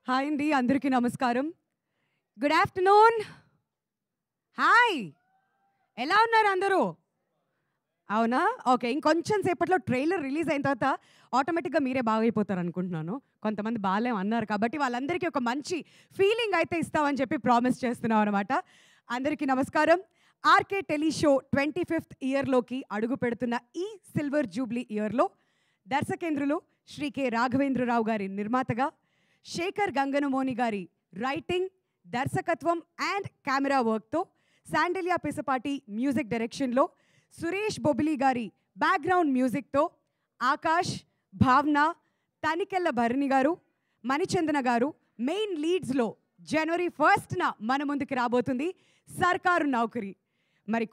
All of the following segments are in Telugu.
హాయ్ అండి, అందరికీ నమస్కారం. Good afternoon. హాయ్, ఎలా ఉన్నారు అందరూ? అవునా? ఓకే, ఇంకొంచెం సేపట్లో ట్రైలర్ రిలీజ్ అయిన తర్వాత ఆటోమేటిక్గా మీరే బాగైపోతారు అనుకుంటున్నాను. కొంతమంది బాగాలేం అన్నారు కాబట్టి వాళ్ళందరికీ ఒక మంచి ఫీలింగ్ అయితే ఇస్తామని చెప్పి ప్రామిస్ చేస్తున్నాం అనమాట. అందరికీ నమస్కారం. ఆర్కే టెలి షో 25th ఇయర్లోకి అడుగు పెడుతున్న ఈ సిల్వర్ జూబ్లీ ఇయర్లో దర్శకేంద్రులు శ్రీ కె రాఘవేంద్రరావు గారి నిర్మాతగా, శేఖర్ గంగనమోని గారి రైటింగ్, దర్శకత్వం అండ్ కెమెరా వర్క్తో, శాండిల్యా పిసపాటి మ్యూజిక్ డైరెక్షన్లో, సురేష్ బొబిలి గారి బ్యాక్గ్రౌండ్ మ్యూజిక్తో, ఆకాష్, భావన, తనికెళ్ళ భరణి గారు, మణిచందన గారు మెయిన్ లీడ్స్లో జనవరి 1న మన ముందుకు రాబోతుంది సర్కారు నౌకరీ. మరి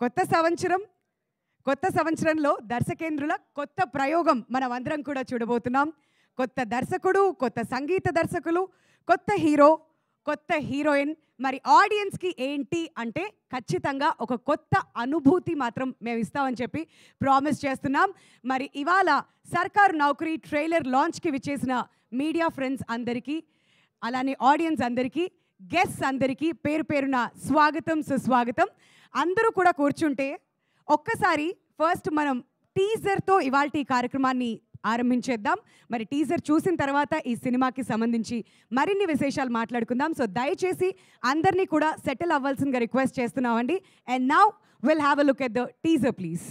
కొత్త సంవత్సరంలో దర్శకేంద్రుల కొత్త ప్రయోగం మనం అందరం కూడా చూడబోతున్నాం. కొత్త దర్శకుడు, కొత్త సంగీత దర్శకులు, కొత్త హీరో, కొత్త హీరోయిన్. మరి ఆడియన్స్కి ఏంటి అంటే ఖచ్చితంగా ఒక కొత్త అనుభూతి మాత్రం మేము ఇస్తామని చెప్పి ప్రామిస్ చేస్తున్నాం. మరి ఇవాళ సర్కారు నౌకరీ ట్రైలర్ లాంచ్కి విచ్చేసిన మీడియా ఫ్రెండ్స్ అందరికీ, అలానే ఆడియన్స్ అందరికీ, గెస్ట్స్ అందరికీ పేరు పేరున స్వాగతం, సుస్వాగతం. అందరూ కూడా కూర్చుంటే ఒక్కసారి ఫస్ట్ మనం టీజర్తో ఇవాల్టి కార్యక్రమాన్ని ఆరంభించేద్దాం. మరి టీజర్ చూసిన తర్వాత ఈ సినిమాకి సంబంధించి మరిన్ని విశేషాలు మాట్లాడుకుందాం. సో దయచేసి అందరినీ కూడా సెటిల్ అవ్వాల్సిందిగా రిక్వెస్ట్ చేస్తున్నామండి. And now will have a look at the teaser please.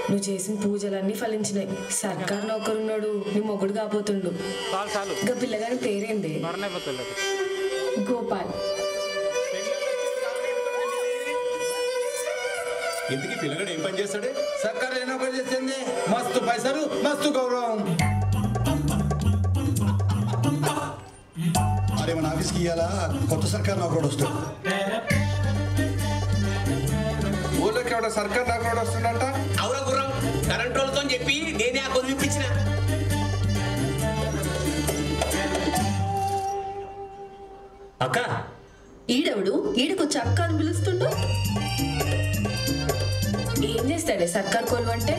నువ్వు చేసిన పూజలన్నీ ఫలించినాయి. సర్కారు నౌకరున్నాడు, నీ మొగుడు కాబోతుండు. ఇంకా పిల్లగాని పేరేంది? గోపాల్. ఇంటికి పిల్లగాడు ఏం పని చేస్తాడే? సర్కారు ఏం పని చేస్తుంది? మస్తు పైసలు, మస్తు గౌరవం. అరే మన ఆఫీస్కి ఇవాళ కొత్త సర్కారు నౌకరుడు వస్తాడు. ఊళ్ళోకి ఎవడ సర్కారు నౌకరుడు వస్తుందంట. అవురా గుర్రం, కరెంట్ వాళ్ళతో చెప్పి నేనే ఆ కొను ఇప్పించిన. అక్క ఈడెవడు? ఈడికొచ్చి అక్క అని పిలుస్తుండు. ఏం చేస్తాడే సర్కార్ కొలువు అంటే?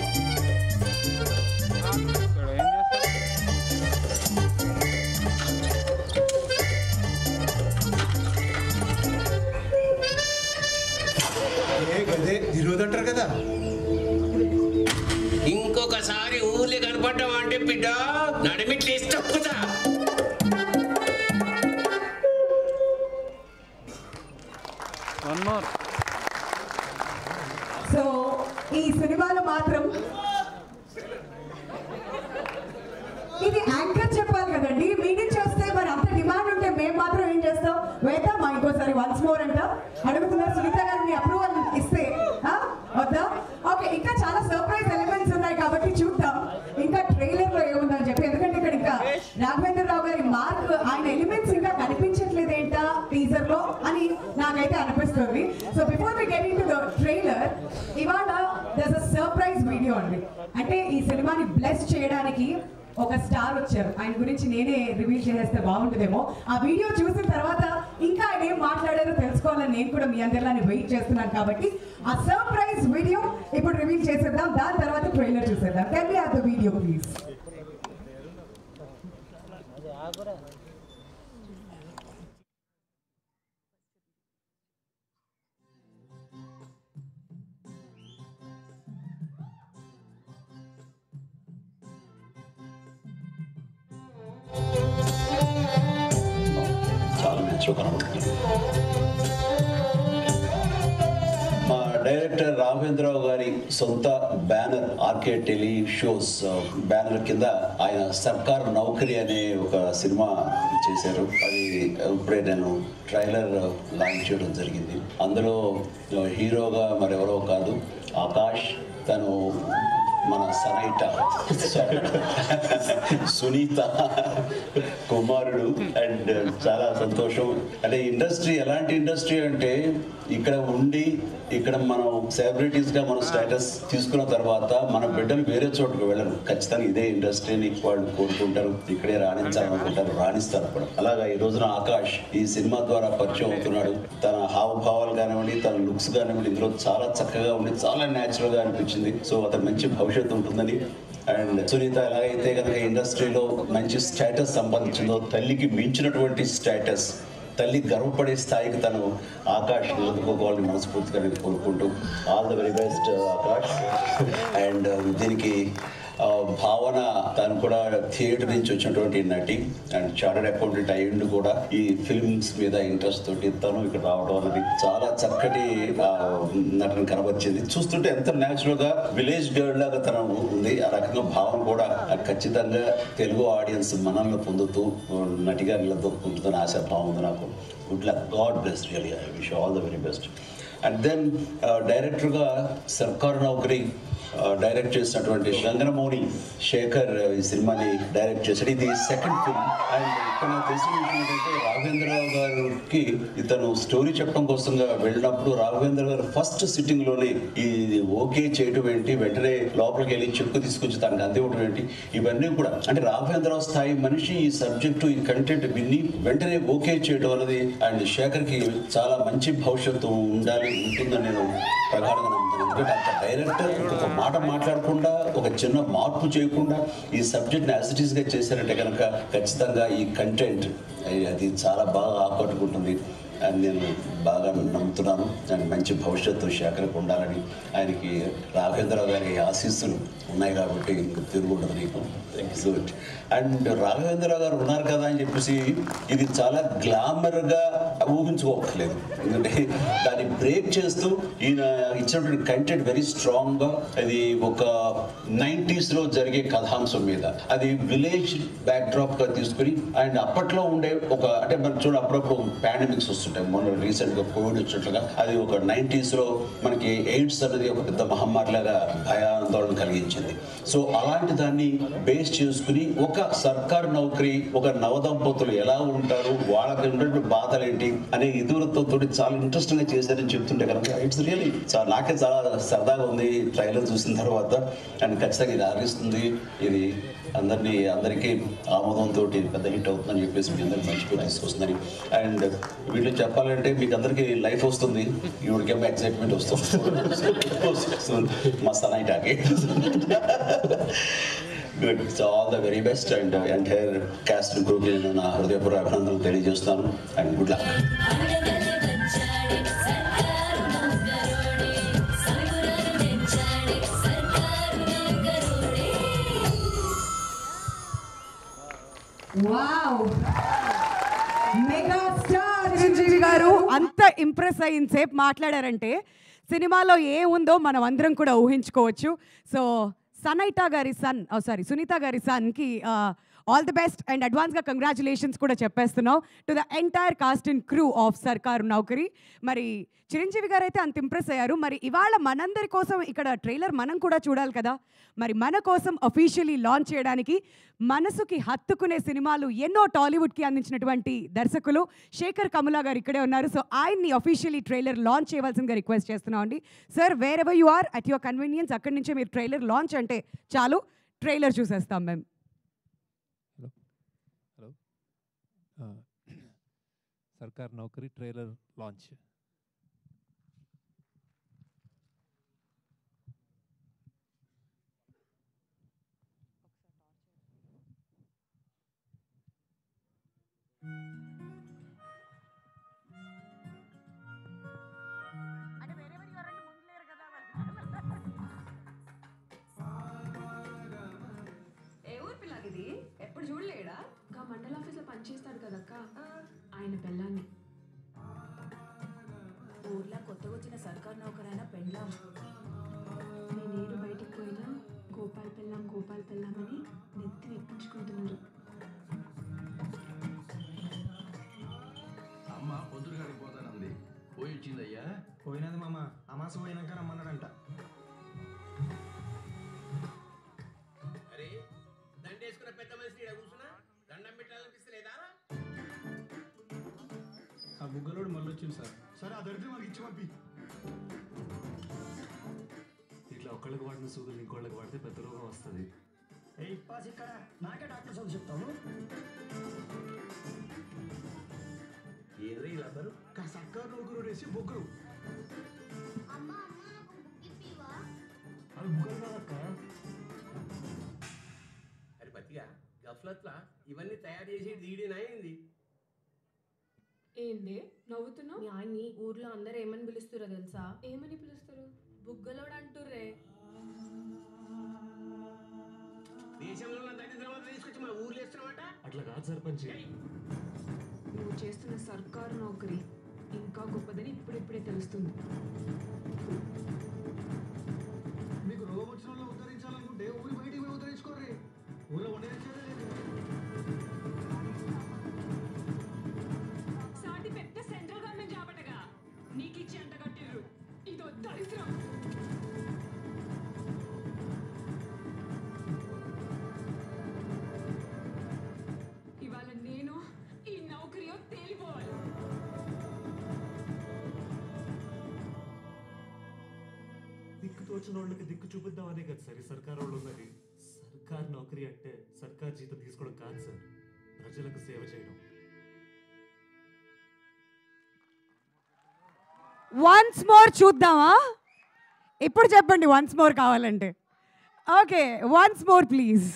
గదే తిరుగుదంటారు కదా. ఇంకొకసారి ఊర్లే కనపడ్డావు అంటే బిడ్డ నడిమిట్లు వేసి తప్పుతా. సో ఈ సినిమాలో మాత్రం ఇది యాంకర్ చెప్పాలి కదండి. మీ నుంచి వస్తే మరి అంత డిమాండ్ ఉంటే మేము మాత్రం ఏం చేస్తాం? వేద్దామా ఇంకోసారి వన్స్ మోర్ అంట అడుగుతున్నారు. సునీత గారు మీ అప్రూవల్ ఇస్తే వద్దా? ఓకే, ఇంకా చాలా సర్ప్రైజ్ ఎలిమెంట్స్ ఉన్నాయి కాబట్టి చూద్దాం ఇంకా ట్రైలర్ లో ఏముందని చెప్పి. ఎందుకంటే ఇక్కడ ఇంకా రాఘవేంద్రరావు గారి మార్క్, ఆయన ఎలిమెంట్స్ ఇంకా కనిపించట్లేదు ఏంటా టీజర్ లో అని నాకైతే అనిపిస్తుంది. So before we get into the trailer, ఇవాళ దర్స్ అ సర్ప్రైజ్ వీడియో అండి. అంటే ఈ సినిమాని బ్లెస్ చేయడానికి ఒక స్టార్ వచ్చారు. ఆయన గురించి నేనే రివీల్ చేసేస్తే బాగుంటుందేమో. ఆ వీడియో చూసిన తర్వాత ఇంకా ఆయన ఏం మాట్లాడారో తెలుసుకోవాలని నేను కూడా మీ అందరిలానే వెయిట్ చేస్తున్నాను. కాబట్టి ఆ సర్ప్రైజ్ వీడియో ఇప్పుడు రివీల్ చేసేద్దాం, దాని తర్వాత ట్రైలర్ చూసేద్దాం. Can we have the video please? చాలా న్యాచురల్ కనబడుతుంది. మా డైరెక్టర్ రాఘవేంద్రరావు గారి సొంత banner RK teleshows banner కింద ఆయన సర్కార్ నౌకరీ అనే ఒక సినిమా చేశారు. అది ఇప్పుడే నేను ట్రైలర్ లాంచ్ చేయడం జరిగింది. అందులో హీరోగా మరెవరో కాదు, ఆకాష్. తను మన సనైట సునీత కుమారుడు. అండ్ చాలా సంతోషం. అంటే ఇండస్ట్రీ ఎలాంటి ఇండస్ట్రీ అంటే ఇక్కడ ఉండి ఇక్కడ మనం సెలబ్రిటీస్గా మనం స్టేటస్ తీసుకున్న తర్వాత మన బిడ్డలు వేరే చోటుకు వెళ్ళరు. ఖచ్చితంగా ఇదే ఇండస్ట్రీని వాళ్ళు కోరుకుంటారు, ఇక్కడే రాణించాలనుకుంటారు, రాణిస్తారు కూడా. అలాగా ఈ రోజున ఆకాష్ ఈ సినిమా ద్వారా పరిచయం అవుతున్నాడు. తన హావభావాలు కానివ్వండి, తన లుక్స్ కానివ్వండి ఇందులో చాలా చక్కగా ఉండి చాలా న్యాచురల్ గా అనిపించింది. సో అతను మంచి భవిష్యత్తు ఉంటుందని. అండ్ సునీత ఎలాగైతే కనుక ఇండస్ట్రీలో మంచి స్టేటస్ సంపాదించిందో, తల్లికి మించినటువంటి స్టేటస్, తల్లి గర్వపడే స్థాయికి తను ఆకాష్ నిలదొక్కుకోవాలని మనస్ఫూర్తిగా నేను కోరుకుంటూ all the very best Akash. And దీనికి భావన తను కూడా థియేటర్ నుంచి వచ్చినటువంటి నటి అండ్ చార్టర్డ్ అకౌంటెంట్ అయ్యిండు కూడా. ఈ ఫిల్మ్స్ మీద ఇంట్రెస్ట్ తోటి తను ఇక్కడ రావడం అనేది చాలా చక్కటి నటన కనబరిచింది. చూస్తుంటే ఎంత న్యాచురల్ గా విలేజ్ గర్ల్ లాగా తను ఉంది. ఆ రకంగా భావన కూడా ఖచ్చితంగా తెలుగు ఆడియన్స్ మనల్ని పొందుతూ నటిగా నిలదొక్కుంటుందని ఆశాభావం ఉంది నాకు. Good luck, God bless, really I wish all the very best. And then డైరెక్టర్గా సర్కార్ నౌకరీ డైరెక్ట్ చేసినటువంటి రంగనమౌని శేఖర్ ఈ సినిమాని డైరెక్ట్ చేశాడు. ఇది సెకండ్ ఫిల్మ్. అండ్ ఇక్కడ తెలిసిన విషయం ఏంటంటే రాఘవేంద్రరావు గారికి ఇతను స్టోరీ చెప్పడం కోసంగా వెళ్ళినప్పుడు రాఘవేంద్ర గారు ఫస్ట్ సిట్టింగ్ లోనే ఇది ఓకే చేయడం ఏంటి, వెంటనే లోపలికి వెళ్ళి చెక్కు తీసుకొచ్చి తనకు అందివ్వడం ఏంటి, ఇవన్నీ కూడా అంటే రాఘవేంద్రరావు స్థాయి మనిషి ఈ సబ్జెక్టు ఈ కంటెంట్ విని వెంటనే ఓకే చేయడం అనేది అండ్ శేఖర్కి చాలా మంచి భవిష్యత్తు ఉంటుందని నేను ప్రగాఢంగా నమ్ముతాను. ఎందుకంటే అంత డైరెక్టర్ ఒక మాట మాట్లాడకుండా, ఒక చిన్న మార్పు చేయకుండా ఈ సబ్జెక్ట్ని యాజ్ ఇట్ ఈస్గా చేశారంటే కనుక ఖచ్చితంగా ఈ కంటెంట్ అది చాలా బాగా ఆకట్టుకుంటుంది అని నేను బాగా నమ్ముతున్నాను. అండ్ మంచి భవిష్యత్తు శేఖర్కి ఉండాలని, ఆయనకి రాఘవేంద్రరావు గారి ఆశీస్సులు ఉన్నాయి కాబట్టి ఇంక తిరుగుండదు నీకు. Thank you so much. And Raghavendra Rao గారు ఉన్నారు కదా అని చెప్పేసి ఇది చాలా గ్లామర్గా ఊహించుకోవట్లేదు. ఎందుకంటే దాన్ని బ్రేక్ చేస్తూ ఈయన ఇచ్చినటువంటి కంటెంట్ వెరీ స్ట్రాంగ్గా, అది ఒక 90s జరిగే కథాంశం మీద, అది విలేజ్ బ్యాక్డ్రాప్గా తీసుకుని అండ్ అప్పట్లో ఉండే ఒక అంటే మనం చూడ అప్పుడప్పుడు పాండమిక్స్ వస్తుంటాయి. మొన్న రీసెంట్గా కోవిడ్ వచ్చినట్లుగా అది ఒక 90s మనకి ఎయిడ్స్ అనేది ఒక పెద్ద మహమ్మారిలాగా భయాందోళన కలిగించింది. సో అలాంటి దాన్ని బేస్ చేసుకుని ఒక సర్కార్ నౌకరీ, ఒక నవదంపతులు ఎలా ఉంటారు, వాళ్ళకి ఉన్నటువంటి బాధలు ఏంటి అనే ఇదివృత్తంతో చాలా ఇంట్రెస్టింగ్ గా చేశారని చెప్తుంటే కనుక ఇట్స్ రియల్లీ నాకే చాలా సరదాగా ఉంది ట్రైలర్ చూసిన తర్వాత. అండ్ ఖచ్చితంగా ఇది ఆదరిస్తుంది, ఇది అందరికీ ఆమోదంతో పెద్ద హిట్ అవుతుందని చెప్పేసి మీ అందరికి మంచి పేరు తీసుకొస్తుందని. అండ్ వీళ్ళు చెప్పాలంటే మీకు అందరికీ లైఫ్ వస్తుంది, ఈవిడికేమో ఎక్సైట్మెంట్ వస్తుంది మా సనైటాకి. Good, so all the very best and entire cast group నేను నా హృదయపూర్వక అభినందనలు తెలియజేస్తాను. And good luck. Wow, megastar Chiranjeevi garu అంత ఇంప్రెస్ అయిన సేపు మాట్లాడారంటే సినిమాలో ఏముందో మనం అందరం కూడా ఊహించుకోవచ్చు. సో సునీత గారి సన్కి ఆల్ ది బెస్ట్ అండ్ అడ్వాన్స్గా కంగ్రాచులేషన్స్ కూడా చెప్పేస్తున్నాం to the entire cast and crew of Sarkaru Naukari. మరి చిరంజీవి గారు అయితే అంత ఇంప్రెస్ అయ్యారు. మరి ఇవాళ మనందరి కోసం ఇక్కడ ట్రైలర్ మనం కూడా చూడాలి కదా. మరి మన కోసం అఫీషియలీ లాంచ్ చేయడానికి మనసుకి హత్తుకునే సినిమాలు ఎన్నో టాలీవుడ్కి అందించినటువంటి దర్శకులు శేఖర్ కమలా గారు ఇక్కడే ఉన్నారు. సో ఆయన్ని అఫీషియలీ ట్రైలర్ లాంచ్ చేయవలసిందిగా రిక్వెస్ట్ చేస్తున్నాం అండి. Sir, wherever you are at your convenience అక్కడి నుంచే మీరు ట్రైలర్ లాంచ్ అంటే చాలు, ట్రైలర్ చూసేస్తాం మేము. సర్కార్ నౌకరీ ట్రైలర్ లాంచ్. ఎప్పుడు చూడలేడా? గా మండల ఆఫీస్లో పనిచేస్తాడు కదక్క, ఆయన పెళ్ళాన్ని. ఊర్లో కొత్తగా వచ్చిన సర్కార్ నౌకరైన పెళ్ళాం. నేనేడు బయటికి పోయినా గోపాల్ పెళ్ళాం అని నెత్తి ఎక్కించుకుంటున్నారు. అమ్మ పొద్దుగాడికి పోతానంది, పోయి వచ్చిందయ్యా? పోయినది మామ, అమాసం అయినాక రమ్మన్నాడంట. బుగ్గలోడు మళ్ళీ వచ్చింది సార్. సరే ఆ దరిద్రం మనకి ఇచ్చి పంపి. ఇట్లా ఒక్కళ్ళకి వాడిన సూదులు ఇంకోళ్ళకి వాడితే పెద్ద రోగం వస్తుంది. పాస్ ఇక్కడ నాకే డాక్టర్ చదువు చెప్తాను. ఏదో ఇలా అందరూ సర్కారు నౌకరు వేసి బొగ్గులు. అవి బుగ్గలు కాదక్క. అరే పతిగా గఫ్లత్లా ఇవన్నీ తయారు చేసి దీడినా ఏంది? ఏంది నవ్వుతున్నావు? మీ ఆయన్ని ఊర్లో అందరు ఏమని పిలుస్తారో తెలుసా? ఏమని పిలుస్తారు? బుగ్గలోడు అంటుర్రే. దేశంలో ఉన్న దరిద్రం తీసుకొచ్చి మా ఊర్లో వేస్తున్నామట. అట్లా కాదు సర్పంచ్. నువ్వు చేస్తున్న సర్కారు నౌకరీ ఇంకా గొప్పదని ఇప్పుడిప్పుడే తెలుస్తుంది. మీకు రోగం వచ్చిన వాళ్ళు ఉద్ధరించాలనుకుంటే ఊరి బయటికి పోయి ఉద్ధరించుకోర్రి. ఊళ్ళో ఉండేది లేదు. సాటి పెద్ద సెంట్రల్ గవర్నమెంట్ జాబటగా నీకిచ్చి అంట కట్టిర్రు. ఇదో దరిద్రం. ఇవాళ నేను ఈ నౌకరియో తేలిపోవాలి. దిక్కు తోచిన వాళ్ళకి దిక్కు చూపిద్దామనే కదా సార్ ఈ సర్కార్ వాళ్ళు ఉన్నది. సర్కార్ నౌకరీ అంటే సర్కార్ జీతం తీసుకోవడం కాదు సార్, ప్రజలకు సేవ చేయడం. వన్స్ మోర్ చూద్దామా? ఇప్పుడు చెప్పండి వన్స్ మోర్ కావాలంటే. Okay, once more please.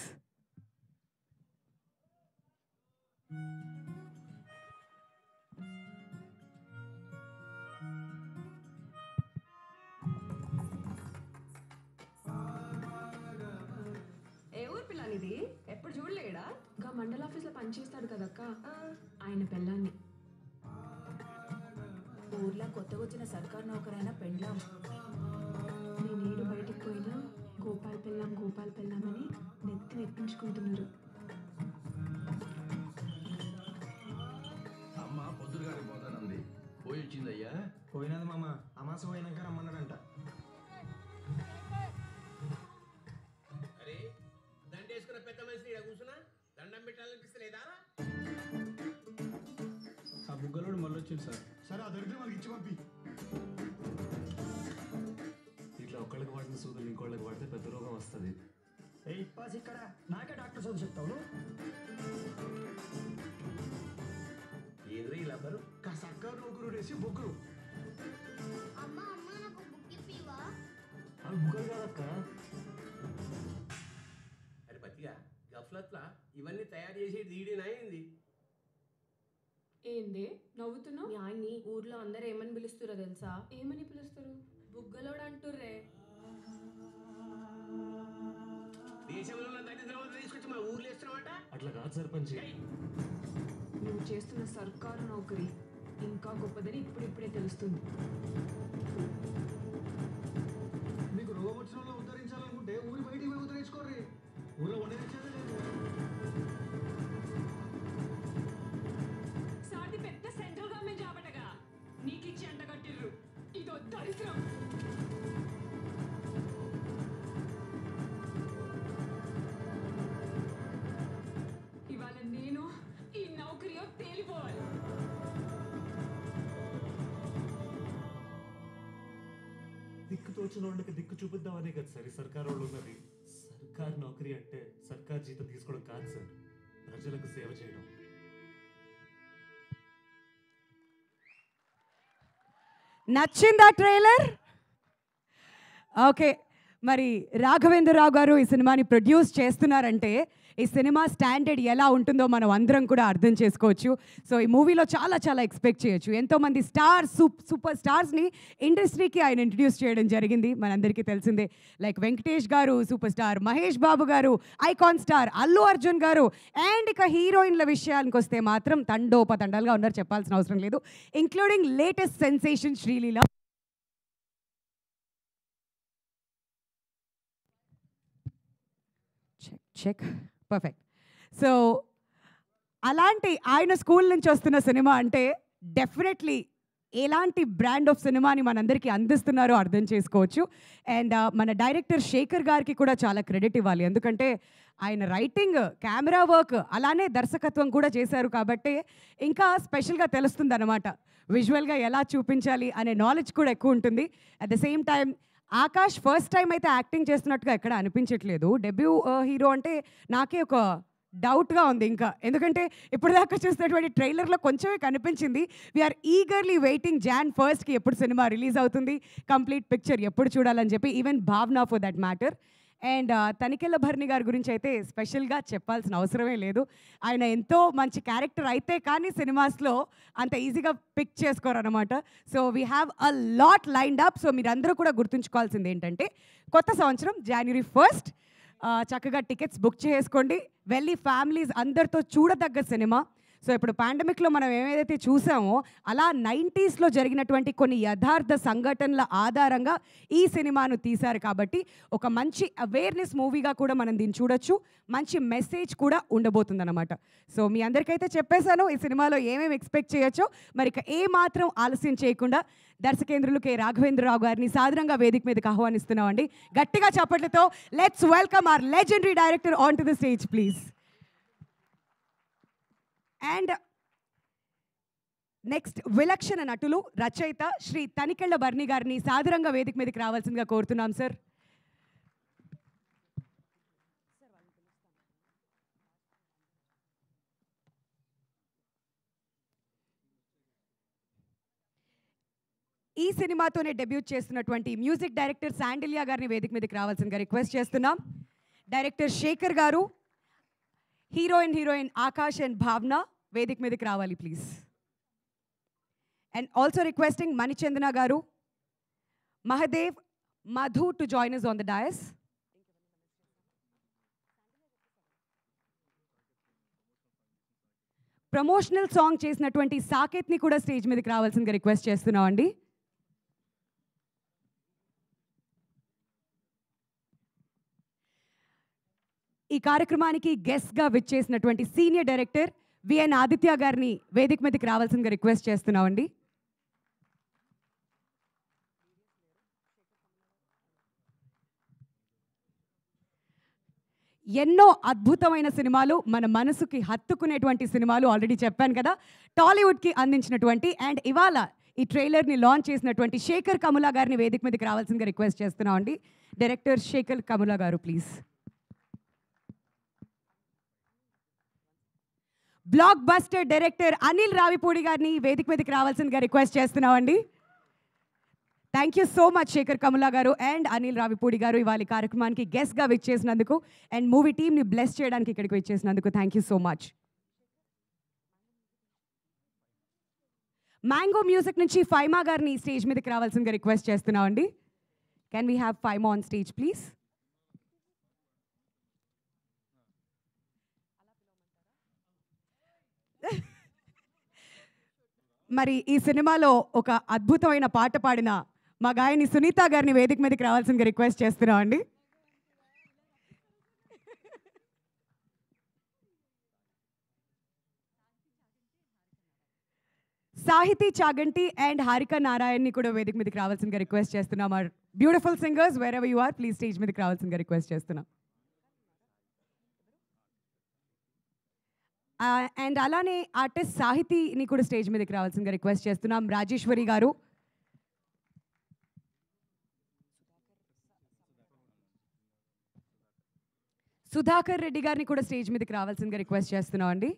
ఏ ఊరు పిల్లనిది? ఎప్పుడు చూడలేడా? గా మండల ఆఫీస్లో పనిచేస్తాడు కదక్క, ఆయన పెళ్ళాన్ని. ఊర్లో కొత్తగా వచ్చిన సర్కార్ నౌకరైనా పెండ్లాం. నీ నీరు బయటికి పోయినా గోపాల్ పెళ్ళాం అని నెత్తి నెప్పించుకుంటున్నారు. అమ్మ పొద్దురుగాడికి పోతానంది. పోయి వచ్చిందయ్యా? పోయినది మామ. అమాస పోయినాక రమ్మన్నాడంట. అరే దండేసుకున్న పెద్ద మనిషిని ఇక్కడ కూర్చున్నా దండం పెట్టాలనిపిస్తలేదా? ఆ బుగ్గలోడు మళ్ళీ వచ్చింది సార్. సరే ఆ దరిద్రం మనకి ఇచ్చి పంపి. ఇట్లా ఒక్కళ్ళకి వాడిన సూదులు ఇంకోళ్ళకి వాడితే పెద్ద రోగం వస్తుంది. పాస్ ఇక్కడ నాకే డాక్టర్ చదువు చెప్తాను. ఏదో ఇలా అందరూ సర్కారు నౌకరు వేసి బొగ్గులు. అవి బుగ్గలు కాదక్క. అరే పతిగా గఫ్లత్లా ఇవన్నీ తయారు చేసి దీడినా ఏంది? ఏంది నవ్వుతున్నావు? మీ ఆయన్ని ఊర్లో అందరు ఏమని పిలుస్తారో తెలుసా? ఏమని పిలుస్తారు? బుగ్గలోడు అంటుర్రే. దేశంలో ఉన్న దరిద్రం తీసుకొచ్చి మా ఊర్లో వేస్తున్నామట. అట్లా కాదు సర్పంచ్. నువ్వు చేస్తున్న సర్కారు నౌకరీ ఇంకా గొప్పదని ఇప్పుడిప్పుడే తెలుస్తుంది. మీకు రోగం వచ్చిన వాళ్ళు ఉద్ధరించాలనుకుంటే ఊరి బయటికి పోయి ఉద్ధరించుకోర్రి. ఊళ్ళో ఉండేది లేదు. సాటి పెద్ద సెంట్రల్ గవర్నమెంట్ జాబటగా నీకిచ్చి అంట కట్టిర్రు. ఇదో దరిద్రం. ఇవాళ నేను ఈ నౌకరియో తేలిపోవాలి. దిక్కు తోచిన వాళ్ళకి దిక్కు చూపిద్దామనే కదా సార్ ఈ సర్కార్ వాళ్ళు ఉన్నది. సర్కార్ నౌకరీ అంటే సర్కార్ జీతం తీసుకోవడం కాదు సార్, ప్రజలకు సేవ చేయడం. నచ్చిందా ట్రైలర్? ఓకే, మరి రాఘవేంద్రరావు గారు ఈ సినిమాని ప్రొడ్యూస్ చేస్తున్నారంటే ఈ సినిమా స్టాండర్డ్ ఎలా ఉంటుందో మనం అందరం కూడా అర్థం చేసుకోవచ్చు. సో ఈ మూవీలో చాలా చాలా ఎక్స్పెక్ట్ చేయొచ్చు. ఎంతోమంది స్టార్స్, సూపర్ స్టార్స్ని ఇండస్ట్రీకి ఆయన ఇంట్రడ్యూస్ చేయడం జరిగింది, మనందరికీ తెలిసిందే. లైక్ వెంకటేష్ గారు సూపర్ స్టార్, మహేష్ బాబు గారు ఐకాన్ స్టార్, అల్లు అర్జున్ గారు, అండ్ ఇక హీరోయిన్ల విషయానికి వస్తే మాత్రం తండోపతండాలుగా ఉన్నారు, చెప్పాల్సిన అవసరం లేదు. Including latest sensation Sreeleela. Check perfect. So అలాంటి ఆయన స్కూల్ నుంచి వస్తున్న సినిమా అంటే డెఫినెట్లీ ఎలాంటి బ్రాండ్ ఆఫ్ సినిమాని మనందరికీ అందిస్తున్నారో అర్థం చేసుకోవచ్చు. అండ్ మన డైరెక్టర్ శేఖర్ గారికి కూడా చాలా క్రెడిట్ ఇవ్వాలి. ఎందుకంటే ఆయన రైటింగ్, కెమెరా వర్క్, అలానే దర్శకత్వం కూడా చేశారు కాబట్టి ఇంకా స్పెషల్గా తెలుస్తుంది అనమాట. విజువల్గా ఎలా చూపించాలి అనే నాలెడ్జ్ కూడా ఎక్కువ ఉంటుంది. At the same time Akash first time అయితే యాక్టింగ్ చేస్తున్నట్టుగా ఎక్కడ అనిపించట్లేదు. డెబ్యూ హీరో అంటే నాకే ఒక డౌట్గా ఉంది ఇంకా. ఎందుకంటే ఇప్పటిదాకా చూసినటువంటి ట్రైలర్లో కొంచెమే కనిపించింది. We are eagerly waiting Jan 1st ఎప్పుడు సినిమా రిలీజ్ అవుతుంది, కంప్లీట్ పిక్చర్ ఎప్పుడు చూడాలని చెప్పి, ఈవెన్ భావన for that matter. And Tanikella Bharani గారి గురించి అయితే స్పెషల్గా చెప్పాల్సిన అవసరమే లేదు. ఆయన ఎంతో మంచి క్యారెక్టర్ అయితే కానీ సినిమాస్లో అంత ఈజీగా పిక్ చేసుకోరు అనమాట. So we have a lot lined up. So మీరందరూ కూడా గుర్తుంచుకోవాల్సింది ఏంటంటే కొత్త సంవత్సరం January 1st చక్కగా టికెట్స్ బుక్ చేసుకోండి, వెళ్ళి ఫ్యామిలీస్ అందరితో చూడదగ్గ సినిమా. సో ఇప్పుడు పాండమిక్లో మనం ఏదైతే చూసామో అలా 90sలో జరిగినటువంటి కొన్ని యథార్థ సంఘటనల ఆధారంగా ఈ సినిమాను తీశారు కాబట్టి ఒక మంచి అవేర్నెస్ మూవీగా కూడా మనం దీన్ని చూడొచ్చు. మంచి మెసేజ్ కూడా ఉండబోతుందన్నమాట. సో మీ అందరికైతే చెప్పేశాను ఈ సినిమాలో ఏమేమి ఎక్స్పెక్ట్ చేయొచ్చో. మరి ఇక ఏ మాత్రం ఆలస్యం చేయకుండా దర్శకేంద్రులు కె రాఘవేంద్రరావు గారిని సాదరంగా వేదిక మీదకి ఆహ్వానిస్తున్నామండి. గట్టిగా చప్పట్లతో let's welcome our legendary director on to the stage please. And next విలక్షణ నటులు, రచయిత శ్రీ తనికెళ్ళ భరణి గారిని సాదరంగా వేదిక మీదకి రావాల్సిందిగా కోరుతున్నాం సార్. ఈ సినిమాతోనే డెబ్యూట్ చేస్తున్నటువంటి మ్యూజిక్ డైరెక్టర్ శాండిలియా గారిని వేదిక మీదకి రావాల్సిందిగా రిక్వెస్ట్ చేస్తున్నాం. డైరెక్టర్ శేఖర్ గారు, హీరోయిన్ ఆకాష్ అండ్ భావన వేదిక మీదకి రావాలి please. And also requesting Manichandana గారు, Mahadev, Madhu to join us on the dais. Promotional song చేసినటువంటి సాకేత్ని కూడా స్టేజ్ మీదకి రావాల్సిందిగా రిక్వెస్ట్ చేస్తున్నాం అండి. ఈ కార్యక్రమానికి గెస్ట్గా విచ్చేసినటువంటి సీనియర్ డైరెక్టర్ విఎన్ ఆదిత్య గారిని వేదిక మీదకి రావాల్సిందిగా రిక్వెస్ట్ చేస్తున్నామండి. ఎన్నో అద్భుతమైన సినిమాలు, మన మనసుకి హత్తుకునేటువంటి సినిమాలు ఆల్రెడీ చెప్పాను కదా, టాలీవుడ్కి అందించినటువంటి అండ్ ఇవాళ ఈ ట్రైలర్ని లాంచ్ చేసినటువంటి శేఖర్ కములా గారిని వేదిక మీదకి రావాల్సిందిగా రిక్వెస్ట్ చేస్తున్నామండి. Director Shekhar Kammula garu please. Blockbuster director Anil Ravipudi గారిని వేదిక మీదకి రావాల్సిందిగా రిక్వెస్ట్ చేస్తున్నామండి. Thank you so much Shekhar Kammula garu and Anil Ravipudi garu ఇవాళ కార్యక్రమానికి గెస్ట్గా విచ్చేసినందుకు అండ్ మూవీ టీమ్ని బ్లెస్ చేయడానికి ఇక్కడికి విచ్చేసినందుకు thank you so much. Mango music నుంచి ఫైమా గారిని స్టేజ్ మీదకి రావాల్సిందిగా రిక్వెస్ట్ చేస్తున్నామండి. Can we have Faima on stage please. మరి ఈ సినిమాలో ఒక అద్భుతమైన పాట పాడిన మా గాయని సునీత గారిని వేదిక మీదకి రావాల్సిందిగా రిక్వెస్ట్ చేస్తున్నాం అండి. సాహితీ చాగంటి అండ్ హారిక నారాయణ్ని కూడా వేదిక మీదకి రావాల్సిందిగా రిక్వెస్ట్ చేస్తున్నాం. Our beautiful singers wherever you are please stage మీదకి రావాల్సిందిగా రిక్వెస్ట్ చేస్తున్నాం. అండ్ అలానే ఆర్టిస్ట్ సాహితీని కూడా స్టేజ్ మీదకి రావాల్సిందిగా రిక్వెస్ట్ చేస్తున్నాం. రాజేశ్వరి గారు, సుధాకర్ రెడ్డి గారిని కూడా స్టేజ్ మీదకి రావాల్సిందిగా రిక్వెస్ట్ చేస్తున్నాం అండి.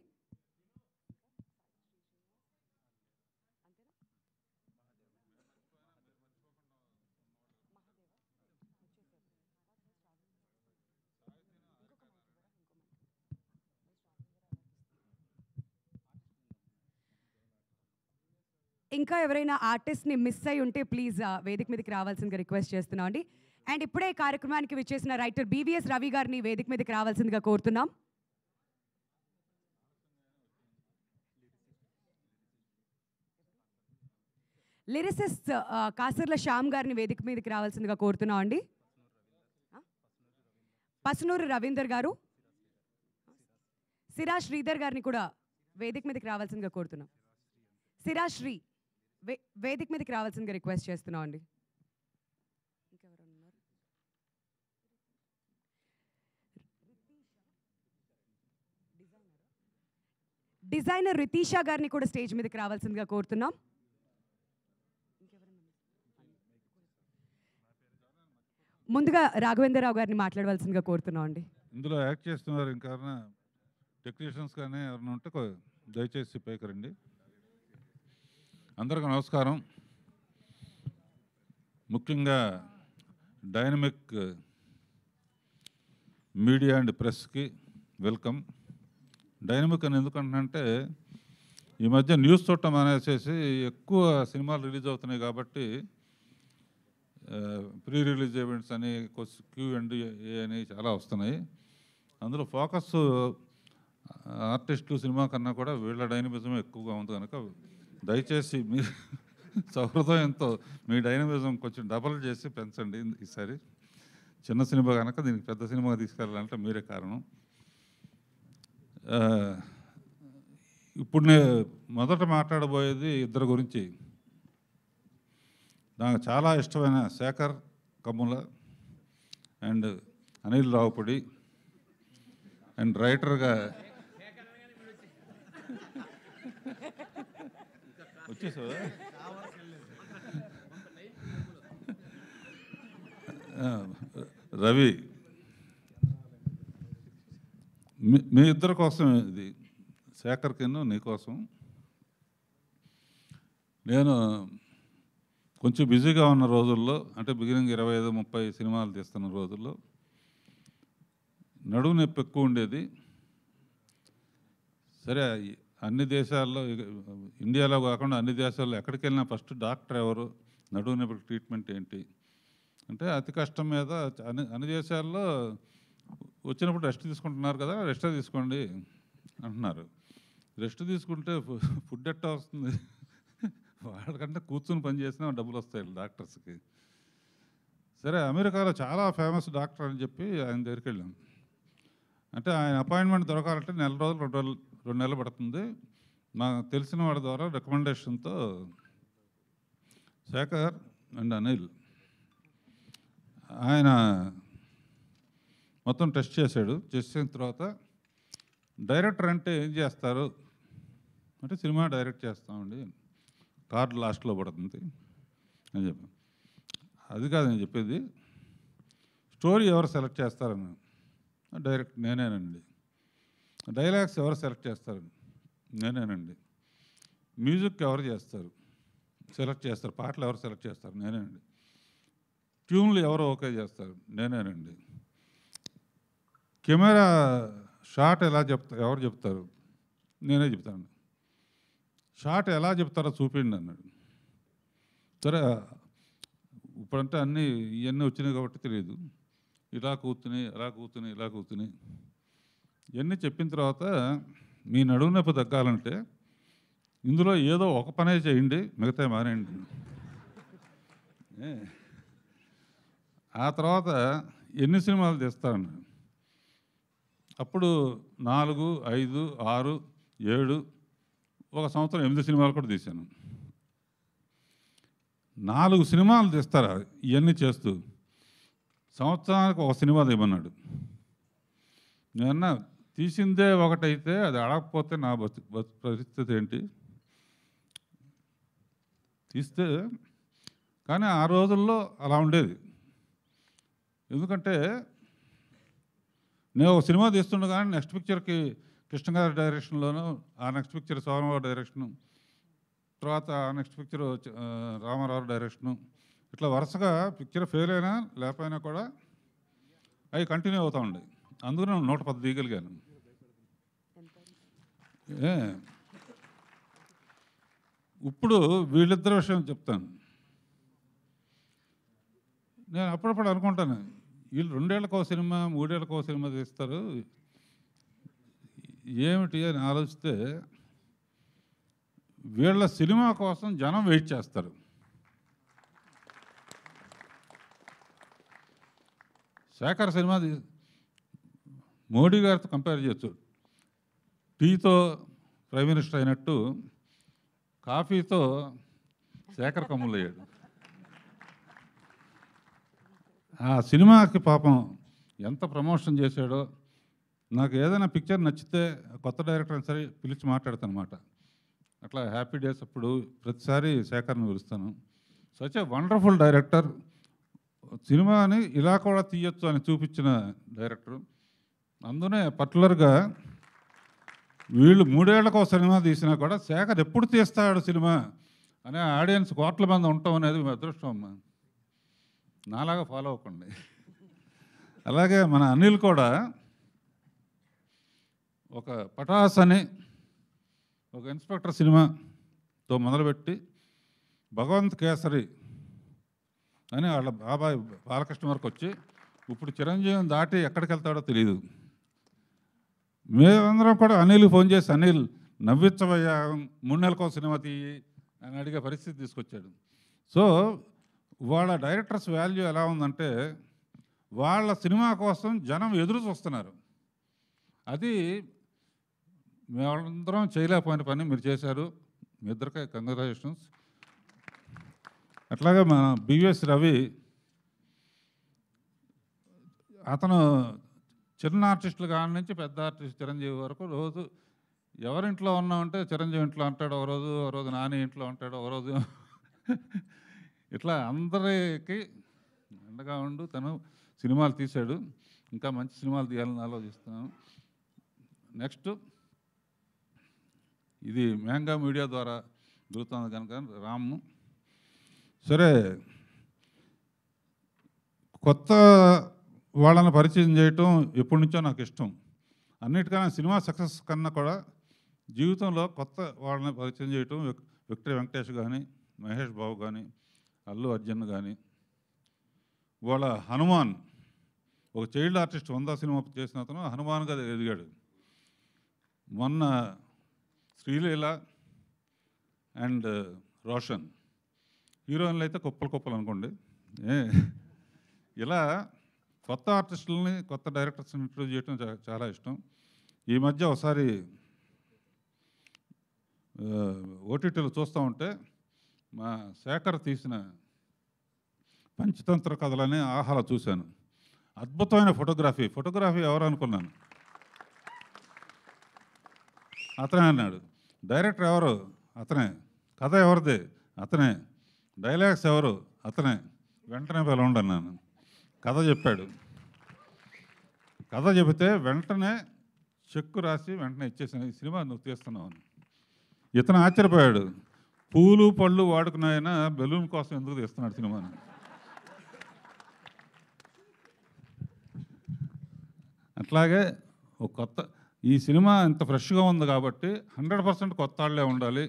ఇంకా ఎవరైనా ఆర్టిస్ట్ని మిస్ అయి ఉంటే ప్లీజ్ వేదిక మీదకి రావాల్సిందిగా రిక్వెస్ట్ చేస్తున్నాం అండి. అండ్ ఇప్పుడే కార్యక్రమానికి విచ్చేసిన రైటర్ బీవీఎస్ రవి గారిని వేదిక మీదకి రావాల్సిందిగా కోరుతున్నాం. లిరిసిస్ట్ కాసర్ల శ్యామ్ గారిని వేదిక మీదకి రావాల్సిందిగా కోరుతున్నాం అండి. పసునూరు రవీందర్ గారు, సిరా శ్రీధర్ గారిని కూడా వేదిక మీదకి రావాల్సిందిగా కోరుతున్నాం. సిరా శ్రీ వేదిక మీదకి రావాల్సిందిగా రిక్వెస్ట్ చేస్తున్నాం అండి. డిజైనర్ రితీషా గారిని కూడా స్టేజ్ మీదకి రావాల్సిందిగా కోరుతున్నాం. ముందుగా రాఘవేంద్రరావు గారిని మాట్లాడవలసిందిగా కోరుతున్నాం అండి. ఇందులో యాక్ట్ చేస్తున్నారు ఇంకా టెక్నీషియన్స్ కానీ ఎవరైనా ఉంటే దయచేసి పైకి రండి. అందరికీ నమస్కారం. ముఖ్యంగా డైనమిక్ మీడియా అండ్ ప్రెస్కి వెల్కమ్. డైనమిక్ అని ఎందుకంటే ఈ మధ్య న్యూస్ చూడటం అనేసి ఎక్కువ సినిమాలు రిలీజ్ అవుతున్నాయి కాబట్టి ప్రీ రిలీజ్ ఈవెంట్స్ అని Q&A అని చాలా వస్తున్నాయి. అందులో ఫోకస్ ఆర్టిస్టులు సినిమా కన్నా కూడా వీళ్ళ డైనమిజం ఎక్కువగా ఉంది కనుక దయచేసి మీ సౌహృదయంతో మీ డైనమిజం కొంచెం డబల్ చేసి పెంచండి. ఈసారి చిన్న సినిమా కనుక దీనికి పెద్ద సినిమా తీసుకెళ్ళాలంటే మీరే కారణం. ఇప్పుడు నేను మొదట మాట్లాడబోయేది ఇద్దరు గురించి. నాకు చాలా ఇష్టమైన శేఖర్ కమ్ముల అండ్ అనిల్ రావుపూడి అండ్ రైటర్గా వచ్చేసావా రవి. మీ ఇద్దరి కోసం ఇది, శేఖర్కిను నీకోసం. నేను కొంచెం బిజీగా ఉన్న రోజుల్లో, అంటే బిగినింగ్ 25-30 సినిమాలు తీస్తున్న రోజుల్లో నడుము నొప్పి ఎక్కువ ఉండేది. సరే, అన్ని దేశాల్లో, ఇండియాలో కాకుండా అన్ని దేశాల్లో ఎక్కడికి వెళ్ళినా ఫస్ట్ డాక్టర్ ఎవరు, నడుము నొప్పి ట్రీట్మెంట్ ఏంటి అంటే అతి కష్టం మీద అన్ని దేశాల్లో వచ్చినప్పుడు రెస్ట్ తీసుకుంటున్నారు కదా, రెస్టే తీసుకోండి అంటున్నారు. రెస్ట్ తీసుకుంటే ఫుడ్ ఎట్టా వస్తుంది? వాళ్ళకంటే కూర్చుని పని చేసినా డబ్బులు వస్తాయి డాక్టర్స్కి. సరే, అమెరికాలో చాలా ఫేమస్ డాక్టర్ అని చెప్పి ఆయన దగ్గరికి వెళ్ళాం. అంటే ఆయన అపాయింట్మెంట్ దొరకాలంటే 2 నెలలు పడుతుంది. నాకు తెలిసిన వాడి ద్వారా రికమెండేషన్తో శేఖర్ అండ్ అనిల్ ఆయన మొత్తం టెస్ట్ చేశాడు. చేసిన తర్వాత డైరెక్టర్ అంటే ఏం చేస్తారు అంటే సినిమా డైరెక్ట్ చేస్తామండి, కార్డు లాస్ట్లో పడుతుంది అని చెప్పాను. అది కాదు నేను చెప్పేది, స్టోరీ ఎవరు సెలెక్ట్ చేస్తారని. డైరెక్ట్ నేనేనండి. డైలాగ్స్ ఎవరు సెలెక్ట్ చేస్తారు? నేనేనండి. మ్యూజిక్ ఎవరు సెలెక్ట్ చేస్తారు? పాటలు ఎవరు సెలెక్ట్ చేస్తారు? నేనేనండి. ట్యూన్లు ఎవరు ఓకే చేస్తారు? నేనేనండి. కెమెరా షాట్ ఎలా ఎవరు చెప్తారు? నేనే చెప్తాను. షాట్ ఎలా చెప్తారో చూపిండి అన్నాడు. సరే, ఇప్పుడంటే ఇవన్నీ వచ్చినాయి కాబట్టి తెలియదు. ఇలా కూర్చుని ఇవన్నీ చెప్పిన తర్వాత మీ నడుము నొప్పి తగ్గాలంటే ఇందులో ఏదో ఒక పనే చేయండి, మిగతా మానేయండి. ఆ తర్వాత ఎన్ని సినిమాలు తీస్తాను? అప్పుడు 4, 5, 6, 7, ఒక సంవత్సరం 8 సినిమాలు కూడా తీశాను. 4 సినిమాలు తీస్తారా ఇవన్నీ చేస్తూ? సంవత్సరానికి ఒక సినిమా తీయమన్నాడు. నేనన్నా తీసిందే ఒకటైతే అది అడగకపోతే నా పరిస్థితి ఏంటి? తీస్తే కానీ ఆ రోజుల్లో అలా ఉండేది. ఎందుకంటే నేను ఒక సినిమా తీస్తుండగానే నెక్స్ట్ పిక్చర్కి కృష్ణ గారి డైరెక్షన్లోను, ఆ నెక్స్ట్ పిక్చర్ సోమవారి డైరెక్షను, తర్వాత ఆ నెక్స్ట్ పిక్చర్ రామారావు డైరెక్షను, ఇట్లా వరుసగా పిక్చర్ ఫెయిల్ అయినా లేకపోయినా కూడా అవి కంటిన్యూ అవుతూ ఉండే. అందుకని 110 తీయగలిగాను. ఇప్పుడు వీళ్ళిద్దరి విషయం చెప్తాను. నేను అప్పుడప్పుడు అనుకుంటాను, వీళ్ళు 2 ఏళ్ళకో సినిమా 3 ఏళ్ళకో సినిమా తీస్తారు ఏమిటి అని ఆలోచిస్తే, వీళ్ళ సినిమా కోసం జనం వెయిట్ చేస్తారు. శేఖర్ సినిమా మోడీ గారితో కంపేర్ చేయొచ్చు. టీతో ప్రైమ్ మినిస్టర్ అయినట్టు కాఫీతో శేఖర్ కమ్ములు అయ్యాడు. ఆ సినిమాకి పాపం ఎంత ప్రమోషన్ చేశాడో. నాకు ఏదైనా పిక్చర్ నచ్చితే కొత్త డైరెక్టర్ సరే పిలిచి మాట్లాడతాను అనమాట. అట్లా హ్యాపీ డేస్ అప్పుడు ప్రతిసారి శేఖర్ని పిలుస్తాను. Such a wonderful director. సినిమాని ఇలా కూడా తీయొచ్చు అని చూపించిన డైరెక్టర్. అందునే పర్టికులర్గా వీళ్ళు 3 ఏళ్లకు ఒక సినిమా తీసినా కూడా శేఖర్ ఎప్పుడు తీస్తాడు సినిమా అనే ఆడియన్స్ కోట్ల మంది ఉండటం అనేది మీ అదృష్టం అమ్మా. నాలాగా ఫాలో అవ్వకండి. అలాగే మన అనిల్ కూడా ఒక పటాస్ అని ఒక ఇన్స్పెక్టర్ సినిమాతో మొదలుపెట్టి భగవంత్ కేసరి అని వాళ్ళ బాబాయ్ బాలకృష్ణ వరకు వచ్చి ఇప్పుడు చిరంజీవిని దాటి ఎక్కడికి వెళ్తాడో తెలియదు. మేమందరం కూడా అనిల్కి ఫోన్ చేసి అనిల్ నవ్వించవయ్యా 3 నెలలకో సినిమా తీయి అని అడిగే పరిస్థితి తీసుకొచ్చాడు. సో వాళ్ళ డైరెక్టర్స్ వాల్యూ ఎలా ఉందంటే వాళ్ళ సినిమా కోసం జనం ఎదురు చూస్తున్నారు. అది మేమందరం చేయలేకపోయిన పని మీరు చేశారు. మీ ఇద్దరికే కంగ్రాచులేషన్స్. అట్లాగే మన బివిఎస్ రవి అతను చిన్న ఆర్టిస్టులు కాని నుంచి పెద్ద ఆర్టిస్ట్ చిరంజీవి వరకు రోజు ఎవరింట్లో ఉన్నామంటే చిరంజీవి ఇంట్లో అంటాడు, ఒక రోజు నాని ఇంట్లో అంటాడు, ఒక రోజు ఇట్లా అందరికి అండగా ఉండు తను సినిమాలు తీశాడు. ఇంకా మంచి సినిమాలు తీయాలని ఆలోచిస్తున్నాను. నెక్స్ట్ ఇది మ్యాంగా మీడియా ద్వారా దొరుకుతుంది కనుక రాము సరే కొత్త వాళ్ళని పరిచయం చేయటం ఎప్పటి నుంచో నాకు ఇష్టం. అన్నిటికన్నా సినిమా సక్సెస్ కన్నా కూడా జీవితంలో కొత్త వాళ్ళని పరిచయం చేయటం. విక్టరీ వెంకటేష్ కానీ, మహేష్ బాబు కానీ, అల్లు అర్జున్ కానీ, వాళ్ళ హనుమాన్ ఒక చైల్డ్ ఆర్టిస్ట్ 100 సినిమా చేసిన అతను హనుమాన్గా ఎదిగాడు. మొన్న శ్రీలీల అండ్ రోషన్ హీరోయిన్లు అయితే కుప్పలు అనుకోండి. ఇలా కొత్త ఆర్టిస్టులని కొత్త డైరెక్టర్స్ని ఇంట్రొడ్యూస్ చేయడం చాలా ఇష్టం. ఈ మధ్య ఒకసారి ఓటీటీలో చూస్తూ ఉంటే మా శేఖర్ తీసిన పంచతంత్ర కథలని ఆహాలో చూశాను. అద్భుతమైన ఫోటోగ్రఫీ ఎవరు అనుకున్నాను. అతనే అన్నాడు. డైరెక్టర్ ఎవరు? అతనే. కథ ఎవరిది? అతనే. డైలాగ్స్ ఎవరు? అతనే. వెంటనే పిలవండి అన్నాను. కథ చెప్పాడు. కథ చెబితే వెంటనే చెక్కు రాసి వెంటనే ఇచ్చేసాను, ఈ సినిమా నువ్వు తీస్తున్నావు అని. ఇతను ఆశ్చర్యపోయాడు. పూలు పళ్ళు వాడుకున్నాయన బెలూన్ కోసం ఎందుకు తీస్తున్నాడు సినిమాని. అట్లాగే ఒక కొత్త ఈ సినిమా ఇంత ఫ్రెష్గా ఉంది కాబట్టి 100% కొత్త వాళ్ళే ఉండాలి,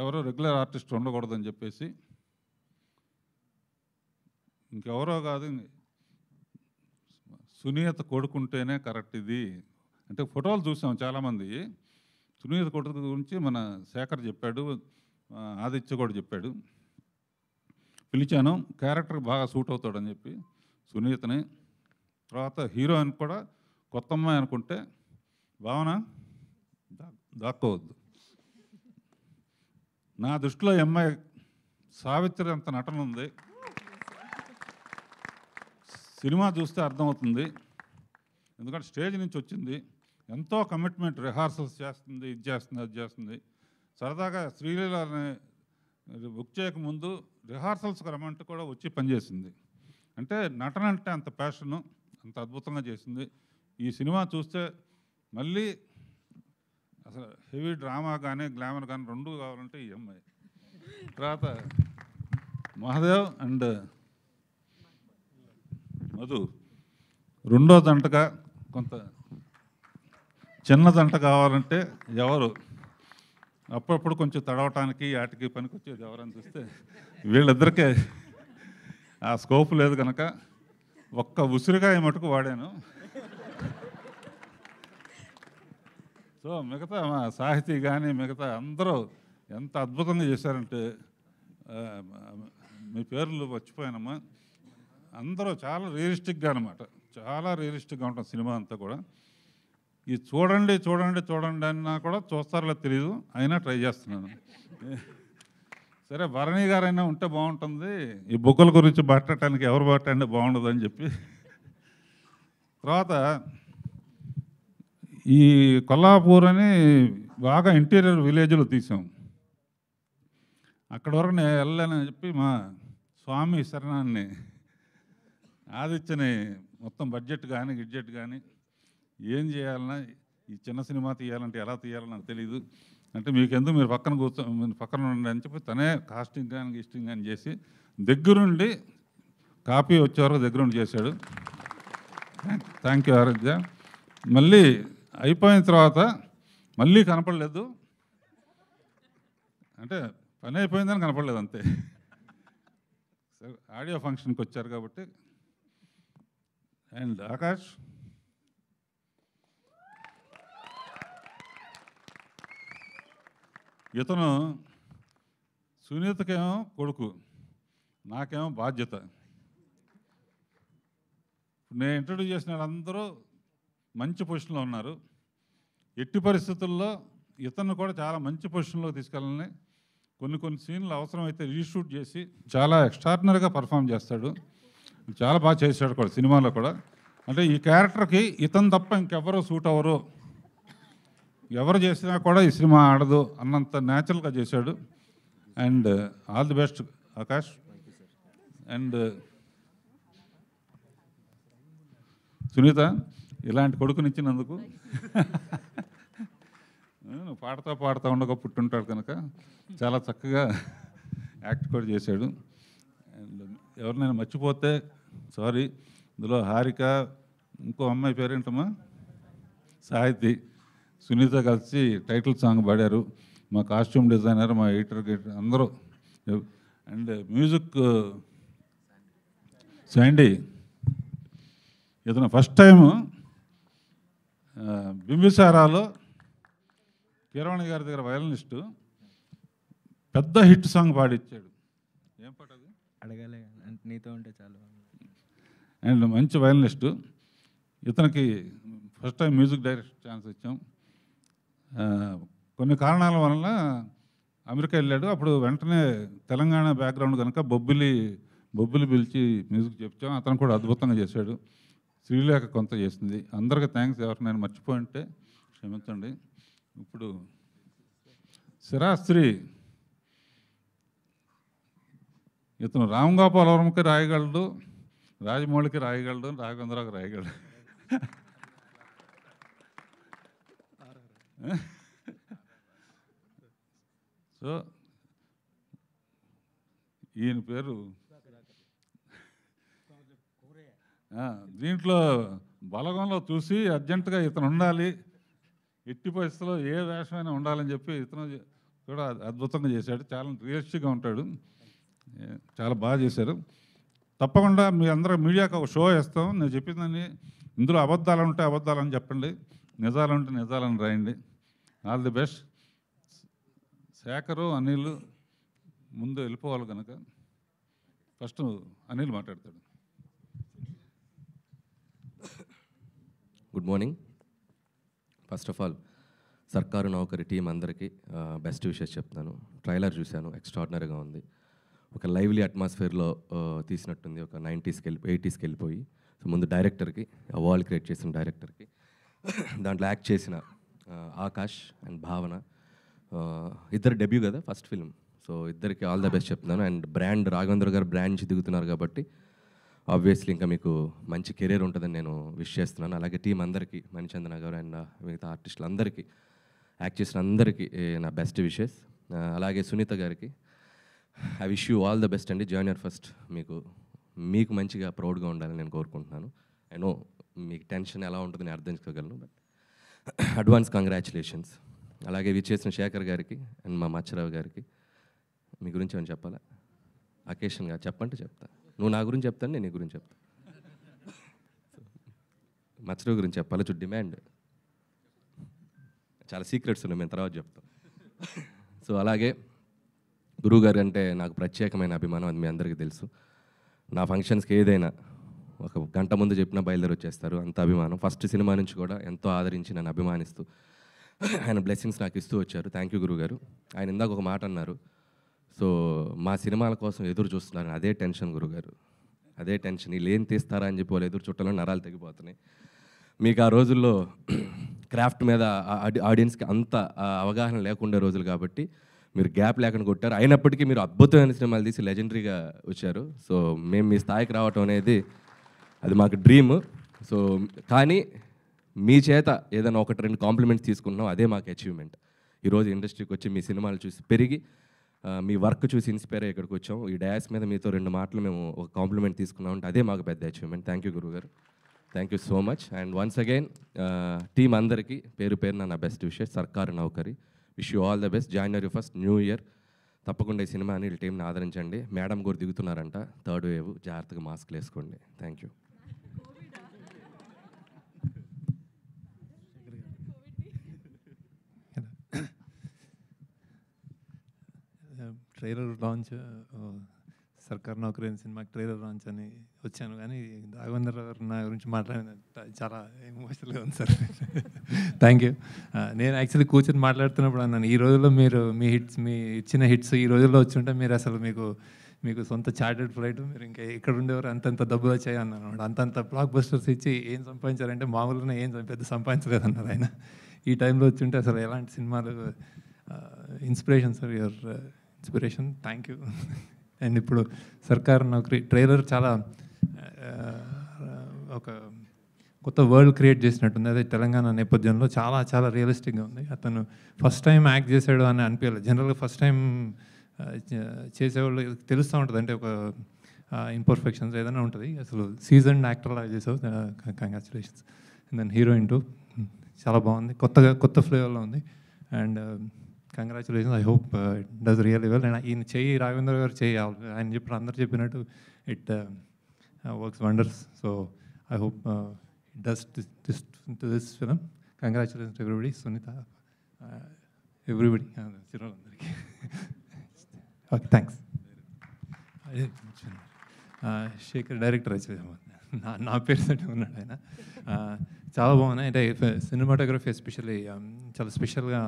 ఎవరో రెగ్యులర్ ఆర్టిస్ట్ ఉండకూడదని చెప్పేసి ఇంకెవరో కాదు సునీత కొడుకుంటేనే కరెక్ట్ ఇది అంటే ఫోటోలు చూసాం చాలామంది. సునీత కొడుకు గురించి మన శేఖర్ చెప్పాడు, ఆదిత్య కూడా చెప్పాడు. పిలిచాను, క్యారెక్టర్ బాగా సూట్ అవుతాడని చెప్పి సునీతని. తర్వాత హీరోయిన్ కూడా కొత్త అమ్మాయి అనుకుంటే భావన దాక్కోవద్దు. నా దృష్టిలో ఈ అమ్మాయి సావిత్రి అంత నటన ఉంది. సినిమా చూస్తే అర్థమవుతుంది. ఎందుకంటే స్టేజ్ నుంచి వచ్చింది, ఎంతో కమిట్మెంట్, రిహార్సల్స్ చేస్తుంది, ఇది చేస్తుంది, అది చేస్తుంది. సరదాగా శ్రీలీలని బుక్ చేయకముందు రిహార్సల్స్కి రమ్మంటే కూడా వచ్చి పనిచేసింది. అంటే నటన అంటే అంత ప్యాషను, అంత అద్భుతంగా చేసింది. ఈ సినిమా చూస్తే మళ్ళీ అసలు హెవీ డ్రామా కానీ గ్లామర్ కానీ రెండు కావాలంటే ఈ అమ్మాయి. తర్వాత మహాదేవ్ అండ్ మధు రెండో దంటగా కొంత చిన్న దంట కావాలంటే ఎవరు అప్పుడప్పుడు కొంచెం తడవటానికి వాటికి పనికొచ్చేది ఎవరని చూస్తే వీళ్ళిద్దరికే ఆ స్కోప్ లేదు కనుక ఒక్క ఉసిరికాయ మటుకు వాడాను. సో మిగతా మా సాహితీ కానీ మిగతా అందరూ ఎంత అద్భుతంగా చేశారంటే మీ పేర్లు మర్చిపోయానమ్మా. అందరూ చాలా రియలిస్టిక్గా అనమాట, చాలా రియలిస్టిక్గా ఉంటుంది సినిమా అంతా కూడా. ఇది చూడండి చూడండి చూడండి అన్నా కూడా చూస్తారో తెలియదు, అయినా ట్రై చేస్తున్నాను. సరే భరణి గారైనా ఉంటే బాగుంటుంది, ఈ బుగ్గల గురించి మాట్లాడటానికి ఎవరు మాట్లాడినా బాగుండదు అని చెప్పి తర్వాత ఈ కొల్లాపూర్ అని బాగా ఇంటీరియర్ విలేజ్లో తీసాం. అక్కడ వరకు నేను వెళ్ళానని చెప్పి మా స్వామి శరణాన్ని ఆదిత్యని మొత్తం బడ్జెట్ కానీ గిడ్జెట్ కానీ ఏం చేయాలన్నా ఈ చిన్న సినిమా తీయాలంటే ఎలా తీయాలో నాకు తెలియదు అంటే మీకెందుకు మీరు పక్కన ఉండండి అని చెప్పి తనే కాస్టింగ్ కానీ గిస్టింగ్ కానీ చేసి దగ్గరుండి కాపీ వచ్చే వరకు దగ్గరుండి చేశాడు. థ్యాంక్ యూ ఆరాధ్య. మళ్ళీ అయిపోయిన తర్వాత మళ్ళీ కనపడలేదు అంటే పని అయిపోయిందని కనపడలేదు అంతే. సరే ఆడియో ఫంక్షన్కి వచ్చారు కాబట్టి. అండ్ ఆకాష్ ఇతను సునీతకేమో కొడుకు, నాకేమో బాధ్యత. నేను ఇంట్రడ్యూస్ చేసిన వాళ్ళందరూ మంచి పొజిషన్లో ఉన్నారు. ఎట్టి పరిస్థితుల్లో ఇతను కూడా చాలా మంచి పొజిషన్లో తీసుకెళ్ళాలని కొన్ని సీన్లు అవసరమైతే రీషూట్ చేసి చాలా ఎక్స్ట్రాడినరీగా పర్ఫామ్ చేస్తాడు. చాలా బాగా చేశాడు కూడా సినిమాలో కూడా. అంటే ఈ క్యారెక్టర్కి ఇతను తప్ప ఇంకెవరో సూట్ అవ్వరు, ఎవరు చేసినా కూడా ఈ సినిమా ఆడదు అన్నంత న్యాచురల్గా చేశాడు. And all the best Akash. And Sunitha ఇలాంటి కొడుకునిచ్చినందుకు పాడుతూ ఉండగా పుట్టుంటాడు కనుక చాలా చక్కగా యాక్ట్ కూడా చేశాడు. అండ్ ఎవరినైనా మర్చిపోతే సారీ. ఇందులో హారిక, ఇంకో అమ్మాయి పేరేంటమ్మా సాహితి, సునీత కలిసి టైటిల్ సాంగ్ పాడారు. మా కాస్ట్యూమ్ డిజైనర్, మా ఎడిటర్ అందరూ. And music Sandy. ఇతను ఫస్ట్ టైము బింబిసారాలో కీరవాణి గారి దగ్గర వయలినిస్టు పెద్ద హిట్ సాంగ్ పాడిచ్చాడు. ఏం పాట అది? అడగాలే నీతో ఉంటే చాలు. అండ్ మంచి వయలినిస్టు. ఇతనికి first time music director chance ఇచ్చాం. కొన్ని కారణాల వలన అమెరికా వెళ్ళాడు. అప్పుడు వెంటనే తెలంగాణ బ్యాక్గ్రౌండ్ కనుక బొబ్బిలి పిలిచి మ్యూజిక్ చెప్తాం. అతను కూడా అద్భుతంగా చేశాడు. శ్రీలేఖ కొంత చేసింది. అందరికీ థ్యాంక్స్. ఎవరు నేను మర్చిపోయింటే క్షమించండి. ఇప్పుడు శిరాస్త్రి. ఇతను రామ్ గోపాల్ వర్మకి రాయగలడు, రాజమౌళికి రాయగలడు, రాఘవేంద్రరావుకి రాయగలడు. సో ఈయన పేరు దీంట్లో బలగంలో చూసి అర్జెంటుగా ఇతను ఉండాలి, ఎట్టి పరిస్థితుల్లో ఏ వేషమైనా ఉండాలని చెప్పి ఇతను కూడా అద్భుతంగా చేశాడు. చాలా రియలిస్టిక్గా ఉంటాడు. చాలా బాగా చేశారు. తప్పకుండా మీ అందరూ మీడియాకి ఒక షో వేస్తాం. నేను చెప్పిందని ఇందులో అబద్ధాలు ఉంటే అబద్ధాలని చెప్పండి, నిజాలు ఉంటే నిజాలని రాయండి. All the best. Shekhar, Anil ముందు వెళ్ళిపోవాలి కనుక ఫస్ట్ అనిల్ మాట్లాడతాడు. Good morning. First of all సర్కారు నౌకరి టీం అందరికీ బెస్ట్ విషెస్ చెప్తాను. ట్రైలర్ చూశాను, ఎక్స్ట్రాడినరీగా ఉంది. ఒక లైవ్లీ అట్మాస్ఫియర్లో తీసినట్టుంది. ఒక 90స్కి 80స్కి వెళ్ళిపోయి. సో ముందు డైరెక్టర్కి, ఆ వరల్డ్ క్రియేట్ చేసిన డైరెక్టర్కి, దాంట్లో యాక్ట్ చేసిన ఆకాష్ అండ్ భావన, ఇద్దరు డెబ్యూ కదా ఫస్ట్ ఫిల్మ్. సో ఇద్దరికి ఆల్ ద బెస్ట్ చెప్తున్నాను. అండ్ బ్రాండ్ రాఘవేంద్ర గారు బ్రాండ్ నుంచి దిగుతున్నారు కాబట్టి ఆబ్వియస్లీ ఇంకా మీకు మంచి కెరీర్ ఉంటుందని నేను విష్ చేస్తున్నాను. అలాగే టీం అందరికీ, మణిచందన గారు అండ్ మిగతా ఆర్టిస్టులు అందరికీ, యాక్ట్ చేసిన అందరికీ నా బెస్ట్ విషెస్. అలాగే సునీత గారికి I wish you all the best అండి. జాయినర్ ఫస్ట్ మీకు మంచిగా ప్రౌడ్గా ఉండాలని నేను కోరుకుంటున్నాను. ఐ నో మీకు టెన్షన్ ఎలా ఉంటుందని అర్థం చేసుకోగలను, బట్ అడ్వాన్స్ కంగ్రాచులేషన్స్. అలాగే విచ్చేసిన శేఖర్ గారికి అండ్ మా మచ్చరావు గారికి మీ గురించి ఏమైనా చెప్పాలా? అకేషన్గా చెప్పంటే చెప్తా. నువ్వు నా గురించి చెప్తాను, నేను నీ గురించి చెప్తాను. మచ్చరావు గురించి చెప్పాలి. డిమాండ్ చాలా సీక్రెట్స్ ఉన్నాయి, మేము తర్వాత చెప్తాం. సో అలాగే గురువుగారు అంటే నాకు ప్రత్యేకమైన అభిమానం, అది మీ అందరికీ తెలుసు. నా ఫంక్షన్స్కి ఏదైనా ఒక గంట ముందు చెప్పినా బయలుదేరి వచ్చేస్తారు, అంత అభిమానం. ఫస్ట్ సినిమా నుంచి కూడా ఎంతో ఆదరించి నన్ను అభిమానిస్తూ ఆయన బ్లెస్సింగ్స్ నాకు ఇస్తూ వచ్చారు. థ్యాంక్ యూ గురువుగారు. ఆయన ఇందాక ఒక మాట అన్నారు, సో మా సినిమాల కోసం ఎదురు చూస్తున్నారు, అదే టెన్షన్ గురుగారు, అదే టెన్షన్. వీళ్ళు ఏం తీస్తారా అని చెప్పి వాళ్ళు ఎదురు చుట్టాలో నరాలు తెగిపోతున్నాయి. మీకు ఆ రోజుల్లో క్రాఫ్ట్ మీద ఆడియన్స్కి అంత అవగాహన లేకుండే రోజులు కాబట్టి మీరు గ్యాప్ లేకుండా కొట్టారు. అయినప్పటికీ మీరు అద్భుతమైన సినిమాలు తీసి లెజెండరీగా వచ్చారు. సో మేము మీ స్థాయికి రావటం అనేది అది మాకు డ్రీమ్. సో కానీ మీ చేత ఏదైనా 1-2 కాంప్లిమెంట్స్ తీసుకున్నాం, అదే మాకు అచీవ్మెంట్. ఈరోజు ఇండస్ట్రీకి వచ్చి మీ సినిమాలు చూసి పెరిగి మీ వర్క్ చూసి ఇన్స్పైర్ అయ్యి ఇక్కడికి వచ్చాం. ఈ డాష్ మీద మీతో 2 మాటలు మేము ఒక కాంప్లిమెంట్ తీసుకున్నాం అంటే అదే మాకు పెద్ద అచీవ్మెంట్. థ్యాంక్ యూ గురుగారు, thank you so much. And once again team అందరికీ పేరు పేరున నా బెస్ట్ విషెస్. సర్కారు నౌకరి, wish you all the best. January 1st new year. తప్పకుండా ఈ సినిమాని వీళ్ళ టీంని ఆదరించండి. మేడం కూడా దిగుతున్నారంట, 3rd wave, జాగ్రత్తగా మాస్క్లు వేసుకోండి. Thank you. ట్రైలర్ లాంచ్ సర్కార్ నౌకరీ అనే సినిమాకి ట్రైలర్ లాంచ్ అని వచ్చాను, కానీ రాఘవేంద్ర గారు నా గురించి మాట్లాడిన చాలా ఎమోషనల్గా ఉంది సార్. Thank you. నేను యాక్చువల్లీ కూర్చొని మాట్లాడుతున్నప్పుడు అన్నాను, ఈ రోజుల్లో మీరు మీ ఇచ్చిన హిట్స్ ఈ రోజుల్లో వచ్చి ఉంటే మీరు అసలు మీకు సొంత చార్టెడ్ ఫ్లైట్, మీరు ఇంకా ఇక్కడ ఉండేవారు, అంతంత డబ్బులు వచ్చాయి అన్నాను. అంతంత బ్లాక్ బస్టర్స్ ఇచ్చి ఏం సంపాదించారంటే మామూలుగా ఏం పెద్ద సంపాదించలేదన్నారు ఆయన. ఈ టైంలో వచ్చి ఉంటే అసలు ఎలాంటి సినిమాలు inspiration sir, your inspiration. Thank you. And ఇప్పుడు సర్కార్ నౌకరీ ట్రైలర్ చాలా ఒక కొత్త వరల్డ్ క్రియేట్ చేసినట్టుంది. అదే తెలంగాణ నేపథ్యంలో చాలా చాలా రియలిస్టిక్గా ఉంది. అతను ఫస్ట్ టైం యాక్ట్ చేశాడు అని అనిపించలేదు. జనరల్గా ఫస్ట్ టైం చేసేవాళ్ళు తెలుస్తూ ఉంటుంది, అంటే ఒక ఇంపర్ఫెక్షన్స్ ఏదైనా ఉంటుంది. అసలు సీజన్ యాక్టర్ లాగా చేసావు, congratulations. And then heroine too చాలా బాగుంది, కొత్త ఫ్లేవర్లో ఉంది. And congratulations. I hope it does really well. And ఈయన చెయ్యి రాఘవేంద్ర గారు చెయ్యి ఆయన చెప్పిన అందరు చెప్పినట్టు it works wonders. So I hope it does this film. Congratulations everybody, Sunitha, everybody, చిరులందరికీ. Okay, thanks. శేఖర్ డైరెక్టర్ వచ్చేది నా పేరు తోటి ఉన్నాడు ఆయన. చాలా బాగున్నాయి, అంటే సినిమాటోగ్రఫీ ఎస్పెషల్లీ చాలా స్పెషల్గా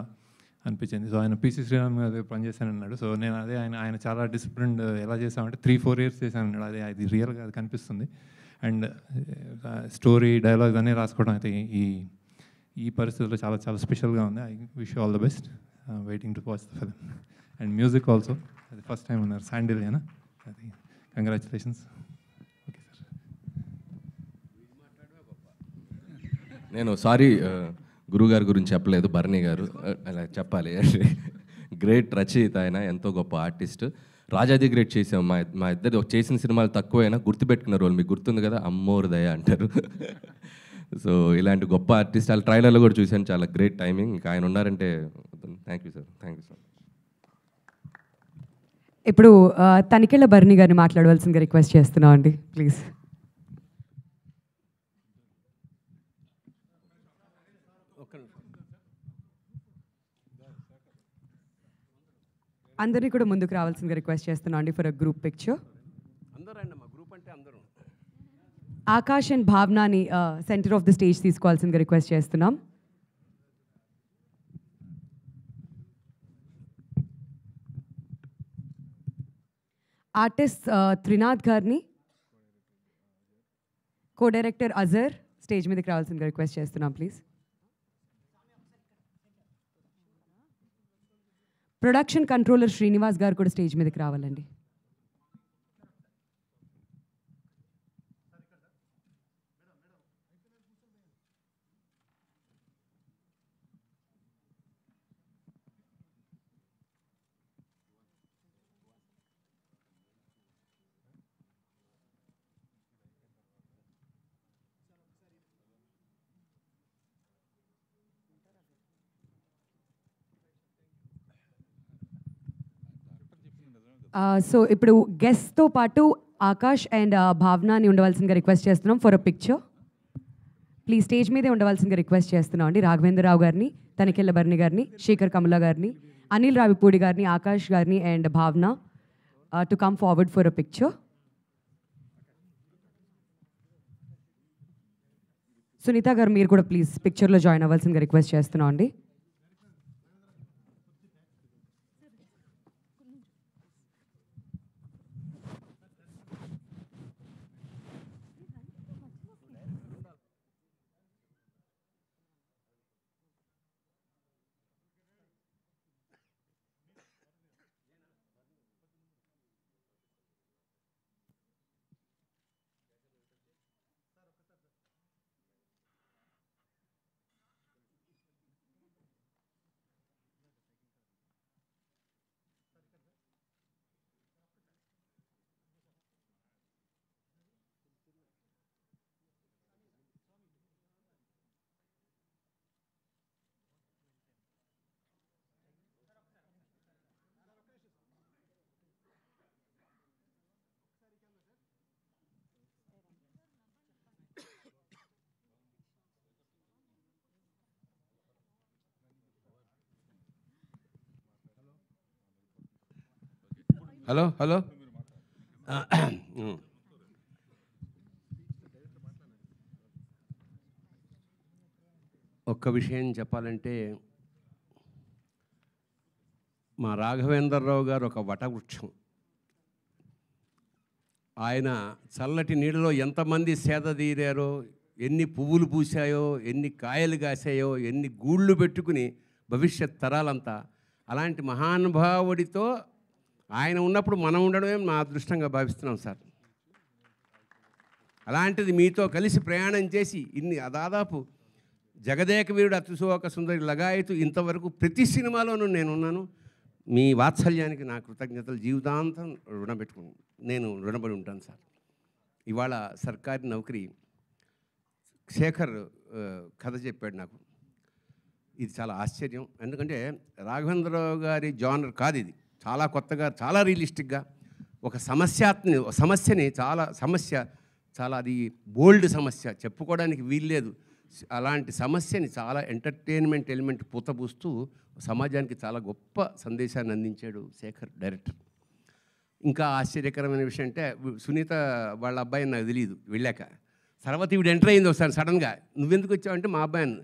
అనిపించింది. సో ఆయన పిసి శ్రీరామ్ గారు పనిచేశాను అన్నాడు. సో నేను అదే ఆయన చాలా డిసిప్లిన్డ్ ఎలా చేసామంటే 3-4 years చేశాను అన్నాడు. అది రియల్గా అది కనిపిస్తుంది. అండ్ స్టోరీ డైలాగ్స్ అన్నీ రాసుకోవడం అయితే ఈ పరిస్థితుల్లో చాలా చాలా స్పెషల్గా ఉంది. I wish all the best. Waiting to watch the film. And music also అది ఫస్ట్ టైం ఉన్నారు శాండిల్యనా, అది కంగ్రాచులేషన్స్. Okay sir. నేను సారీ గురుగారి గురించి చెప్పలేదు, భరణి గారు అలా చెప్పాలి. గ్రేట్ రచయిత ఆయన, ఎంతో గొప్ప ఆర్టిస్ట్. రాజాది గ్రేట్ చేసాం. మా ఇద్దరు చేసిన సినిమాలు తక్కువైనా గుర్తుపెట్టుకున్న రోల్ మీకు గుర్తుంది కదా, అమ్మోరు దయ అంటారు. సో ఇలాంటి గొప్ప ఆర్టిస్ట్ వాళ్ళ ట్రైలర్లో కూడా చూశాను, చాలా గ్రేట్ టైమింగ్. ఇంకా ఆయన ఉన్నారంటే thank you sir, thank you sir. ఇప్పుడు తనికెళ్ళ భరణి గారిని మాట్లాడవలసిందిగా రిక్వెస్ట్ చేస్తున్నాం అండి, ప్లీజ్. అందరినీ కూడా ముందుకు రావాల్సిందిగా రిక్వెస్ట్ చేస్తున్నాం అండి for a group picture. Akash and Bhavanani centre of the stage తీసుకోవాల్సిందిగా రిక్వెస్ట్ చేస్తున్నాం. ఆర్టిస్ట్ త్రినాథ్ గారిని, కో డైరెక్టర్ అజర్ స్టేజ్ మీదకి రావాల్సిందిగా రిక్వెస్ట్ చేస్తున్నాం ప్లీజ్. ప్రొడక్షన్ కంట్రోలర్ శ్రీనివాస్ గారు కూడా స్టేజ్ మీదకి రావాలండి. సో ఇప్పుడు గెస్ట్తో పాటు ఆకాష్ అండ్ భావనాని ఉండవలసిందిగా రిక్వెస్ట్ చేస్తున్నాం for a picture. Please stage మీదే ఉండవలసిందిగా రిక్వెస్ట్ చేస్తున్నాం అండి. రాఘవేంద్రరావు గారిని, తనికెళ్ళ భరణి గారిని, శేఖర్ కమల గారిని, అనిల్ రావిపూడి గారిని, ఆకాష్ గారిని and Bhavana to come forward for a picture. Sunitha గారు మీరు కూడా ప్లీజ్ పిక్చర్లో జాయిన్ అవ్వాల్సిందిగా రిక్వెస్ట్ చేస్తున్నాం అండి. హలో హలో ఒక్క విషయం చెప్పాలంటే మా రాఘవేంద్రరావు గారు ఒక వటవృక్షం. ఆయన చల్లటి నీడలో ఎంతమంది సేద తీరారో, ఎన్ని పువ్వులు పూసాయో, ఎన్ని కాయలు కాసాయో, ఎన్ని గూళ్ళు పెట్టుకుని భవిష్యత్ తరాలంతా. అలాంటి మహానుభావుడితో ఆయన ఉన్నప్పుడు మనం ఉండడమే మా అదృష్టంగా భావిస్తున్నాం సార్. అలాంటిది మీతో కలిసి ప్రయాణం చేసి ఇన్ని దాదాపు జగదేక వీరుడు అతిశోక సుందరి లగాయతు ఇంతవరకు ప్రతి సినిమాలోనూ నేనున్నాను. మీ వాత్సల్యానికి నా కృతజ్ఞతలు జీవితాంతం నేను రుణపడి ఉంటాను సార్. ఇవాళ సర్కారీ నౌకరీ శేఖర్ కథ చెప్పాడు నాకు. ఇది చాలా ఆశ్చర్యం. ఎందుకంటే రాఘవేంద్రరావు గారి జానర్ కాదు ఇది. చాలా కొత్తగా, చాలా రియలిస్టిక్గా ఒక సమస్యని చాలా అది బోల్డ్ సమస్య, చెప్పుకోవడానికి వీల్లేదు. అలాంటి సమస్యని చాలా ఎంటర్టైన్మెంట్ ఎలిమెంట్ పూతపూస్తూ సమాజానికి చాలా గొప్ప సందేశాన్ని అందించాడు శేఖర్ డైరెక్టర్. ఇంకా ఆశ్చర్యకరమైన విషయం అంటే సునీత వాళ్ళ అబ్బాయిని నాకు తెలియదు. వెళ్ళాక తర్వాత ఇవి ఎంటర్ అయింది ఒకసారి సడన్గా, నువ్వెందుకు వచ్చావంటే మా అబ్బాయిని.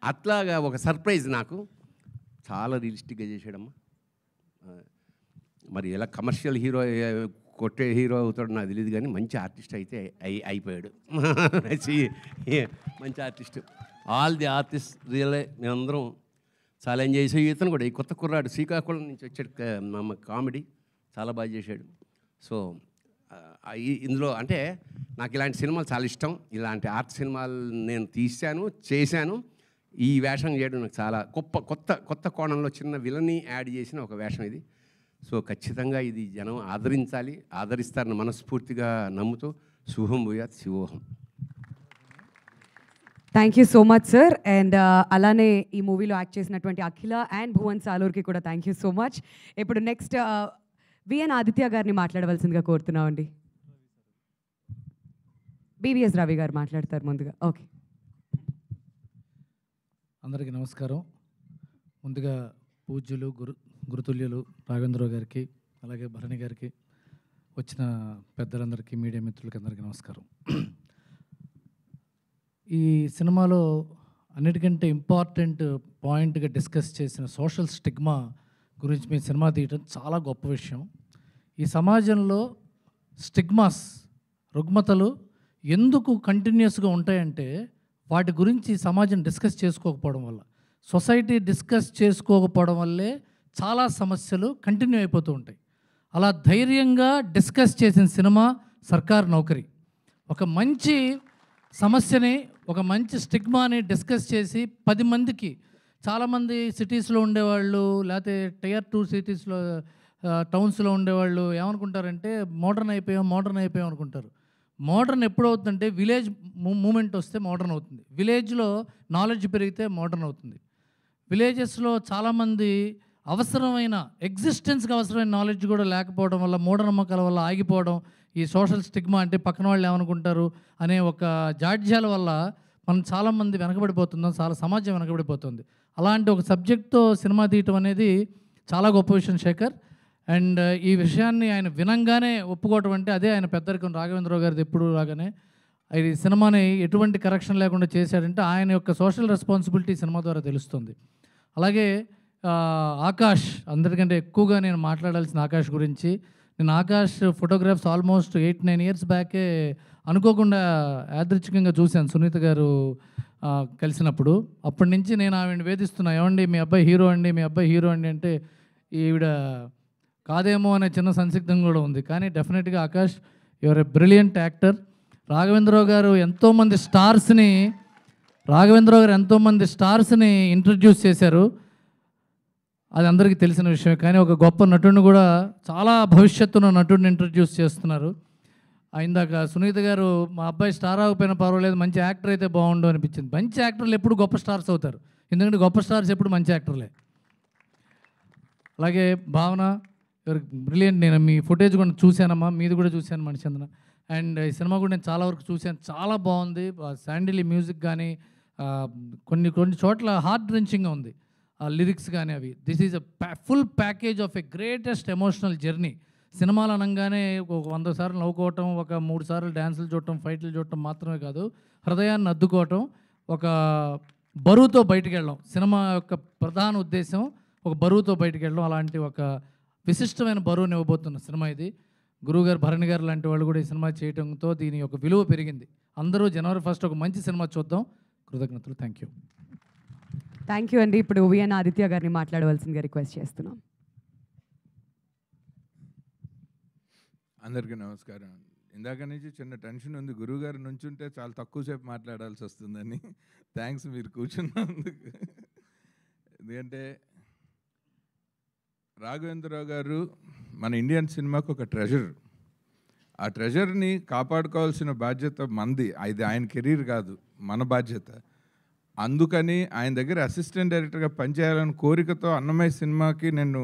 అట్లాగా ఒక సర్ప్రైజ్ నాకు. చాలా రియలిస్టిక్గా చేశాడమ్మా. మరి ఎలా కమర్షియల్ హీరో కొట్టే హీరో అవుతాడు నాకు తెలియదు, కానీ మంచి ఆర్టిస్ట్ అయితే అయిపోయాడు. మంచి ఆర్టిస్ట్. ఆల్ ది ఆర్టిస్ట్ రియలే మేమందరం చాలా ఎంజాయ్ చేసాం. ఇతను కూడా ఈ కొత్త కుర్రాడు శ్రీకాకుళం నుంచి వచ్చాడు, మా కామెడీ చాలా బాగా చేశాడు. సో ఇందులో అంటే నాకు ఇలాంటి సినిమాలు చాలా ఇష్టం. ఇలాంటి ఆర్ట్ సినిమాలు నేను చేశాను. ఈ వేషం చేయడం నాకు చాలా కొత్త కోణంలో చిన్న విలని యాడ్ చేసిన ఒక వేషం ఇది. సో ఖచ్చితంగా ఇది జనం ఆదరిస్తారని మనస్ఫూర్తిగా నమ్ముతూ శుభం భూయాత్ శివోహం. Thank you so much sir. And అలానే ఈ మూవీలో యాక్ట్ చేసినటువంటి అఖిల అండ్ భువన్ సాలూర్కి కూడా థ్యాంక్ యూ సో మచ్. ఇప్పుడు నెక్స్ట్ విఎన్ ఆదిత్య గారిని మాట్లాడవలసిందిగా కోరుతున్నామండి. బివిఎస్ రవి గారు మాట్లాడతారు ముందుగా. ఓకే. అందరికీ నమస్కారం. ముందుగా పూజ్యులు గురుతుల్యులు రాఘవేంద్రరావు గారికి, అలాగే భరణి గారికి, వచ్చిన పెద్దలందరికీ, మీడియా మిత్రులకి అందరికీ నమస్కారం. ఈ సినిమాలో అన్నిటికంటే ఇంపార్టెంట్ పాయింట్గా డిస్కస్ చేసిన సోషల్ స్టిగ్మా గురించి మీ సినిమా తీయటం చాలా గొప్ప విషయం. ఈ సమాజంలో స్టిగ్మాస్, రుగ్మతలు ఎందుకు కంటిన్యూస్గా ఉంటాయంటే వాటి గురించి సమాజం డిస్కస్ చేసుకోకపోవడం వల్ల, సొసైటీ డిస్కస్ చేసుకోకపోవడం వల్లే చాలా సమస్యలు కంటిన్యూ అయిపోతూ ఉంటాయి. అలా ధైర్యంగా డిస్కస్ చేసిన సినిమా సర్కార్ నౌకరీ. ఒక మంచి సమస్యని, ఒక మంచి స్టిగ్మాని డిస్కస్ చేసి 10 మందికి, చాలామంది సిటీస్లో ఉండేవాళ్ళు లేకపోతే Tier 2 సిటీస్లో టౌన్స్లో ఉండేవాళ్ళు ఏమనుకుంటారంటే మోడర్న్ అయిపోయాం అనుకుంటారు. మోడర్న్ ఎప్పుడవుతుందంటే విలేజ్ మూమెంట్ వస్తే మోడర్న్ అవుతుంది. విలేజ్లో నాలెడ్జ్ పెరిగితే మోడర్న్ అవుతుంది. విలేజెస్లో చాలామంది అవసరమైన ఎగ్జిస్టెన్స్కి అవసరమైన నాలెడ్జ్ కూడా లేకపోవడం వల్ల, మూఢనమ్మకాల వల్ల ఆగిపోవడం, ఈ సోషల్ స్టిగ్మా అంటే పక్కన వాళ్ళు ఏమనుకుంటారు అనే ఒక జాడ్యాల వల్ల మనం చాలామంది వెనకబడిపోతున్నాం, చాలా సమాజం వెనకబడిపోతుంది. అలాంటి ఒక సబ్జెక్ట్తో సినిమా తీయటం అనేది చాలా గొప్ప విషయం శేఖర్. అండ్ ఈ విషయాన్ని ఆయన వినంగానే ఒప్పుకోవటం అంటే అదే ఆయన పెద్దరికం. రాఘవేంద్రరావు గారిది ఎప్పుడు రాగానే ఈ సినిమాని ఎటువంటి కరెక్షన్ లేకుండా చేశాడంటే ఆయన యొక్క సోషల్ రెస్పాన్సిబిలిటీ సినిమా ద్వారా తెలుస్తుంది. అలాగే ఆకాష్, అందరికంటే ఎక్కువగా నేను మాట్లాడాల్సిన ఆకాష్ గురించి. నేను ఆకాష్ ఫోటోగ్రాఫ్స్ ఆల్మోస్ట్ 8-9 ఇయర్స్ బ్యాకే అనుకోకుండా యాదృచ్ఛికంగా చూశాను సునీత గారు కలిసినప్పుడు. అప్పటి నుంచి నేను ఆవిడని వేధిస్తున్నా, ఏమండి మీ అబ్బాయి హీరో అండి అంటే ఈవిడ కాదేమో అనే చిన్న సందిగ్ధం కూడా ఉంది. కానీ డెఫినెట్గా Akash your a brilliant actor. Raghavendra Rao గారు ఎంతోమంది స్టార్స్ని ఇంట్రడ్యూస్ చేశారు, అది అందరికీ తెలిసిన విషయమే. కానీ ఒక గొప్ప నటుడిని కూడా, చాలా భవిష్యత్తున్న నటుడిని ఇంట్రడ్యూస్ చేస్తున్నారు. ఇందాక సునీత గారు మా అబ్బాయి స్టార్ అవ్వకపోయినా పర్వాలేదు, మంచి యాక్టర్ అయితే బాగుండు అనిపించింది. మంచి యాక్టర్లు ఎప్పుడు గొప్ప స్టార్స్ అవుతారు, ఎందుకంటే గొప్ప స్టార్స్ ఎప్పుడు మంచి యాక్టర్లే. అలాగే భావన బ్రిలియంట్. నేను మీ ఫుటేజ్ కూడా చూశానమ్మా, మీది కూడా చూశాను మణిచంద్ర. అండ్ ఈ సినిమా కూడా నేను చాలా వరకు చూశాను, చాలా బాగుంది. శాండిలీ మ్యూజిక్ కానీ కొన్ని చోట్ల హార్ట్ డ్రెంచింగ్గా ఉంది లిరిక్స్ కానీ అవి. This is a full package of a greatest emotional journey. సినిమాలు అనగానే ఒక 100 సార్లు నవ్వుకోవటం, ఒక 3 సార్లు డ్యాన్సులు చూడటం, ఫైట్లు చూడటం మాత్రమే కాదు, హృదయాన్ని అద్దుకోవటం, ఒక బరువుతో బయటికి వెళ్ళడం. సినిమా యొక్క ప్రధాన ఉద్దేశం ఒక బరువుతో బయటికి వెళ్ళడం. అలాంటి ఒక విశిష్టమైన బరువుని ఇవ్వబోతున్న సినిమా ఇది. గురువుగారు, భరణి గారు లాంటి వాళ్ళు కూడా ఈ సినిమా చేయడంతో దీని యొక్క విలువ పెరిగింది. అందరూ జనవరి 1 ఒక మంచి సినిమా చూద్దాం. కృతజ్ఞతలు. Thank you. థ్యాంక్ యూ అండి. ఇప్పుడు విఎన్ ఆదిత్య గారిని మాట్లాడవలసిందిగా రిక్వెస్ట్ చేస్తున్నాం. అందరికీ నమస్కారం. ఇందాక నుంచి చిన్న టెన్షన్ ఉంది, గురువుగారు నుంచుంటే చాలా తక్కువసేపు మాట్లాడాల్సి వస్తుందని. థ్యాంక్స్ మీరు కూర్చున్నందుకు. ఎందుకంటే రాఘవేంద్రరావు గారు మన ఇండియన్ సినిమాకు ఒక ట్రెజర్. ఆ ట్రెజర్ని కాపాడుకోవాల్సిన బాధ్యత మంది. ఇది ఆయన కెరీర్ కాదు, మన బాధ్యత. అందుకని ఆయన దగ్గర అసిస్టెంట్ డైరెక్టర్గా పనిచేయాలని కోరికతో అన్నమయ్య సినిమాకి నేను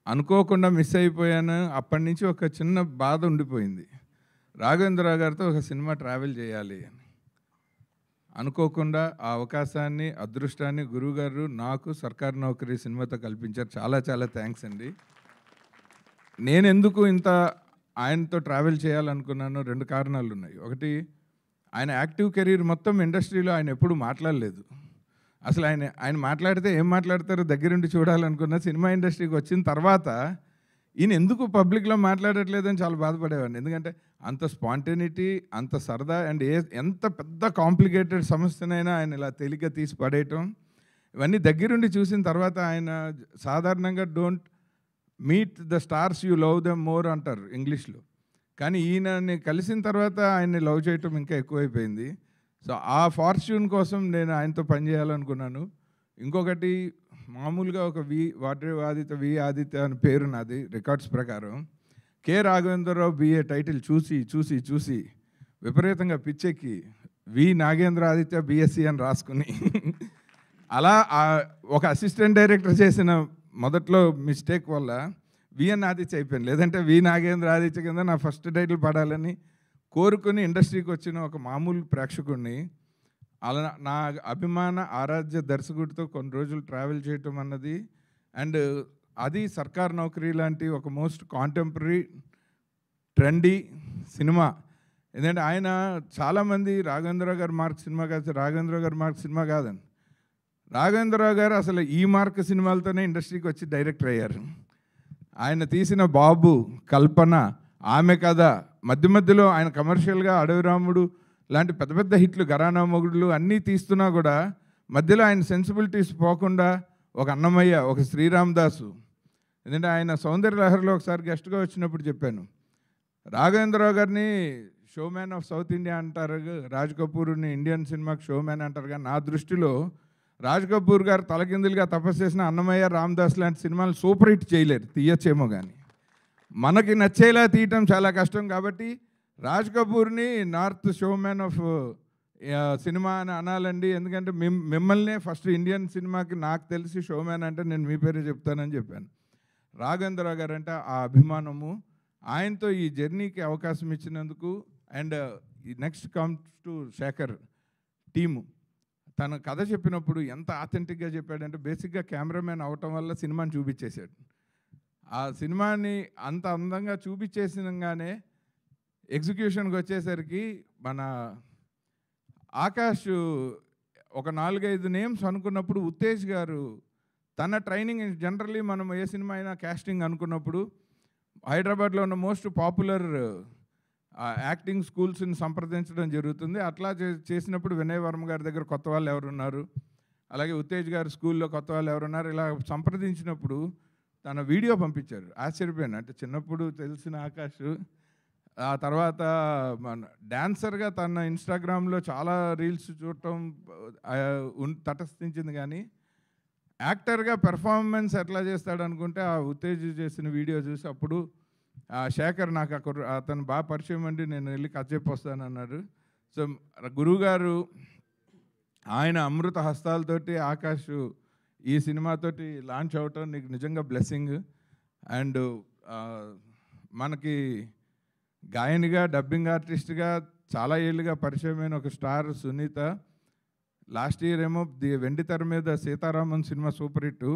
అనుకోకుండా మిస్ అయిపోయాను. అప్పటి నుంచి ఒక చిన్న బాధ ఉండిపోయింది, రాఘవేంద్రరావు గారితో ఒక సినిమా ట్రావెల్ చేయాలి అని. అనుకోకుండా ఆ అవకాశాన్ని, అదృష్టాన్ని గురువుగారు నాకు సర్కార్ నౌకరీ సినిమాతో కల్పించారు. చాలా చాలా థ్యాంక్స్ అండి. నేను ఎందుకు ఇంత ఆయనతో ట్రావెల్ చేయాలనుకున్నాను, 2 కారణాలు ఉన్నాయి. ఒకటి, ఆయన యాక్టివ్ కెరీర్ మొత్తం ఇండస్ట్రీలో ఆయన ఎప్పుడు మాట్లాడలేదు. అసలు ఆయన మాట్లాడితే ఏం మాట్లాడతారో దగ్గరుండి చూడాలనుకున్న. సినిమా ఇండస్ట్రీకి వచ్చిన తర్వాత ఈయన ఎందుకు పబ్లిక్లో మాట్లాడట్లేదని చాలా బాధపడేవాడిని. ఎందుకంటే అంత స్పాంటేనిటీ, అంత సరదా, అండ్ ఎంత పెద్ద కాంప్లికేటెడ్ సమస్యనైనా ఆయన ఇలా తేలిగ్గా తీసి పడేయటం, ఇవన్నీ దగ్గరుండి చూసిన తర్వాత ఆయన సాధారణంగా don't meet the stars you love them more అంటారు ఇంగ్లీష్లో. కానీ ఈయనని కలిసిన తర్వాత ఆయన్ని లవ్ చేయటం ఇంకా ఎక్కువైపోయింది. సో ఆ ఫార్చ్యూన్ కోసం నేను ఆయనతో పనిచేయాలనుకున్నాను. ఇంకొకటి, మామూలుగా ఒక వి ఆదిత్య అని పేరు నాది రికార్డ్స్ ప్రకారం. కె రాఘవేంద్రరావు బిఏ టైటిల్ చూసి విపరీతంగా పిచ్చెక్కి వి నాగేంద్ర ఆదిత్య బిఎస్సి అని రాసుకుని అలా ఒక అసిస్టెంట్ డైరెక్టర్ చేసిన మొదట్లో మిస్టేక్ వల్ల విఎన్ ఆదిత్య అయిపోయింది. లేదంటే వి నాగేంద్ర ఆదిత్య కింద నా ఫస్ట్ టైటిల్ పడాలని కోరుకుని ఇండస్ట్రీకి వచ్చిన ఒక మామూలు ప్రేక్షకుడిని అలా నా అభిమాన ఆరాధ్య దర్శకుడితో కొన్ని రోజులు ట్రావెల్ చేయటం అన్నది, అండ్ అది సర్కార్ నౌకరీ లాంటి ఒక మోస్ట్ కాంటెంపరీ ట్రెండీ సినిమా. ఎందుకంటే ఆయన చాలామంది రాఘవేంద్రరావు గారు మార్క్ సినిమా కాదు, రాఘవేంద్రరావు గారు మార్క్ సినిమా కాదని. రాఘవేంద్రరావు గారు అసలు ఈ మార్క్ సినిమాలతోనే ఇండస్ట్రీకి వచ్చి డైరెక్టర్ అయ్యారు. ఆయన తీసిన బాబు, కల్పన, ఆమె కథ, మధ్యలో ఆయన కమర్షియల్గా అడవి రాముడు లాంటి పెద్ద పెద్ద హిట్లు, ఘరానా మొగుడులు అన్నీ తీస్తున్నా కూడా మధ్యలో ఆయన సెన్సిబిలిటీస్ పోకుండా ఒక అన్నమయ్య, ఒక శ్రీరామ్ దాసు. ఎందుకంటే ఆయన సౌందర్య లహరిలో ఒకసారి గెస్ట్గా వచ్చినప్పుడు చెప్పాను, రాఘవేంద్రరావు గారిని షోమ్యాన్ ఆఫ్ సౌత్ ఇండియా అంటారు, రాజ్ కపూర్ని ఇండియన్ సినిమాకి షోమ్యాన్ అంటారు. కానీ నా దృష్టిలో రాజ్ కపూర్ గారు తలకిందులుగా తపస్సు చేసిన అన్నమయ్య, రామ్దాస్ లాంటి సినిమాలు సూపర్ హిట్ చేయలేరు, తీయచ్చేమో కానీ మనకి నచ్చేలా తీయటం చాలా కష్టం. కాబట్టి రాజ్ కపూర్ని నార్త్ షోమ్యాన్ ఆఫ్ సినిమా అని అనాలండి. ఎందుకంటే మిమ్మల్నే ఫస్ట్ ఇండియన్ సినిమాకి నాకు తెలిసి షోమ్యాన్ అంటే నేను మీ పేరే చెప్తానని చెప్పాను. రాఘవేంద్రరావు గారు అంటే ఆ అభిమానము, ఆయనతో ఈ జర్నీకి అవకాశం ఇచ్చినందుకు. And next comes to Shekar team. తన కథ చెప్పినప్పుడు ఎంత ఆథెంటిక్గా చెప్పాడంటే, బేసిక్గా కెమెరామెన్ అవటం వల్ల సినిమాని చూపించేశాడు. ఆ సినిమాని అంత అందంగా చూపించేసినగానే ఎగ్జిక్యూషన్కి వచ్చేసరికి మన ఆకాష్ ఒక 4-5 నేమ్స్ అనుకున్నప్పుడు ఉత్తేజ్ గారు తన ట్రైనింగ్, జనరల్లీ మనం ఏ సినిమా అయినా కాస్టింగ్ అనుకున్నప్పుడు హైదరాబాద్లో ఉన్న మోస్ట్ పాపులర్ యాక్టింగ్ స్కూల్స్ని సంప్రదించడం జరుగుతుంది. అట్లా చేసినప్పుడు వినయ్ వర్మ గారి దగ్గర కొత్త వాళ్ళు ఎవరున్నారు, అలాగే ఉత్తేజ్ గారి స్కూల్లో కొత్త వాళ్ళు ఎవరున్నారు, ఇలా సంప్రదించినప్పుడు తన వీడియో పంపించారు. ఆశ్చర్యపోయాను. అంటే చిన్నప్పుడు తెలిసిన ఆకాష్ ఆ తర్వాత మన డాన్సర్గా తన ఇన్స్టాగ్రామ్లో చాలా రీల్స్ చూడటం తటస్థించింది. కానీ యాక్టర్గా పెర్ఫార్మెన్స్ ఎట్లా చేస్తాడు అనుకుంటే ఆ ఉత్తేజ్ చేసిన వీడియో చూసి అప్పుడు శేఖర్ నాకు అతను బాగా పరిచయం అండి, నేను వెళ్ళి కథ చెప్పొస్తాను అన్నారు. సో గురువుగారు ఆయన అమృత హస్తాలతోటి ఆకాష్ ఈ సినిమాతోటి లాంచ్ అవటం నీకు నిజంగా బ్లెస్సింగ్. అండ్ మనకి గాయనిగా, డబ్బింగ్ ఆర్టిస్ట్గా చాలా ఏళ్ళుగా పరిచయమైన ఒక స్టార్ సునీత. లాస్ట్ ఇయర్ ఏమో వెండి తెర మీద సీతారామన్ సినిమా సూపర్ హిట్.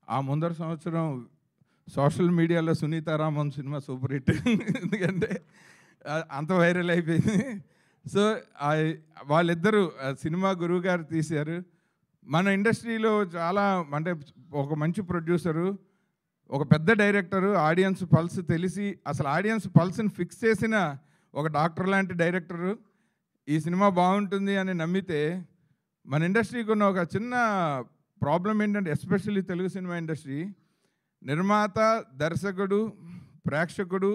ఆ ముందర సంవత్సరం సోషల్ మీడియాలో సునీతారామన్ సినిమా సూపర్ హిట్, ఎందుకంటే అంత వైరల్ అయిపోయింది. సో వాళ్ళిద్దరూ సినిమా గురువు గారు తీశారు. మన ఇండస్ట్రీలో చాలా అంటే ఒక మంచి ప్రొడ్యూసరు, ఒక పెద్ద డైరెక్టరు, ఆడియన్స్ పల్స్ తెలిసి అసలు ఆడియన్స్ పల్స్ని ఫిక్స్ చేసిన ఒక డాక్టర్ లాంటి డైరెక్టరు ఈ సినిమా బాగుంటుంది అని నమ్మితే, మన ఇండస్ట్రీకి ఉన్న ఒక చిన్న ప్రాబ్లం ఏంటంటే ఎస్పెషల్లీ తెలుగు సినిమా ఇండస్ట్రీ, నిర్మాత, దర్శకుడు, ప్రేక్షకుడు,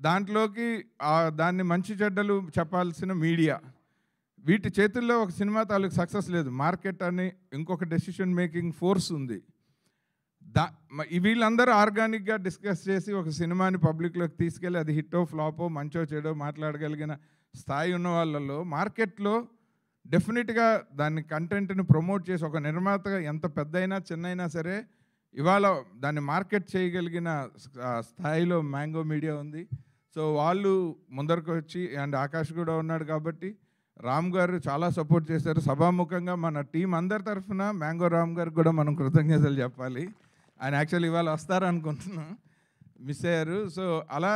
దాంట్లోకి దాన్ని మంచి చెడ్డలు చెప్పాల్సిన మీడియా, వీటి చేతుల్లో ఒక సినిమా తాలూకు సక్సెస్ లేదు. మార్కెట్ అని ఇంకొక డెసిషన్ మేకింగ్ ఫోర్స్ ఉంది. వీళ్ళందరూ ఆర్గానిక్గా డిస్కస్ చేసి ఒక సినిమాని పబ్లిక్లోకి తీసుకెళ్ళి అది హిట్టో ఫ్లాపో మంచో చెడో మాట్లాడగలిగిన స్థాయి ఉన్న వాళ్ళలో మార్కెట్లో డెఫినెట్గా దాన్ని కంటెంట్ని ప్రమోట్ చేసి ఒక నిర్మాతగా ఎంత పెద్దయినా చిన్నైనా సరే ఇవాళ దాన్ని మార్కెట్ చేయగలిగిన స్థాయిలో మ్యాంగో మీడియా ఉంది. సో వాళ్ళు ముందరకు వచ్చి, అండ్ ఆకాష్ కూడా ఉన్నాడు కాబట్టి రామ్ గారు చాలా సపోర్ట్ చేశారు. సభాముఖంగా మన టీం అందరి తరఫున మ్యాంగో రామ్ గారికి కూడా మనం కృతజ్ఞతలు చెప్పాలి. ఆయన యాక్చువల్లీ ఇవాళ వస్తారనుకుంటున్నాం, మిస్ అయ్యారు. సో అలా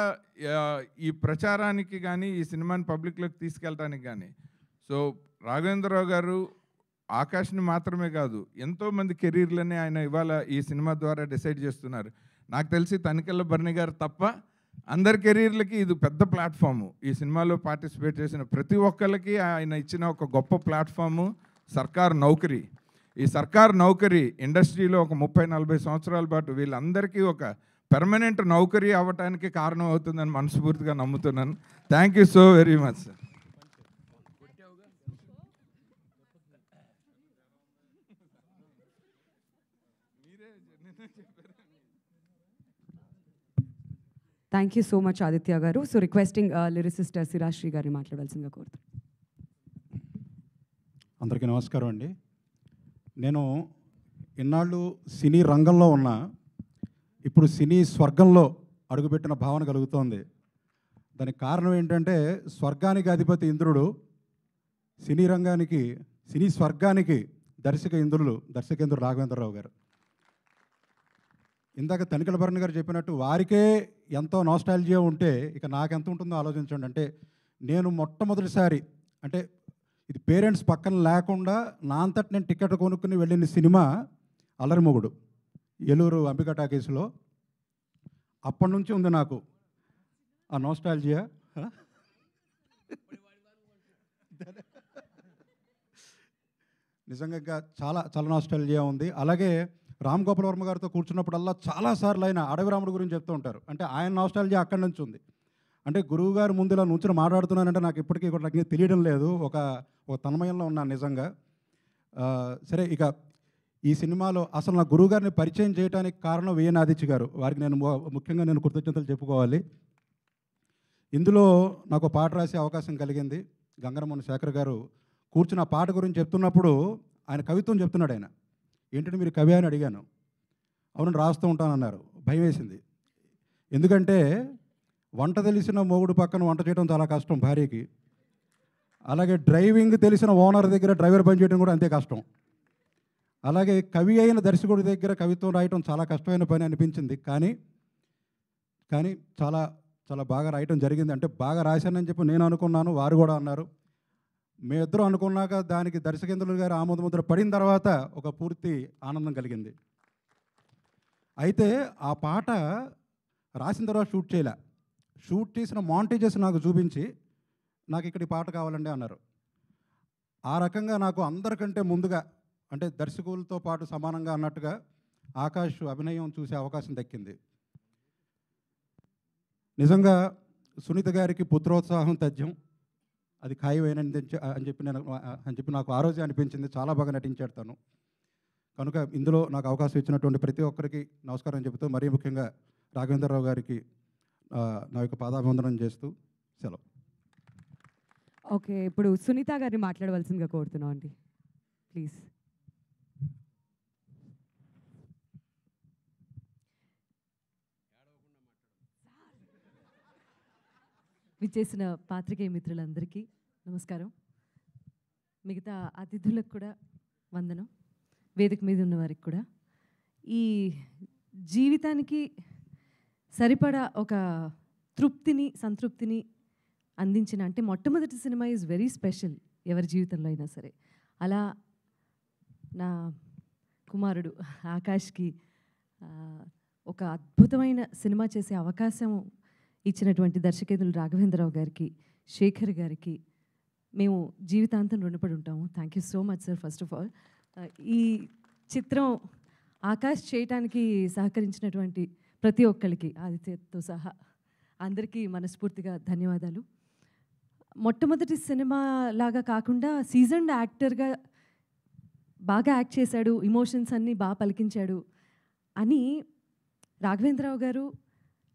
ఈ ప్రచారానికి కానీ ఈ సినిమాని పబ్లిక్లోకి తీసుకెళ్ళడానికి కానీ సో రాఘవేంద్రరావు గారు ఆకాష్ని మాత్రమే కాదు ఎంతోమంది కెరీర్లని ఆయన ఇవాళ ఈ సినిమా ద్వారా డిసైడ్ చేస్తున్నారు. నాకు తెలిసి తనికెళ్ళ భరణి గారు తప్ప అందరి కెరీర్లకి ఇది పెద్ద ప్లాట్ఫాము. ఈ సినిమాలో పార్టిసిపేట్ చేసిన ప్రతి ఒక్కరికి ఆయన ఇచ్చిన ఒక గొప్ప ప్లాట్ఫాము సర్కార్ నౌకరీ. ఈ సర్కార్ నౌకరీ ఇండస్ట్రీలో ఒక 30-40 సంవత్సరాల పాటు వీళ్ళందరికీ ఒక పెర్మనెంట్ నౌకరీ అవ్వటానికి కారణం అవుతుందని మనస్ఫూర్తిగా నమ్ముతున్నాను. Thank you so very much sir. Thank you so much Aditya garu. So requesting lyricist Sirasri గారిని మాట్లాడాల్సిందిగా కోరుతున్నాను. అందరికీ నమస్కారం అండి. నేను ఇన్నాళ్ళు సినీ రంగంలో ఉన్నా, ఇప్పుడు సినీ స్వర్గంలో అడుగుపెట్టిన భావన కలుగుతోంది. దానికి కారణం ఏంటంటే స్వర్గానికి అధిపతి ఇంద్రుడు, సినీ స్వర్గానికి దర్శకేంద్రుడు రాఘవేంద్రరావు గారు. ఇందాక తనికెళ్ళ భరణి గారు చెప్పినట్టు వారికే ఎంతో నాస్టాల్జియా ఉంటే ఇక నాకెంత ఉంటుందో ఆలోచించండి. అంటే నేను మొట్టమొదటిసారి అంటే ఇది పేరెంట్స్ పక్కన లేకుండా నా అంతటి నేను టికెట్ కొనుక్కుని వెళ్ళిన సినిమా అల్లరిమొగుడు, ఏలూరు అంబికా టాకీస్లో. అప్పటి నుంచి ఉంది నాకు ఆ నాస్టాల్జియా. నిజంగా చాలా చాలా నాస్టాల్జియా ఉంది. అలాగే రామ్ గోపాల్ వర్మ గారితో కూర్చున్నప్పుడల్లా చాలాసార్లు ఆయన అడవి రాముడు గురించి చెప్తూ ఉంటారు. అంటే ఆయన నాస్టాల్జియా అక్కడి నుంచి ఉంది. అంటే గురువు గారు ముందు ఇలా నుంచుని మాట్లాడుతున్నానంటే నాకు ఇప్పటికీ కూడా నాకు తెలియడం లేదు, ఒక తన్మయంలో ఉన్నాను నిజంగా. సరే, ఇక ఈ సినిమాలో అసలు నా గురువు గారిని పరిచయం చేయడానికి కారణం విఎన్ ఆదిత్య గారు. వారికి ముఖ్యంగా నేను కృతజ్ఞతలు చెప్పుకోవాలి. ఇందులో నాకు పాట రాసే అవకాశం కలిగింది. గంగరమోహన్ శేఖర్ గారు కూర్చున్న పాట గురించి చెప్తున్నప్పుడు ఆయన కవిత్వం చెప్తున్నాడు. ఆయన ఏంటంటే మీరు కవి అని అడిగాను. అవును రాస్తూ ఉంటానన్నారు. భయం వేసింది. ఎందుకంటే వంట తెలిసిన మొగుడు పక్కన వంట చేయడం చాలా కష్టం భార్యకి. అలాగే డ్రైవింగ్ తెలిసిన ఓనర్ దగ్గర డ్రైవర్ పని చేయడం కూడా అంతే కష్టం. అలాగే కవి అయిన దర్శకుడి దగ్గర కవిత్వం రాయటం చాలా కష్టమైన పని అనిపించింది. కానీ చాలా చాలా బాగా రాయటం జరిగింది. అంటే బాగా రాశానని చెప్పి నేను అనుకున్నాను, వారు కూడా అన్నారు. మేమిద్దరం అనుకున్నాక దానికి దర్శకేంద్రులు గారు ఆమోదముద్ర పడిన తర్వాత ఒక పూర్తి ఆనందం కలిగింది. అయితే ఆ పాట రాసిన తర్వాత షూట్ చేసిన మాంటేజెస్ నాకు చూపించి నాకు ఇక్కడ ఈ పాట కావాలండి అన్నారు. ఆ రకంగా నాకు అందరికంటే ముందుగా అంటే దర్శకులతో పాటు సమానంగా అన్నట్టుగా ఆకాష్ అభినయం చూసే అవకాశం దక్కింది. నిజంగా సునీత గారికి పుత్రోత్సాహం తథ్యం అది ఖాయమైనది అని చెప్పి నాకు ఆ రోజే అనిపించింది. చాలా బాగా నటించాడు తను. కనుక ఇందులో నాకు అవకాశం ఇచ్చినటువంటి ప్రతి ఒక్కరికి నమస్కారం చెబుతూ మరీ ముఖ్యంగా రాఘవేంద్రరావు గారికి నా యొక్క పాదాభివందనం చేస్తూ సెలవు. ఓకే, ఇప్పుడు సునీత గారిని మాట్లాడవలసిందిగా కోరుతున్నాం అండి, ప్లీజ్. విచ్చేసిన పాత్రికేయ మిత్రులందరికీ నమస్కారం. మిగతా అతిథులకు కూడా వందనం, వేదిక మీద ఉన్న వారికి కూడా. ఈ జీవితానికి సరిపడా ఒక తృప్తిని సంతృప్తిని అందించిన, అంటే మొట్టమొదటి సినిమా ఈజ్ వెరీ స్పెషల్ ఎవరి జీవితంలో అయినా సరే. అలా నా కుమారుడు ఆకాష్కి ఒక అద్భుతమైన సినిమా చేసే అవకాశం ఇచ్చినటువంటి దర్శకేతులు రాఘవేంద్రరావు గారికి, శేఖర్ గారికి మేము జీవితాంతం రుణపడి ఉంటాము. Thank you so much sir. First of all ఈ చిత్రం ఆకాష్ చేయటానికి సహకరించినటువంటి ప్రతి ఒక్కరికి, ఆదిత్యతో సహా అందరికీ మనస్ఫూర్తిగా ధన్యవాదాలు. మొట్టమొదటి సినిమా లాగా కాకుండా సీజన్డ్ యాక్టర్గా బాగా యాక్ట్ చేశాడు, ఇమోషన్స్ అన్నీ బాగా పలికించాడు అని రాఘవేంద్రరావు గారు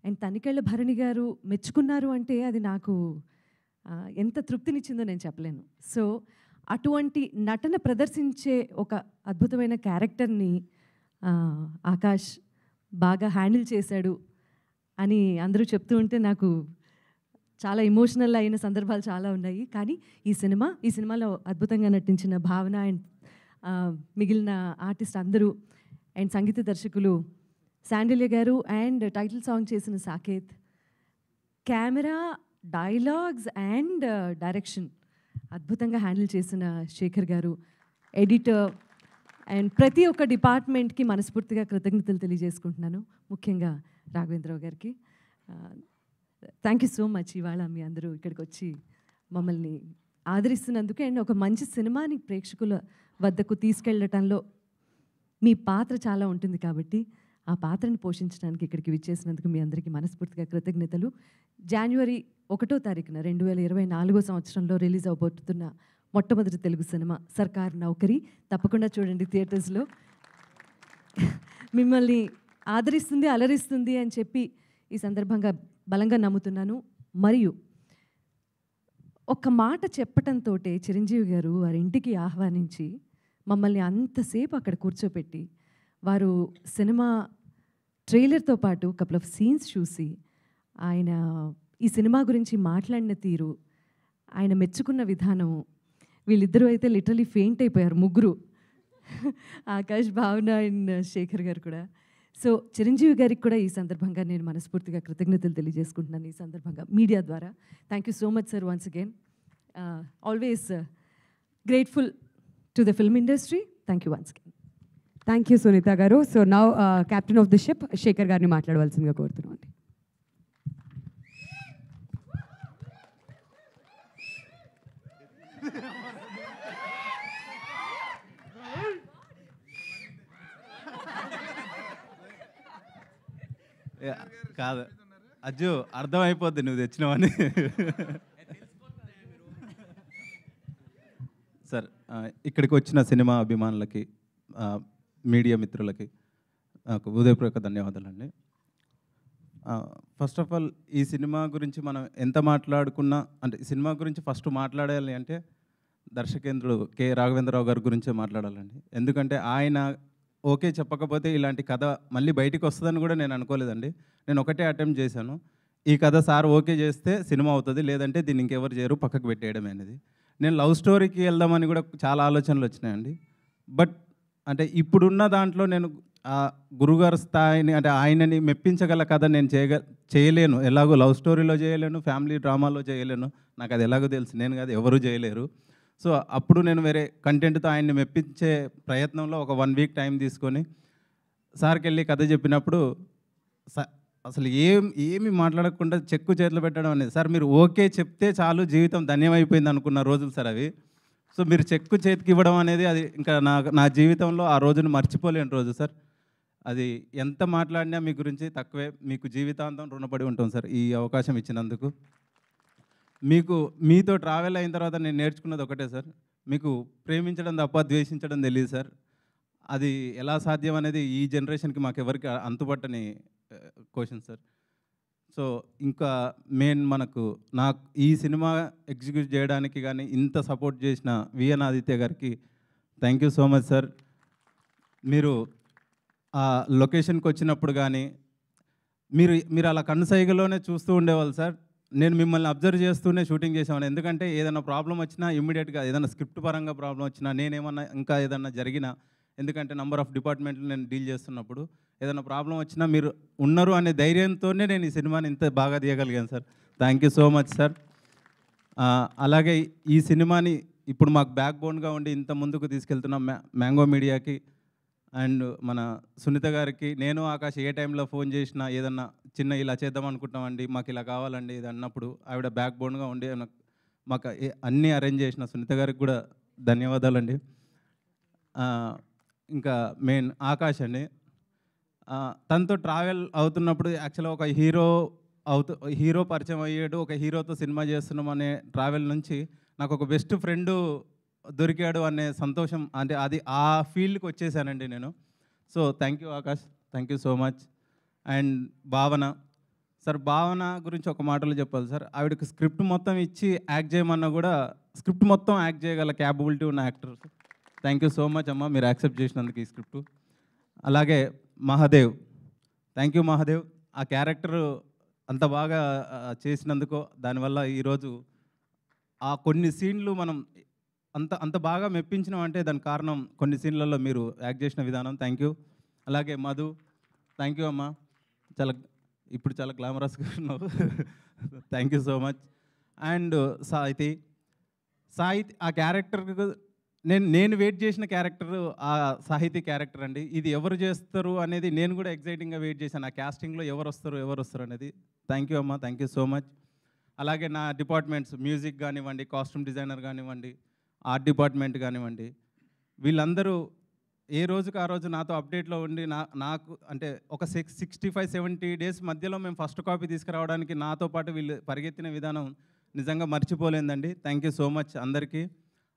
అండ్ తనికెళ్ళ భరణి గారు మెచ్చుకున్నారు అంటే అది నాకు ఎంత తృప్తినిచ్చిందో నేను చెప్పలేను. సో అటువంటి నటన ప్రదర్శించే ఒక అద్భుతమైన క్యారెక్టర్ని ఆకాష్ బాగా హ్యాండిల్ చేశాడు అని అందరూ చెప్తూ ఉంటే నాకు చాలా ఎమోషనల్ అయిన సందర్భాలు చాలా ఉన్నాయి. కానీ ఈ సినిమాలో అద్భుతంగా నటించిన భావన అండ్ మిగిలిన ఆర్టిస్ట్ అందరూ అండ్ సంగీత దర్శకులు శాండిల్య గారు అండ్ టైటిల్ సాంగ్ చేసిన Saketh, camera, dialogues and direction అద్భుతంగా హ్యాండిల్ చేసిన శేఖర్ గారు, ఎడిటర్ అండ్ ప్రతి ఒక్క డిపార్ట్మెంట్కి మనస్ఫూర్తిగా కృతజ్ఞతలు తెలియజేసుకుంటున్నాను. ముఖ్యంగా రాఘవేంద్రరావు గారికి థ్యాంక్ యూ సో మచ్. ఇవాళ మీ అందరూ ఇక్కడికి వచ్చి మమ్మల్ని ఆదరిస్తున్నందుకు అండ్ ఒక మంచి సినిమాని ప్రేక్షకుల వద్దకు తీసుకెళ్ళటంలో మీ పాత్ర చాలా ఉంటుంది కాబట్టి ఆ పాత్రని పోషించడానికి ఇక్కడికి విచ్చేసినందుకు మీ అందరికీ మనస్ఫూర్తిగా కృతజ్ఞతలు. జనవరి 1వ తారీఖున 2024 సంవత్సరంలో రిలీజ్ అవబోతున్న మొట్టమొదటి తెలుగు సినిమా సర్కార్ నౌకరీ. తప్పకుండా చూడండి థియేటర్స్లో. మిమ్మల్ని ఆదరిస్తుంది, అలరిస్తుంది అని చెప్పి ఈ సందర్భంగా బలంగా నమ్ముతున్నాను. మరియు ఒక మాట చెప్పటంతో చిరంజీవి గారు వారి ఇంటికి ఆహ్వానించి మమ్మల్ని అంతసేపు అక్కడ కూర్చోపెట్టి వారు సినిమా ట్రైలర్తో పాటు కపుల్ ఆఫ్ సీన్స్ చూసి ఆయన ఈ సినిమా గురించి మాట్లాడిన తీరు, ఆయన మెచ్చుకున్న విధానం, వీళ్ళిద్దరూ అయితే లిటరలీ ఫెయింట్ అయిపోయారు ముగ్గురు, ఆకాష్, భావన అండ్ శేఖర్ గారు కూడా. సో చిరంజీవి గారికి కూడా ఈ సందర్భంగా నేను మనస్ఫూర్తిగా కృతజ్ఞతలు తెలియజేసుకుంటున్నాను. ఈ సందర్భంగా మీడియా ద్వారా thank you so much sir. Once again always grateful to the film industry. Thank you once again. Thank you Sunitha garu. So now captain of the ship Shekhar గారిని మాట్లాడవలసిందిగా కోరుతున్నాం అండి. కాదు అజ్జు, అర్థమైపోద్ది నువ్వు తెచ్చినావని. సార్, ఇక్కడికి వచ్చిన సినిమా అభిమానులకి, మీడియా మిత్రులకి నాకు హృదయపూర్వక ధన్యవాదాలండి. ఫస్ట్ ఆఫ్ ఆల్ ఈ సినిమా గురించి మనం ఎంత మాట్లాడుకున్నా, అంటే ఈ సినిమా గురించి ఫస్ట్ మాట్లాడాలి అంటే దర్శకేంద్రుడు కె రాఘవేంద్రరావు గారి గురించే మాట్లాడాలండి. ఎందుకంటే ఆయన ఓకే చెప్పకపోతే ఇలాంటి కథ మళ్ళీ బయటికి వస్తుందని కూడా నేను అనుకోలేదండి. నేను ఒకటే అటెంప్ట్ చేశాను, ఈ కథ సార్ ఓకే చేస్తే సినిమా అవుతుంది, లేదంటే దీన్ని ఇంకెవరు చేయరు, పక్కకు పెట్టేయడం అనేది. నేను లవ్ స్టోరీకి వెళ్దామని కూడా చాలా ఆలోచనలు వచ్చినాయండి. బట్ అంటే ఇప్పుడున్న దాంట్లో నేను గురుగారు స్థాయిని, అంటే ఆయనని మెప్పించగల కథ నేను చేయలేను. ఎలాగో లవ్ స్టోరీలో చేయలేను, ఫ్యామిలీ డ్రామాలో చేయలేను, నాకు అది ఎలాగో తెలుసు, నేను కాదు ఎవరు చేయలేరు. సో అప్పుడు నేను వేరే కంటెంట్తో ఆయన్ని మెప్పించే ప్రయత్నంలో ఒక 1 వీక్ టైం తీసుకొని సార్కి వెళ్ళి కథ చెప్పినప్పుడు అసలు ఏమి మాట్లాడకుండా చెక్కు చేతిలో పెట్టడం అనేది, సార్ మీరు ఓకే చెప్తే చాలు జీవితం ధన్యమైపోయింది అనుకున్న రోజులు సార్ అవి. సో మీరు చెక్కు చేతికి ఇవ్వడం అనేది అది ఇంకా నా జీవితంలో ఆ రోజును మర్చిపోలేని రోజు సార్. అది ఎంత మాట్లాడినా మీ గురించి తక్కువే. మీకు జీవితాంతం రుణపడి ఉంటాం సార్ ఈ అవకాశం ఇచ్చినందుకు. మీతో ట్రావెల్ అయిన తర్వాత నేను నేర్చుకున్నది ఒకటే సార్, మీకు ప్రేమించడం తప్ప ద్వేషించడం తెలియదు సార్. అది ఎలా సాధ్యం అనేది ఈ జనరేషన్కి మాకెవరికి అంతుపట్టని క్వశ్చన్ సార్. సో ఇంకా నాకు ఈ సినిమా ఎగ్జిక్యూట్ చేయడానికి కానీ ఇంత సపోర్ట్ చేసిన విఎన్ ఆదిత్య గారికి thank you so much sir. మీరు ఆ లొకేషన్కి వచ్చినప్పుడు కానీ మీరు అలా కన్సైగలోనే చూస్తూ ఉండేవాళ్ళు సార్. నేను మిమ్మల్ని అబ్జర్వ్ చేస్తూనే షూటింగ్ చేసేవాడిని. ఎందుకంటే ఏదైనా ప్రాబ్లం వచ్చినా ఇమ్మీడియట్గా, ఏదైనా స్క్రిప్ట్ పరంగా ప్రాబ్లం వచ్చినా, నేనేమన్నా ఇంకా ఏదన్నా జరిగినా, ఎందుకంటే నంబర్ ఆఫ్ డిపార్ట్మెంట్లు నేను డీల్ చేస్తున్నప్పుడు ఏదైనా ప్రాబ్లం వచ్చినా మీరు ఉన్నారు అనే ధైర్యంతోనే నేను ఈ సినిమాని ఇంత బాగా తీయగలిగాను sir. Thank you so much sir. అలాగే ఈ సినిమాని ఇప్పుడు మాకు బ్యాక్ బోన్గా ఉండి ఇంత ముందుకు తీసుకెళ్తున్న మ్యాంగో మీడియాకి అండ్ మన సునీత గారికి, నేను ఆకాష్ ఏ టైంలో ఫోన్ చేసినా ఏదన్నా చిన్న ఇలా చేద్దాం అనుకుంటున్నామండి, మాకు ఇలా కావాలండి ఇది అన్నప్పుడు ఆవిడ బ్యాక్ బోన్గా ఉండి మాకు అన్నీ అరేంజ్ చేసిన సునీత గారికి కూడా ధన్యవాదాలండి. ఇంకా మెయిన్ ఆకాష్ అండి, తనతో ట్రావెల్ అవుతున్నప్పుడు యాక్చువల్గా ఒక హీరో పరిచయం అయ్యాడు, ఒక హీరోతో సినిమా చేస్తున్నాం అనే ట్రావెల్ నుంచి నాకు ఒక బెస్ట్ ఫ్రెండు దొరికాడు అనే సంతోషం, అంటే అది ఆ ఫీల్డ్కి వచ్చేసానండి నేను. So thank you Akash, thank you so much. And భావన సార్, భావన గురించి ఒక మాటలో చెప్పాలి సార్. ఆవిడకి స్క్రిప్ట్ మొత్తం ఇచ్చి యాక్ట్ చేయమన్నా కూడా స్క్రిప్ట్ మొత్తం యాక్ట్ చేయగల క్యాపబిలిటీ ఉన్న actor. Thank you so much అమ్మ, మీరు యాక్సెప్ట్ చేసినందుకు ఈ స్క్రిప్ట్. అలాగే మహాదేవ్, థ్యాంక్ యూ మహాదేవ్, ఆ క్యారెక్టర్ అంత బాగా చేసినందుకు, దానివల్ల ఈరోజు ఆ కొన్ని సీన్లు మనం అంత బాగా మెప్పించినాం అంటే దానికి కారణం కొన్ని సీన్లలో మీరు యాక్ట్ చేసిన విధానం. Thank you. అలాగే మధు, థ్యాంక్ యూ అమ్మ, ఇప్పుడు చాలా గ్లామరస్గా ఉన్నావు. Thank you so much. And Sahithi ఆ క్యారెక్టర్కు నేను వెయిట్ చేసిన క్యారెక్టర్ ఆ సాహితీ క్యారెక్టర్ అండి. ఇది ఎవరు చేస్తారు అనేది నేను కూడా ఎగ్జైటింగ్గా వెయిట్ చేశాను, ఆ క్యాస్టింగ్లో ఎవరు వస్తారు అనేది. థ్యాంక్ యూ అమ్మ, థ్యాంక్ యూ సో మచ్. అలాగే నా డిపార్ట్మెంట్స్, మ్యూజిక్ కానివ్వండి, కాస్ట్యూమ్ డిజైనర్ కానివ్వండి, ఆర్ట్ డిపార్ట్మెంట్ కానివ్వండి, వీళ్ళందరూ ఏ రోజుకి ఆ రోజు నాతో అప్డేట్లో ఉండి నాకు అంటే ఒక 65-70 డేస్ మధ్యలో మేము ఫస్ట్ కాపీ తీసుకురావడానికి నాతో పాటు వీళ్ళు పరిగెత్తిన విధానం నిజంగా మర్చిపోలేదండి. థ్యాంక్ యూ సో మచ్ అందరికీ.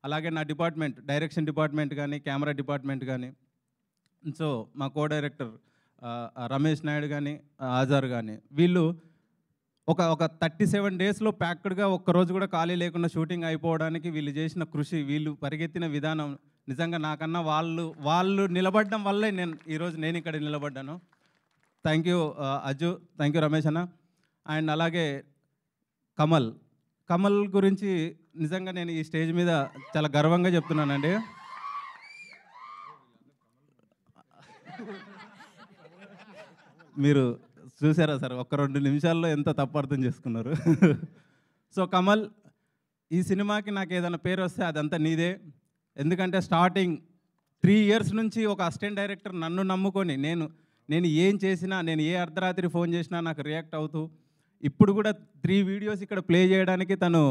అలాగే నా డిపార్ట్మెంట్, డైరెక్షన్ డిపార్ట్మెంట్ కానీ, కెమెరా డిపార్ట్మెంట్ కానీ, సో మా కో డైరెక్టర్ రమేష్ నాయుడు కానీ, ఆజార్ కానీ, వీళ్ళు ఒక 37 డేస్లో ప్యాక్డ్గా ఒక్కరోజు కూడా ఖాళీ లేకుండా షూటింగ్ అయిపోవడానికి వీళ్ళు చేసిన కృషి, వీళ్ళు పరిగెత్తిన విధానం నిజంగా నాకన్నా వాళ్ళు నిలబడడం వల్లే ఈరోజు నేను ఇక్కడ నిలబడ్డాను. Thank you Aju, thank you Ramesh అన్న. అండ్ అలాగే కమల్ గురించి నిజంగా నేను ఈ స్టేజ్ మీద చాలా గర్వంగా చెప్తున్నానండి. మీరు చూసారా సార్, ఒక 2 నిమిషాల్లో ఎంత తప్పు అర్థం చేసుకున్నారు. సో కమల్, ఈ సినిమాకి నాకు ఏదైనా పేరు వస్తే అదంతా నీదే. ఎందుకంటే స్టార్టింగ్ 3 ఇయర్స్ నుంచి ఒక అసిస్టెంట్ డైరెక్టర్ నన్ను నమ్ముకొని నేను ఏం చేసినా, నేను ఏ అర్ధరాత్రి ఫోన్ చేసినా నాకు రియాక్ట్ అవుతూ, ఇప్పుడు కూడా 3 వీడియోస్ ఇక్కడ ప్లే చేయడానికి తను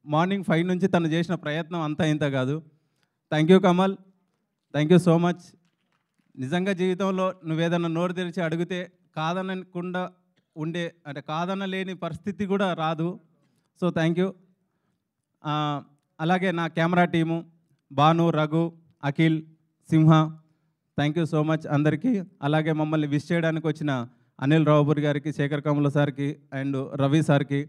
మార్నింగ్ 5 నుంచి తను చేసిన ప్రయత్నం అంతా ఇంత కాదు. Thank you Kamal, thank you so much. నిజంగా జీవితంలో నువ్వేదన్నా నోరు తెరిచి అడిగితే కాదనకుండా అంటే కాదనలేని పరిస్థితి కూడా రాదు. So thank you. అలాగే నా camera team Bhanu, Raghu, Akhil, Simha, thank you so much అందరికీ. అలాగే మమ్మల్ని విష్ చేయడానికి వచ్చిన అనిల్ రావుపూరి గారికి, శేఖర్ కమల సార్కి అండ్ రవి సార్కి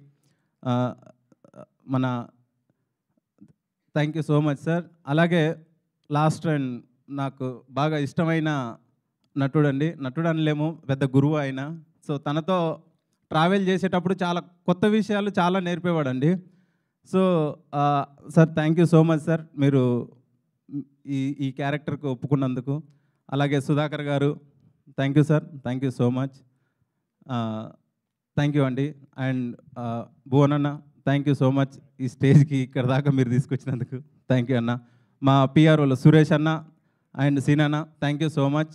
thank you so much sir. అలాగే లాస్ట్ అండ్ నాకు బాగా ఇష్టమైన నటుడు అనలేము, పెద్ద గురువు ఆయన. సో తనతో ట్రావెల్ చేసేటప్పుడు చాలా కొత్త విషయాలు చాలా నేర్పేవాడండి. So sir thank you so much sir, మీరు ఈ క్యారెక్టర్కి ఒప్పుకున్నందుకు. అలాగే Sudhakar garu, thank you sir, thank you so much, thank you అండి. అండ్ భువన్ అన్న, థ్యాంక్ యూ సో మచ్, ఈ స్టేజ్కి ఇక్కడ దాకా మీరు తీసుకొచ్చినందుకు థ్యాంక్ యూ అన్న. మా పిఆర్ఓలో సురేష్ అన్న అండ్ సీనన్న, thank you so much,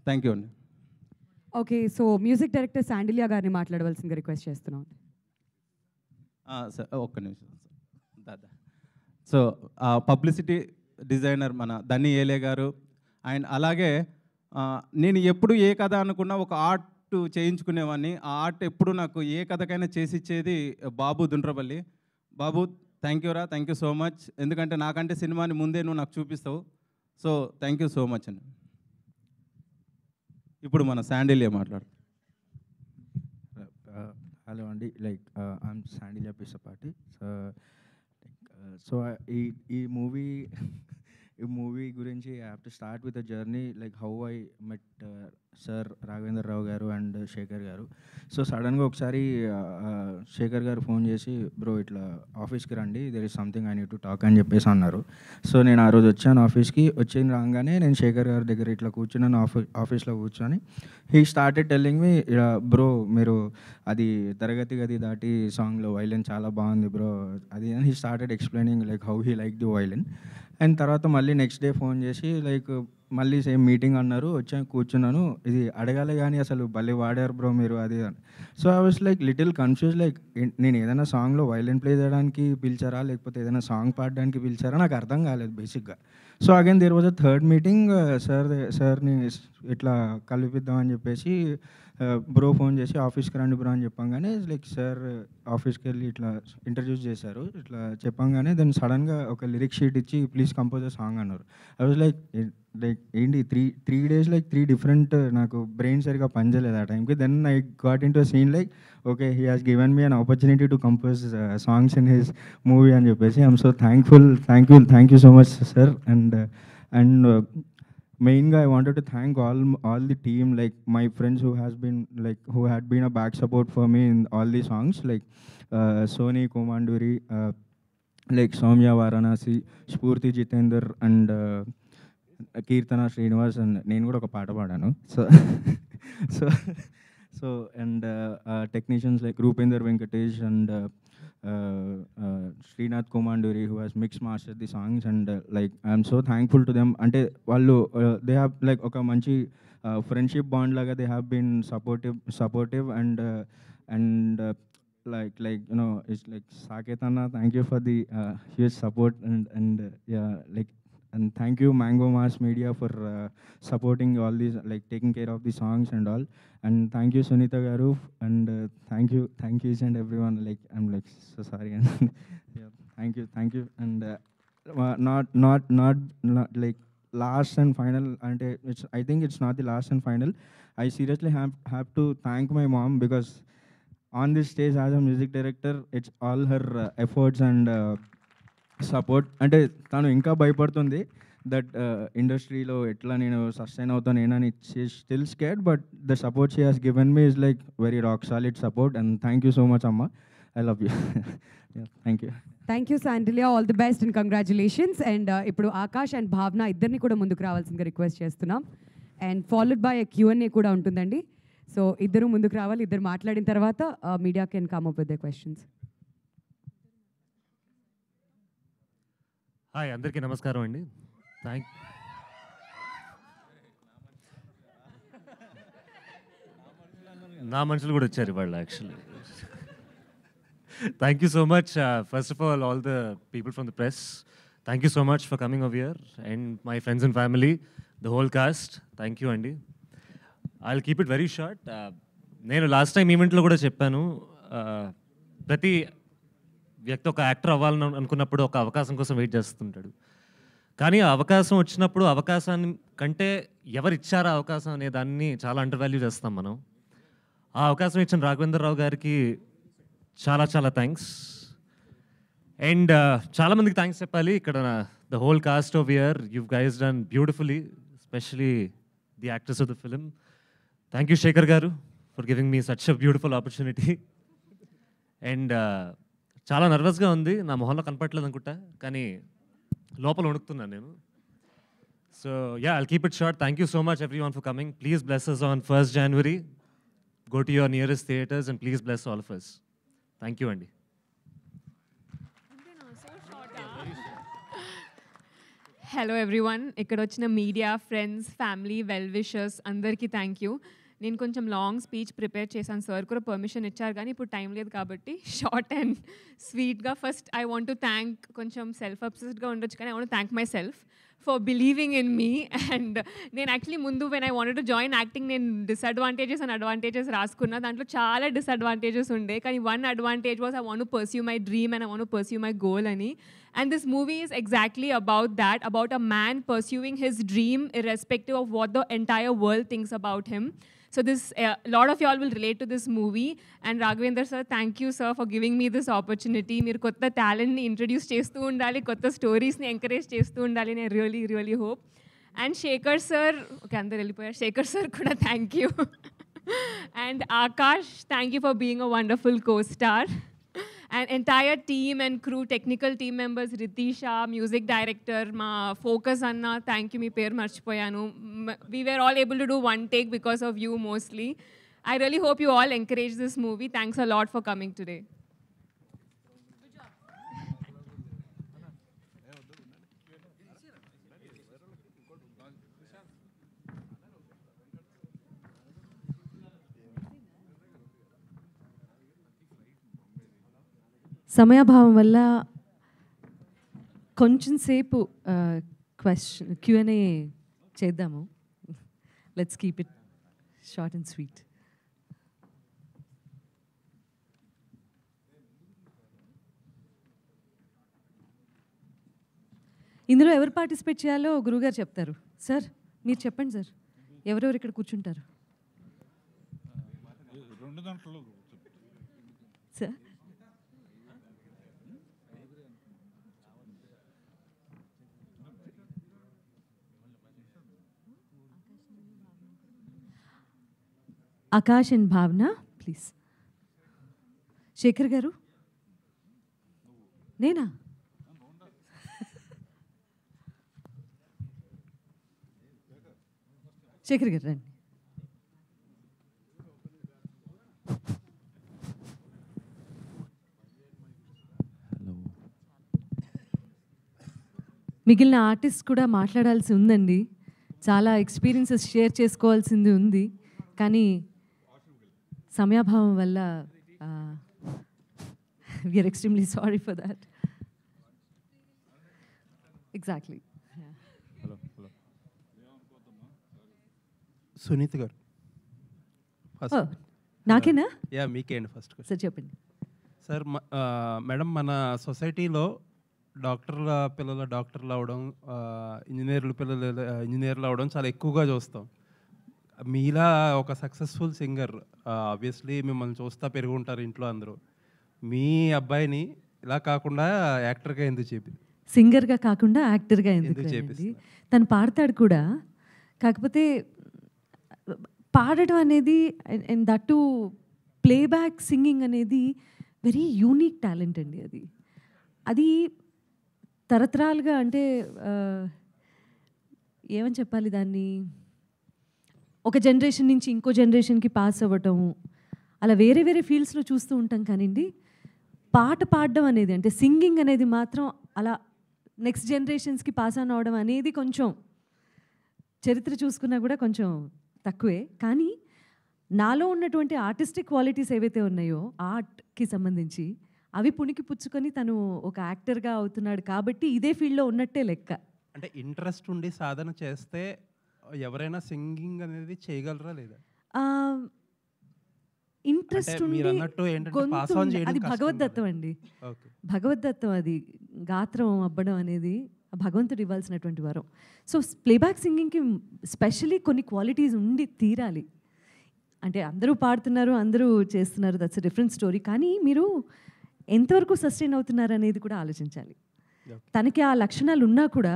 thank you అండి. Okay, so music director Sandilya గారిని మాట్లాడవలసిందిగా రిక్వెస్ట్ చేస్తున్నాం. సార్ ఒక్క నిమిషం దాదా. సో పబ్లిసిటీ డిజైనర్ మన ధని ఏలే గారు. అండ్ అలాగే నేను ఎప్పుడు ఏ కథ అనుకున్నా ఒక ఆర్ట్ చేయించుకునేవాడిని. ఆ ఆర్ట్ ఎప్పుడు నాకు ఏ కథకైనా చేసిచ్చేది బాబు దుండ్రపల్లి. బాబు థ్యాంక్ యూ రా, థ్యాంక్ యూ సో మచ్. ఎందుకంటే నాకంటే సినిమాని ముందే నువ్వు నాకు చూపిస్తావు. So thank you so much అండి. ఇప్పుడు మన శాండిలియా మాట్లాడు. హలో అండి, ఐఎమ్ శాండిలియా పిసపాటి. సో ఈ మూవీ ఈ మూవీ గురించి I have to start with a journey like how I met sir Raghavendra Rao garu and Shekhar గారు. సో సడన్గా ఒకసారి శేఖర్ గారు ఫోన్ చేసి బ్రో ఇట్లా ఆఫీస్కి రండి, there is something I need to talk అని చెప్పేసి అన్నారు. సో నేను ఆ రోజు వచ్చాను ఆఫీస్కి. వచ్చిన రాగానే నేను శేఖర్ గారి దగ్గర ఇట్లా కూర్చున్నాను, ఆఫీస్లో కూర్చొని he started telling me bro మీరు అది తరగతి గది దాటి సాంగ్లో వైలిన్ చాలా బాగుంది బ్రో అది అని he started explaining like how he like the violin. And తర్వాత మళ్ళీ నెక్స్ట్ డే ఫోన్ చేసి లైక్ మళ్ళీ సేమ్ మీటింగ్ అన్నారు, వచ్చాను కూర్చున్నాను, ఇది అడగాలి కానీ అసలు భలే వాడారు బ్రో మీరు అది అని. So I was like little confuse like నేను ఏదైనా సాంగ్లో వైలిన్ ప్లే చేయడానికి పిలిచారా లేకపోతే ఏదైనా సాంగ్ పాడడానికి పిలిచారా నాకు అర్థం కాలేదు బేసిక్గా. So again there was a third meeting, సార్ని ఇట్లా కలిపిద్దామని చెప్పేసి బ్రో ఫోన్ చేసి ఆఫీస్కి రండి బ్రో అని చెప్పంగానే లైక్ సార్ ఆఫీస్కి వెళ్ళి ఇట్లా ఇంట్రడ్యూస్ చేశారు. ఇట్లా చెప్పంగానే దెన్ సడన్గా ఒక లిరిక్ షీట్ ఇచ్చి ప్లీజ్ కంపోజ్ అ సాంగ్ అన్నారు. ఐ వాజ్ లైక్ ఏంటి త్రీ డేస్ లైక్ 3 డిఫరెంట్ నాకు బ్రెయిన్ సరిగా పనిచేయలేదు ఆ టైంకి. Then I got into scene like okay he has given me an opportunity to compose songs in his movie అని చెప్పేసి I'm so thankful. Thank you so much sir. And మెయిన్గా I wanted to thank all the team, like my friends who had been a back support for me in all the songs, like Sony Komanduri, like Soumya Varanasi, Spurti Jitender and Keertana Srinivas, and నేను కూడా ఒక పాట పాడాను. So and technicians like Rupender Venkatesh and Srinath Komanduri who has mixed mastered the songs, and like I'm so thankful to them. Ante vallu they have like oka manchi friendship bond laga they have been supportive and like you know it's like Saket Anna, thank you for the huge support and yeah like. And thank you Mango Mass Media for supporting all these, like taking care of the songs and all. And thank you Sunita Garu, and thank you each and everyone. Like I'm like so sorry. Yeah, thank you. And not like last and final. And I think it's not the last and final. I seriously have to thank my mom, because on this stage as a music director, it's all her efforts and support. అంటే తను ఇంకా భయపడుతుంది దట్ ఇండస్ట్రీలో ఎట్లా నేను సస్టైన్ అవుతానేనని still scared, but the support she has given me is like very rock solid support. And thank you so much అమ్మ, I love you. Thank you Sandilya, all the best and congratulations. And ఇప్పుడు ఆకాష్ అండ్ భావన ఇద్దరిని కూడా ముందుకు రావాల్సిందిగా రిక్వెస్ట్ చేస్తున్నాం. అండ్ ఫాలోడ్ బై Q&A కూడా ఉంటుందండి. సో ఇద్దరు ముందుకు రావాలి. ఇద్దరు మాట్లాడిన తర్వాత media can come up with the questions. Hi, అందరికీ నమస్కారం అండి. నా మనుషులు కూడా వచ్చారు ఇవాళ actually. Thank you so much first of all the people from the press, thank you so much for coming over here, and my friends and family, the whole cast, thank you అండి. I will keep it very short. నేను లాస్ట్ టైం ఈవెంట్లో కూడా చెప్పాను, ప్రతి వ్యక్తి ఒక యాక్టర్ అవ్వాలని అనుకున్నప్పుడు ఒక అవకాశం కోసం వెయిట్ చేస్తుంటాడు. కానీ ఆ అవకాశం వచ్చినప్పుడు అవకాశాన్ని కంటే ఎవరు ఇచ్చారా అవకాశం అనే దాన్ని చాలా అండర్ వాల్యూ చేస్తాం మనం. ఆ అవకాశం ఇచ్చిన రాఘవేంద్ర రావు గారికి చాలా చాలా థ్యాంక్స్. అండ్ చాలామందికి థ్యాంక్స్ చెప్పాలి ఇక్కడ. The whole cast of here, you guys done beautifully, especially the actors of the film. Thank you Shekhar garu for giving me such a beautiful opportunity. And చాలా నర్వస్గా ఉంది, నా మొహంలో కనపట్లేదు అనుకుంటా, కానీ లోపల వణుకుతున్నాను నేను. So yeah, I'll keep it short. Thank you so much every one for coming. Please bless us on 1st January. Go to your nearest theatres and please bless all of us. Thank you అండి. హలో ఎవ్రీవన్, ఇక్కడ వచ్చిన media, friends, family, well wishers అందరికీ థ్యాంక్ యూ. నేను కొంచెం లాంగ్ స్పీచ్ ప్రిపేర్ చేశాను, సార్ కూడా పర్మిషన్ ఇచ్చారు, కానీ ఇప్పుడు టైం లేదు కాబట్టి షార్ట్ అండ్ స్వీట్గా. First I want to thank, కొంచెం సెల్ఫ్ అబ్సెస్డ్గా ఉండొచ్చు కానీ I want to thank my self for believing in me. And నేను యాక్చువల్లీ ముందు when I wanted to join acting, నేను డిసడ్వాంటేజెస్ అండ్ అడ్వాంటేజెస్ రాసుకున్నా. దాంట్లో చాలా డిసడ్వాంటేజెస్ ఉండే, కానీ one advantage was I want to pursue my dream and I want to pursue my goal అని. And this movie is exactly about that, about a man pursuing his dream irrespective of what the entire world thinks about him. So this, a lot of y'all will relate to this movie. And Raghavendra sir, thank you sir for giving me this opportunity. Meer kotta talent ni introduce chestu undali, kotta stories ni encourage chestu undali. I really really hope. And Shekhar sir, okay, andar vellipoyaru. Shekhar sir kuda thank you. And Akash, thank you for being a wonderful co-star. And entire team and crew, technical team members, Ritisha, music director, ma focus Anna, thank you, me per marchipoyanu. We were all able to do one take because of you mostly. I really hope you all encourage this movie. Thanks a lot for coming today. సమయాభావం వల్ల కొంచెం సేపు Q&A చేద్దాము. Let's keep it short and sweet. ఇందులో ఎవరు పార్టిసిపేట్ చేయాలో గురువుగారు చెప్తారు. సార్ మీరు చెప్పండి సార్, ఎవరెవరు ఇక్కడ కూర్చుంటారు సార్? ఆకాష్ అండ్ భావన ప్లీజ్. శేఖర్ గారు, నేనా? శేఖర్ గారు రండి. మిగిలిన ఆర్టిస్ట్ కూడా మాట్లాడాల్సి ఉందండి. చాలా ఎక్స్పీరియన్సెస్ షేర్ చేసుకోవాల్సింది ఉంది. కానీ సమయాభావం వల్ల we're extremely sorry for that. Exactly. Suneeth గారు నాకేనా? యా మీకే అండి ఫస్ట్. సార్ చెప్పండి. సార్ మేడం, మన సొసైటీలో డాక్టర్ల పిల్లలు డాక్టర్లు అవడం, ఇంజనీర్ల పిల్లలు ఇంజనీర్లు అవడం చాలా ఎక్కువగా చూస్తాం. మీలా ఒక సక్సెస్ఫుల్ సింగర్, ఆబ్వియస్లీ మిమ్మల్ని చూస్తా పెరుగుంటారు ఇంట్లో అందరూ. మీ అబ్బాయిని ఇలా కాకుండా యాక్టర్గా ఎందుకు చెప్పి, సింగర్గా కాకుండా యాక్టర్గా ఎందుకు చేపింది? తను పాడతాడు కూడా, కాకపోతే పాడటం అనేది అండ్ దట్టు ప్లేబ్యాక్ సింగింగ్ అనేది వెరీ యూనిక్ టాలెంట్ అండి. అది తరతరాలుగా అంటే ఏమని చెప్పాలి దాన్ని, ఒక జనరేషన్ నుంచి ఇంకో జనరేషన్కి పాస్ అవ్వటము, అలా వేరే వేరే ఫీల్డ్స్లో చూస్తూ ఉంటాం. కానివ్వండి, పాట పాడడం అనేది అంటే సింగింగ్ అనేది మాత్రం అలా నెక్స్ట్ జనరేషన్స్కి పాస్ ఆన్ అవడం అనేది కొంచెం చరిత్ర చూసుకున్నా కూడా కొంచెం తక్కువే. కానీ నాలో ఉన్నటువంటి ఆర్టిస్టిక్ క్వాలిటీస్ ఏవైతే ఉన్నాయో ఆర్ట్కి సంబంధించి అవి పుణికి పుచ్చుకొని తను ఒక యాక్టర్గా అవుతున్నాడు కాబట్టి ఇదే ఫీల్డ్లో ఉన్నట్టే లెక్క. అంటే ఇంట్రెస్ట్ ఉండి సాధన చేస్తే ఎవరైనా సింగింగ్ అనేది చేయగలరా లేదా? ఇంట్రెస్ట్ అది భగవద్దత్తం అండి. భగవద్దత్తం అది. గాత్రం అబ్బడం అనేది భగవంతుడు ఇవ్వాల్సినటువంటి వరం. సో ప్లేబ్యాక్ సింగింగ్కి స్పెషలీ కొన్ని క్వాలిటీస్ ఉండి తీరాలి. అంటే అందరూ పాడుతున్నారు, అందరూ చేస్తున్నారు, దట్స్ ఎ డిఫరెంట్ స్టోరీ. కానీ మీరు ఎంతవరకు సస్టైన్ అవుతున్నారు అనేది కూడా ఆలోచించాలి. తనకి ఆ లక్షణాలు ఉన్నా కూడా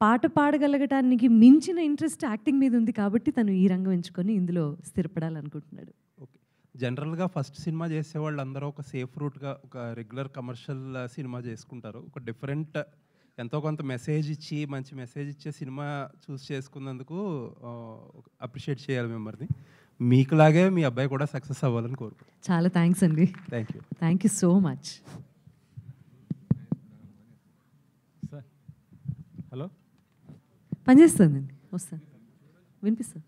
పాట పాడగలగటానికి మించిన ఇంట్రెస్ట్ యాక్టింగ్ మీద ఉంది కాబట్టి తను ఈ రంగం ఎంచుకొని ఇందులో స్థిరపడాలనుకుంటున్నాడు. ఓకే. జనరల్గా ఫస్ట్ సినిమా చేసేవాళ్ళు అందరూ ఒక సేఫ్ రూట్గా ఒక రెగ్యులర్ కమర్షియల్ సినిమా చేసుకుంటారు. ఒక డిఫరెంట్ ఎంతో కొంత మెసేజ్ ఇచ్చి మంచి మెసేజ్ ఇచ్చే సినిమా చూస్ చేసుకున్నందుకు అప్రిషియేట్ చేయాలి మిమ్మల్ని. మీకులాగే మీ అబ్బాయి కూడా సక్సెస్ అవ్వాలని కోరుకుంటున్నాను. చాలా థ్యాంక్స్ అండి. Thank you so much. Hello, పనిచేస్తుందండి, వస్తాను, వినిపిస్తాను.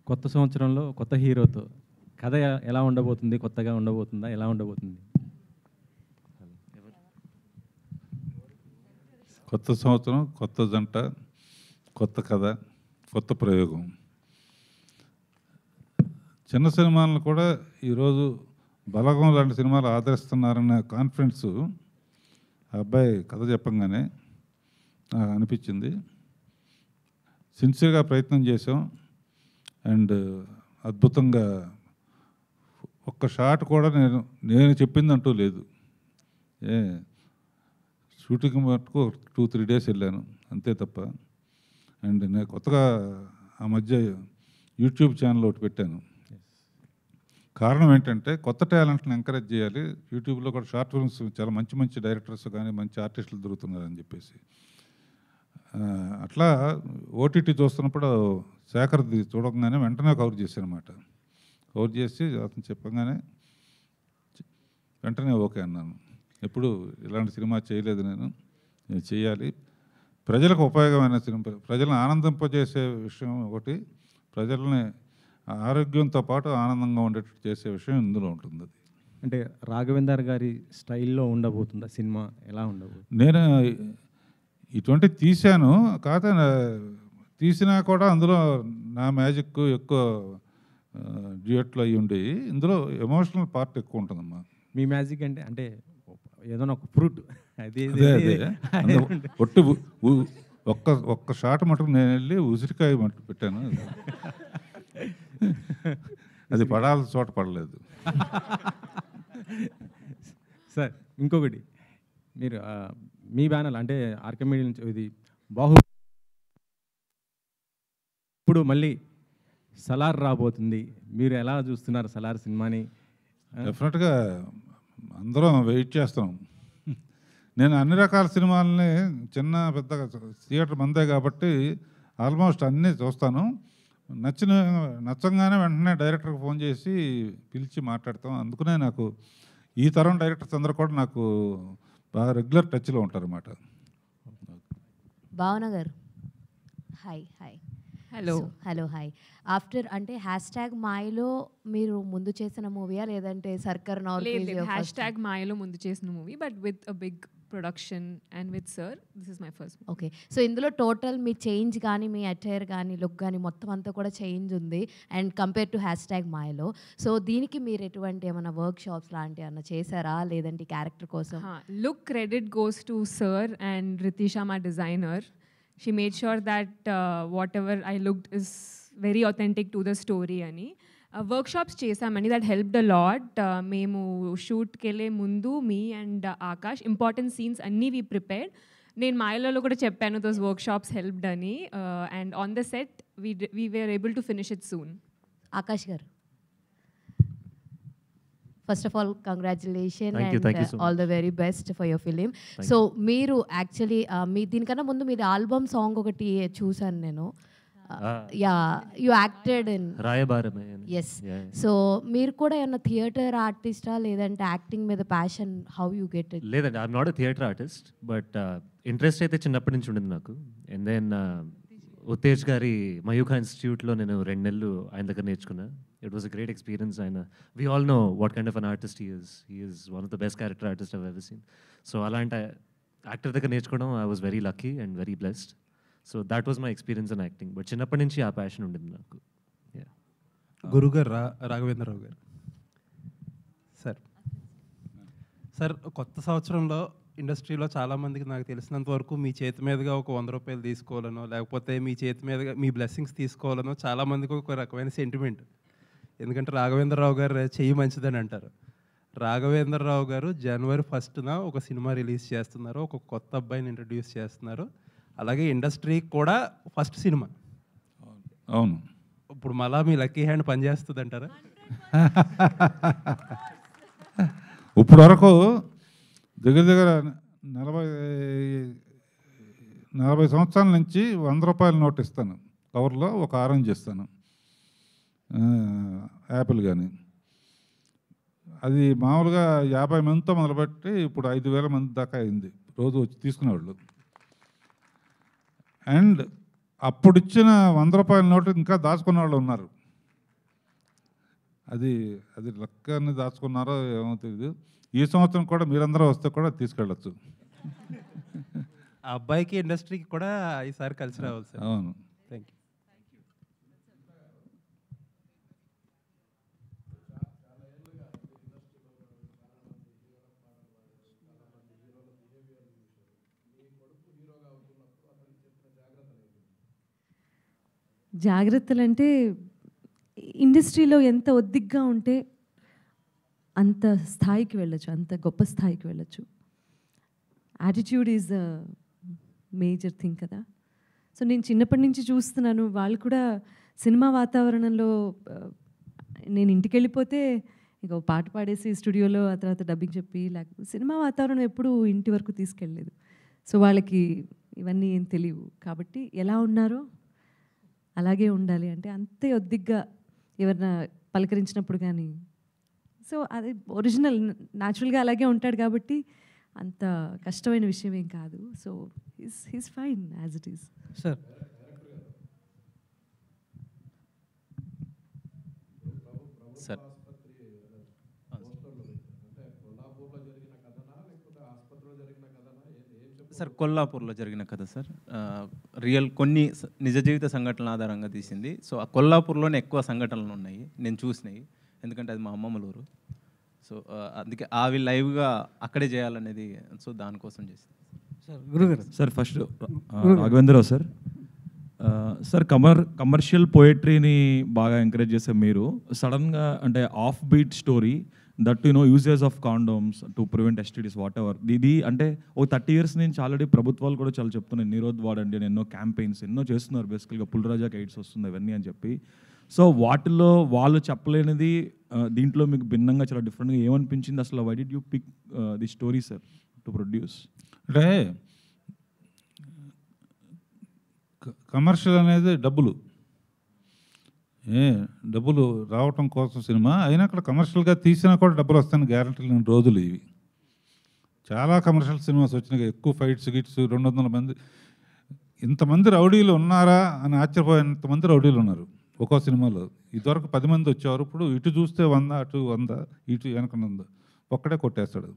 కొత్త సంవత్సరంలో కొత్త హీరోతో కథ ఎలా ఉండబోతుంది? కొత్తగా ఉండబోతుందా? ఎలా ఉండబోతుంది? కొత్త సంవత్సరం, కొత్త జంట, కొత్త కథ, కొత్త ప్రయోగం. చిన్న సినిమాలను కూడా ఈరోజు బలగం లాంటి సినిమాలు ఆదరిస్తున్నారనే కాన్ఫిడెన్స్ అబ్బాయి కథ చెప్పంగానే నాకు అనిపించింది. సిన్సియర్గా ప్రయత్నం చేసాం అండ్ అద్భుతంగా ఒక్క షాట్ కూడా నేను చెప్పిందంటూ లేదు. షూటింగ్ మటుకు 2-3 డేస్ వెళ్ళాను అంతే తప్ప. అండ్ నేను కొత్తగా ఆ మధ్య యూట్యూబ్ ఛానల్ ఒకటి పెట్టాను. కారణం ఏంటంటే కొత్త టాలెంట్ని ఎంకరేజ్ చేయాలి. యూట్యూబ్లో కూడా షార్ట్ ఫిల్మ్స్ చాలా మంచి మంచి డైరెక్టర్స్ కానీ మంచి ఆర్టిస్టులు దొరుకుతున్నారని చెప్పేసి అట్లా ఓటీటీ చూస్తున్నప్పుడు శేఖర్ది చూడగానే వెంటనే కవర్ చేశాను అనమాట. కవర్ చేసి అతను చెప్పగానే వెంటనే ఓకే అన్నాను. ఎప్పుడు ఇలాంటి సినిమా చేయలేదు నేను చేయాలి. ప్రజలకు ఉపయోగమైన సినిమా, ప్రజలను ఆనందింపజేసే విషయం ఒకటి, ప్రజల్ని ఆరోగ్యంతో పాటు ఆనందంగా ఉండేటట్టు చేసే విషయం ఇందులో ఉంటుంది. అది అంటే రాఘవేందర్ గారి స్టైల్లో ఉండబోతుందా సినిమా? ఎలా ఉండబోతుంది? నేను ఇటువంటి తీశాను, కాకపోతే తీసినా కూడా అందులో నా మ్యాజిక్ ఎక్కువ డ్యూయట్లు అయ్యి ఉండేవి. ఇందులో ఎమోషనల్ పార్ట్ ఎక్కువ ఉంటుందమ్మా. మీ మ్యాజిక్ అంటే అంటే ఏదైనా ఒక ఫ్రూట్ అది ఒట్టి ఒక్క షాట్ మటుకు నేను వెళ్ళి ఉసిరికాయ మటుకు పెట్టాను. అది పడాల్సిన చోట పడలేదు. సార్ ఇంకొకటి, మీరు మీ బ్యానర్ అంటే ఆర్కే మీడియా నుంచి ఇది ఇప్పుడు మళ్ళీ సలార్ రాబోతుంది, మీరు ఎలా చూస్తున్నారు సలార్ సినిమాని? డెఫినెట్గా అందరం వెయిట్ చేస్తున్నాం. నేను అన్ని రకాల సినిమాలని చిన్న పెద్దగా థియేటర్ మందే కాబట్టి ఆల్మోస్ట్ అన్నీ చూస్తాను. నచ్చంగానే వెంటనే డైరెక్టర్కి ఫోన్ చేసి పిలిచి మాట్లాడతాం. అందుకనే నాకు ఈ తరం డైరెక్టర్స్ అందరూ కూడా నాకు బాగా రెగ్యులర్ టచ్లో ఉంటారన్నమాట. భావన గారు హాయ్. Hello hi. ఆఫ్టర్ అంటే #మాయలో మీరు ముందు చేసిన మూవీయా లేదంటే సర్కార్ #మాయలో ముందు చేసిన movie, but with a big production and with sir this is my first. Okay, so ఇందులో టోటల్ మీ చేంజ్ కానీ మీ అటైర్ కానీ లుక్ కానీ మొత్తం అంతా కూడా చేంజ్ ఉంది అండ్ కంపేర్ టు #మాయలో. సో దీనికి మీరు ఎటువంటి ఏమైనా వర్క్ షాప్స్ లాంటివి ఏమైనా చేశారా లేదంటే క్యారెక్టర్ కోసం? Look credit goes to sir and Ritisha, మా designer. She made sure that whatever I looked is very authentic to the story ani. Workshops చేసామని, that helped a lot. మేము షూట్కి వెళ్ళే ముందు me and Akash important scenes అన్నీ we prepared. నేను మాయలలో కూడా చెప్పాను those workshops helped అని. And on the set we were able to finish it soon. Akash garu, first of all congratulation and all the very best for your film. So మీరు యాక్చువల్లీ మీ దీనికన్నా ముందు మీరు ఆల్బమ్ సాంగ్ ఒకటి చూసాను నేను. యూ యాక్టెడ్ ఇన్ రాయబారమే. ఎస్. సో మీరు కూడా ఏమన్నా థియేటర్ ఆర్టిస్టా లేదంటే యాక్టింగ్ మీద passion? How you get it? లేదండి, I'm not a theatre artist, but interest అయితే చిన్నప్పటి నుంచి ఉండింది నాకు. అండ్ దెన్ ఉత్తేజ్ గారి మయూఖా ఇన్స్టిట్యూట్లో నేను 2 నెలలు ఆయన దగ్గర నేర్చుకున్నా. It was a great experience. ఆయన we all know what kind of an artist he is one of the best character artist I've ever seen. So అలాంటి యాక్టర్ దగ్గర నేర్చుకోవడం I was very lucky and very blessed. So that was my experience in acting. But చిన్నప్పటి నుంచి ఆ ప్యాషన్ ఉండింది నాకు. గురుగారు రాఘవేంద్రరావు గారు సార్ కొత్త సంవత్సరంలో ఇండస్ట్రీలో చాలామందికి నాకు తెలిసినంత వరకు మీ చేతి మీదుగా ఒక 100 రూపాయలు తీసుకోవాలనో లేకపోతే మీ చేతి మీదుగా మీ బ్లెస్సింగ్స్ తీసుకోవాలనో చాలామందికి ఒక రకమైన సెంటిమెంట్. ఎందుకంటే రాఘవేంద్రరావు గారు చెయ్యి మంచిదని అంటారు. రాఘవేంద్రరావు గారు జనవరి 1న ఒక సినిమా రిలీజ్ చేస్తున్నారు, ఒక కొత్త అబ్బాయిని ఇంట్రడ్యూస్ చేస్తున్నారు. అలాగే ఇండస్ట్రీకి కూడా ఫస్ట్ సినిమా. అవును. ఇప్పుడు మళ్ళా మీ లక్కీ హ్యాండ్ పనిచేస్తుంది అంటారా? ఇప్పుడు వరకు దగ్గర 40 సంవత్సరాల నుంచి 100 రూపాయల నోట్ ఇస్తాను, కవర్లో ఒక ఆరెంజ్ ఇస్తాను, యాపిల్ కానీ. అది మామూలుగా 50 మందితో మొదలుపెట్టి ఇప్పుడు 5,000 మంది దాకా అయింది రోజు వచ్చి తీసుకునేవాళ్ళు. అండ్ అప్పుడు ఇచ్చిన 100 రూపాయల నోటు ఇంకా దాచుకున్న వాళ్ళు ఉన్నారు. అది లెక్కని దాచుకున్నారో ఏమో తెలియదు. ఈ సంవత్సరం కూడా మీరందరూ వస్తే కూడా తీసుకెళ్ళచ్చు. ఆ అబ్బాయికి ఇండస్ట్రీకి కూడా ఈసారి కలిసి రావాలి సార్. అవును. Thank you. జాగ్రత్తలు అంటే ఇండస్ట్రీలో ఎంత ఒద్దిగ్గా ఉంటే అంత స్థాయికి వెళ్ళొచ్చు, అంత గొప్ప స్థాయికి వెళ్ళొచ్చు. Attitude is the major thing కదా. సో నేను చిన్నప్పటి నుంచి చూస్తున్నాను, వాళ్ళు కూడా సినిమా వాతావరణంలో నేను ఇంటికి వెళ్ళిపోతే ఇక పాట పాడేసి స్టూడియోలో ఆ తర్వాత డబ్బింగ్ చెప్పి, లేకపోతే సినిమా వాతావరణం ఎప్పుడూ ఇంటి వరకు తీసుకెళ్ళలేదు. సో వాళ్ళకి ఇవన్నీ ఏం తెలియవు. కాబట్టి ఎలా ఉన్నారో అలాగే ఉండాలి, అంటే అంతే ఒద్దిగ్గా ఎవరైనా పలకరించినప్పుడు కానీ. సో అది ఒరిజినల్ న్యాచురల్గా అలాగే ఉంటాడు కాబట్టి అంత కష్టమైన విషయం ఏం కాదు. So he's fine as it is. Sir sir sir కొల్లాపూర్లో జరిగిన కథ సార్. రియల్ కొన్ని నిజ జీవిత సంఘటనల ఆధారంగా తీసింది. సో ఆ కొల్లాపూర్లోనే ఎక్కువ సంఘటనలు ఉన్నాయి నేను చూసినాయి, ఎందుకంటే అది మా అమ్మమ్మల ఊరు. సో అందుకే అవి లైవ్గా అక్కడే చేయాలనేది, సో దానికోసం చేసింది. సార్ గురుగారు. Sir first Raghavendra Rao sir. Sir commercial పోయట్రీని బాగా ఎంకరేజ్ చేసే మీరు సడన్గా అంటే off beat story that uses of condoms to prevent STDs whatever, ఇది అంటే ఓ 30 years నుంచి ఆల్రెడీ ప్రభుత్వాలు కూడా చాలా చెప్తున్నాయి నిరోధ్ వాడండి అని, ఎన్నో క్యాంపెయిన్స్ ఎన్నో చేస్తున్నారు బేసికల్గా. పుల్రాజాకి ఎయిడ్స్ వస్తుంది అవన్నీ అని చెప్పి. సో వాటిలో వాళ్ళు చెప్పలేనిది దీంట్లో మీకు భిన్నంగా చాలా డిఫరెంట్గా ఏమనిపించింది అసలు? Why did you pick the story sir to produce? అంటే కమర్షియల్ అనేది డబ్బులు డబ్బులు రావటం కోసం సినిమా అయినా అక్కడ కమర్షియల్గా తీసినా కూడా డబ్బులు వస్తాయని గ్యారంటీ లేని రోజులు ఇవి. చాలా కమర్షియల్ సినిమాస్ వచ్చినాయి, ఎక్కువ ఫైట్స్ గిట్స్, 200 మంది, ఇంతమంది రౌడీలు ఉన్నారా అని ఆశ్చర్యపోయేంతమంది రౌడీలు ఉన్నారు ఒక్కో సినిమాలో. ఇదివరకు 10 మంది వచ్చేవారు, ఇప్పుడు ఇటు చూస్తే 100, అటు 100, ఇటు వెనకనుంది ఒక్కడే కొట్టేస్తాడు.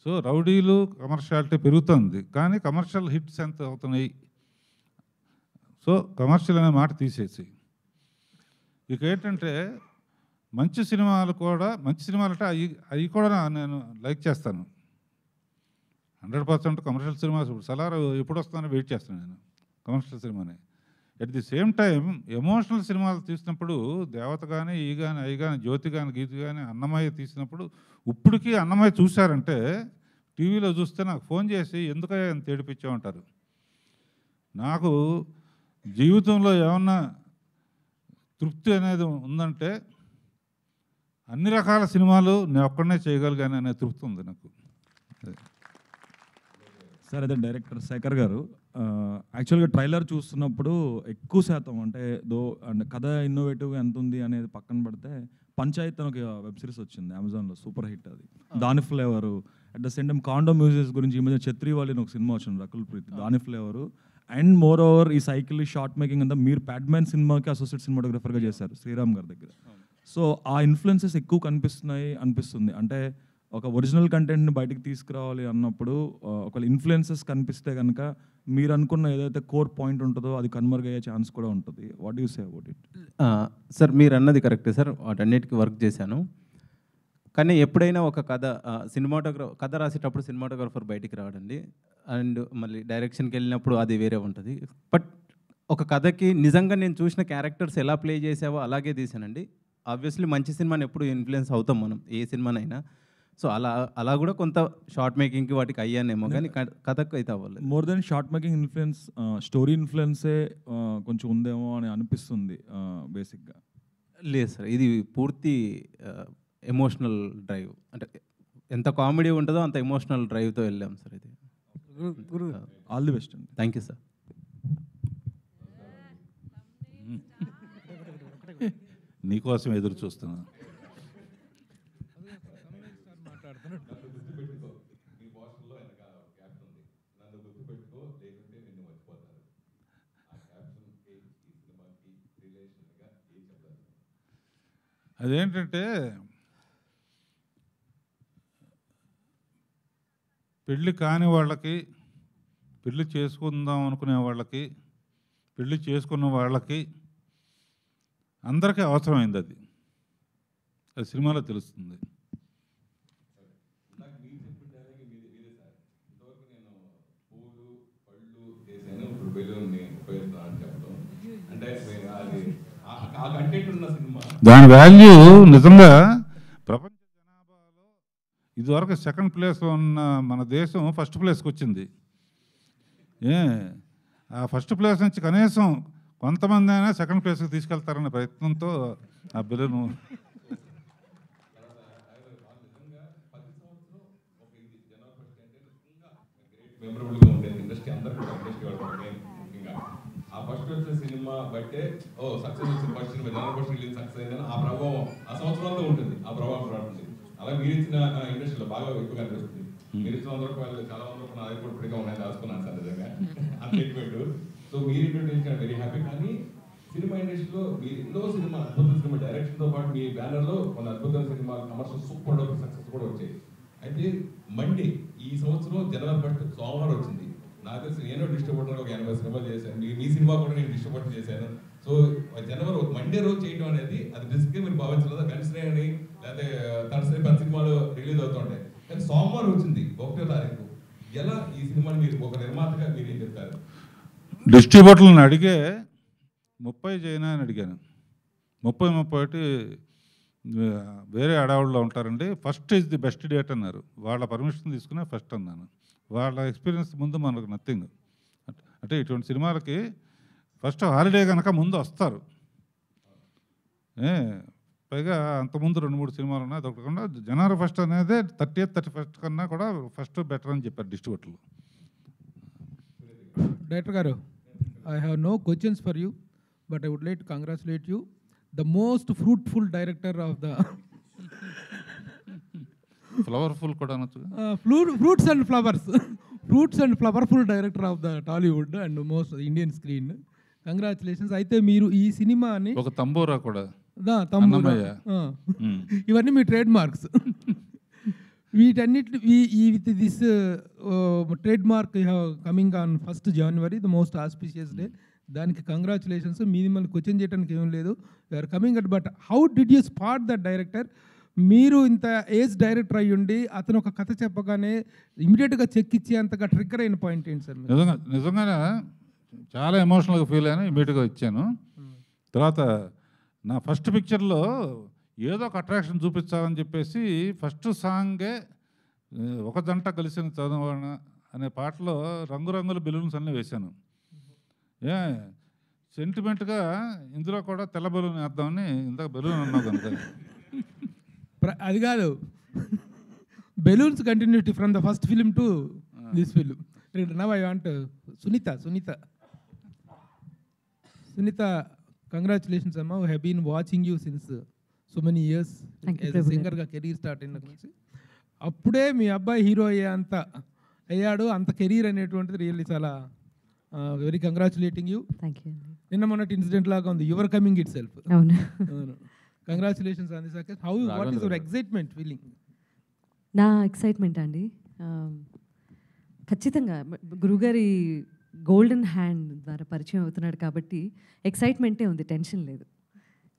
సో రౌడీలు కమర్షియాలిటీ పెరుగుతుంది, కానీ కమర్షియల్ హిట్స్ ఎంత అవుతున్నాయి? సో కమర్షియల్ అనే మాట తీసేసి ఇక ఏంటంటే మంచి సినిమాలు కూడా, మంచి సినిమాలు అంటే అవి కూడా నేను లైక్ చేస్తాను 100%. కమర్షియల్ సినిమాస్ ఇప్పుడు సలార్ ఎప్పుడు వస్తానో వెయిట్ చేస్తాను నేను కమర్షియల్ సినిమాని. At the same time emotional సినిమాలు తీసినప్పుడు దేవత కానీ ఈ కానీ అవి కానీ జ్యోతి కానీ గీతి కానీ అన్నమయ్య తీసినప్పుడు ఇప్పటికీ అన్నమయ్య చూశారంటే టీవీలో చూస్తే నాకు ఫోన్ చేసి ఎందుకయ్యా ఎంత ఏడిపించామంటారు. నాకు జీవితంలో ఏమన్నా తృప్తి అనేది ఉందంటే అన్ని రకాల సినిమాలు నేను ఒక్కడనే చేయగలిగాను అనే తృప్తి ఉంది నాకు. సార్ అదే డైరెక్టర్ శేఖర్ గారు యాక్చువల్గా ట్రైలర్ చూస్తున్నప్పుడు ఎక్కువ శాతం అంటే అంటే కథ ఇన్నోవేటివ్గా ఎంత ఉంది అనేది పక్కన పెడితే పంచాయత్ అని ఒక వెబ్ సిరీస్ వచ్చింది అమెజాన్లో, సూపర్ హిట్ అది. దాని flavour at the same time condom musics గురించి ఈ మధ్య ఛత్రి వాళ్ళని ఒక సినిమా వచ్చింది రకుల్ ప్రీత్, దాని ఫ్లేవరు. అండ్ మోర్ ఓవర్ ఈ సైకిల్ షార్ట్ మేకింగ్ అంతా మీరు ప్యాడ్మ్యాన్ సినిమాకి అసోసియేట్ సినిమాటోగ్రఫర్గా చేశారు శ్రీరామ్ గారి దగ్గర. సో ఆ ఇన్ఫ్లుయెన్సెస్ ఎక్కువ అనిపిస్తుంది. అంటే ఒక ఒరిజినల్ కంటెంట్ని బయటికి తీసుకురావాలి అన్నప్పుడు ఒకవేళ ఇన్ఫ్లుయెన్సెస్ కనిపిస్తే కనుక మీరు అనుకున్న ఏదైతే కోర్ పాయింట్ ఉంటుందో అది కన్వర్గ్ అయ్యే ఛాన్స్ కూడా ఉంటుంది. What you say about it? Sir మీరు అన్నది కరెక్టే సార్, వాటన్నిటికీ వర్క్ చేశాను. కానీ ఎప్పుడైనా ఒక కథ రాసేటప్పుడు సినిమాటోగ్రఫర్ బయటికి రావడండి, అండ్ మళ్ళీ డైరెక్షన్కి వెళ్ళినప్పుడు అది వేరే ఉంటుంది. బట్ ఒక కథకి నిజంగా నేను చూసిన క్యారెక్టర్స్ ఎలా ప్లే చేసావో అలాగే తీసానండి. ఆబ్వియస్లీ మంచి సినిమాని ఎప్పుడు ఇన్ఫ్లుయెన్స్ అవుతాం మనం ఏ సినిమానైనా. సో అలా కూడా కొంత షార్ట్ మేకింగ్కి వాటికి అయ్యానేమో, కానీ కథకు అయితే అవ్వలేదు. More than short making influence story ఇన్ఫ్లుయెన్సే కొంచెం ఉందేమో అని అనిపిస్తుంది బేసిక్గా. లేదు సార్, ఇది పూర్తి ఎమోషనల్ డ్రైవ్, అంటే ఎంత కామెడీ ఉంటుందో అంత ఎమోషనల్ డ్రైవ్తో వెళ్ళాం సార్. ఇది ఆల్ ది బెస్ట్ అండి. Thank you sir. నీకోసం ఎదురు చూస్తున్నాను. అదేంటంటే పెళ్ళి కాని వాళ్ళకి, పెళ్ళి చేసుకుందాం అనుకునే వాళ్ళకి, పెళ్ళి చేసుకున్న వాళ్ళకి అందరికీ అవసరమైంది అది. అది సినిమాలో తెలుస్తుంది. దాని వాల్యూ నిజంగా ప్రపంచ జనాభాలో ఇదివరకు సెకండ్ ప్లేస్లో ఉన్న మన దేశం ఫస్ట్ ప్లేస్కి వచ్చింది. ఆ ఫస్ట్ ప్లేస్ నుంచి కనీసం కొంతమంది అయినా సెకండ్ ప్లేస్కి తీసుకెళ్తారనే ప్రయత్నంతో ఆ బిల్లును మెమరబుల్గా ఉండేది ఇండస్ట్రీ అందరూ కూడా ఇండస్ట్రీ వాళ్ళు ముఖ్యంగా ఆ ఫస్ట్ వచ్చిన సినిమా బట్టే సక్సెస్ వచ్చిన first cinema general first release success అయిందని ఆ ప్రభావం ఆ సంవత్సరంలో ఉంటుంది, ఆ ప్రభావం ఉంటుంది. అలా మీరు ఇచ్చిన ఇండస్ట్రీలో బాగా ఎక్కువగా అనిపిస్తుంది. మీరు ఇచ్చిన 100 రూపాయలు చాలా 100 రూపాయలు అది కూడా ఇప్పటిగా ఉన్నాయి, దాచుకున్నాను సార్ నిజంగా ఆ ట్రీట్మెంట్. సో మీరు ఇంట్రొడ్యూస్ వెరీ హ్యాపీ. కానీ సినిమా ఇండస్ట్రీలో మీరు ఎన్నో సినిమా అద్భుత సినిమా డైరెక్షన్తో పాటు మీ బ్యానర్లో కొన్ని అద్భుతమైన cinema commercial super duper success కూడా వచ్చాయి. అయితే మండే ఈ సంవత్సరం జనవరి 1 సోమవారం వచ్చింది. నాకు తెలిసి నేను డిస్ట్రిబ్యూటర్ ఒక 80 సినిమాలు చేశాను, మీ సినిమా కూడా నేను డిస్ట్రిబ్యూటర్ చేశాను. సో జనవరి మండే రోజు చేయడం అనేది అది రిస్క్ మీరు భావించలేదా? కన్సిడర్ అని లేకపోతే తరసరి 10 సినిమాలు రిలీజ్ అవుతుంటాయి, కానీ సోమవారం వచ్చింది 1వ తారీఖు. ఎలా ఈ సినిమాని మీరు ఒక నిర్మాతగా మీరు ఏం చెప్తారు? డిస్ట్రిబ్యూటర్లను అడిగే 30 చేయనా అని అడిగాను. 31 వేరే అడవుల్లో ఉంటారండి. First is the best date అన్నారు. వాళ్ళ పర్మిషన్ తీసుకునే ఫస్ట్ అన్నాను. వాళ్ళ ఎక్స్పీరియన్స్ ముందు మనకు నథింగ్. అంటే ఇటువంటి సినిమాలకి ఫస్ట్ హాలిడే కనుక ముందు వస్తారు. పైగా అంతకుముందు 2-3 సినిమాలు ఉన్నాయి. అదొకకుండా జనవరి 1 అనేది 30th 31st కన్నా కూడా ఫస్ట్ బెటర్ అని చెప్పారు డిస్ట్రిబ్యూటర్లు. డైరెక్టర్ గారు, I have no questions for you, but I would like to congratulate you, the most fruitful director of the ఫ్లవర్ఫుల్ కూడా అనొచ్చు. fruits and flowers, fruits and flowerful director of the Tollywood and most Indian screen. Congratulations. అయితే మీరు ఈ సినిమాని ఒక తంబూరా కూడా తంబూరా ఇవన్నీ మీ ట్రేడ్ మార్క్స్. వీటన్నిటి with this trade mark coming on 1st January, the most auspicious day. దానికి కంగ్రాచులేషన్స్. మిమ్మల్ని క్వశ్చన్ చేయడానికి ఏం లేదు, you're coming at. But how did you spot that director? మీరు ఇంత ఏజ్ డైరెక్టర్ అయ్యి ఉండి అతను ఒక కథ చెప్పగానే ఇమీడియట్గా చెక్ ఇచ్చి అంతగా ట్రిగ్గర్ అయిన పాయింట్ ఏంటి సార్? నిజంగానే చాలా ఎమోషనల్గా ఫీల్ అయ్యాను, ఇమీడియట్గా ఇచ్చాను. తర్వాత నా ఫస్ట్ పిక్చర్లో ఏదో ఒక అట్రాక్షన్ చూపించాలని చెప్పేసి ఫస్ట్ సాంగే ఒక జంట కలిసిన చదవన అనే పాటలో రంగురంగుల బెలూన్స్ అన్నీ వేశాను. సెంటిమెంట్గా ఇందులో కూడా తెల్ల బెలూన్ వేద్దామని ఇందాక బెలూన్ అన్నావు కనుక. అది కాదు, balloons continuity from the first film to this film. Now I want Sunitha, congratulations అమ్మా. We have been watching you since so many years as a సింగర్గా కెరీర్ స్టార్ట్ అయిన నుంచి. అప్పుడే మీ అబ్బాయి హీరో అయ్యాడు. అంత కెరీర్ అనేటువంటిది రియల్లీ చాలా వెరీ కంగ్రాచులేటింగ్ యూ. నిన్న మొన్నటి ఇన్సిడెంట్ లాగా ఉంది, your coming it self. Congratulations on this occasion. How what is your excitement feeling? నా ఎక్సైట్మెంట్ అండి, ఖచ్చితంగా గురుగారి గోల్డెన్ హ్యాండ్ ద్వారా పరిచయం అవుతున్నాడు కాబట్టి ఎక్సైట్మెంటే ఉంది, టెన్షన్ లేదు.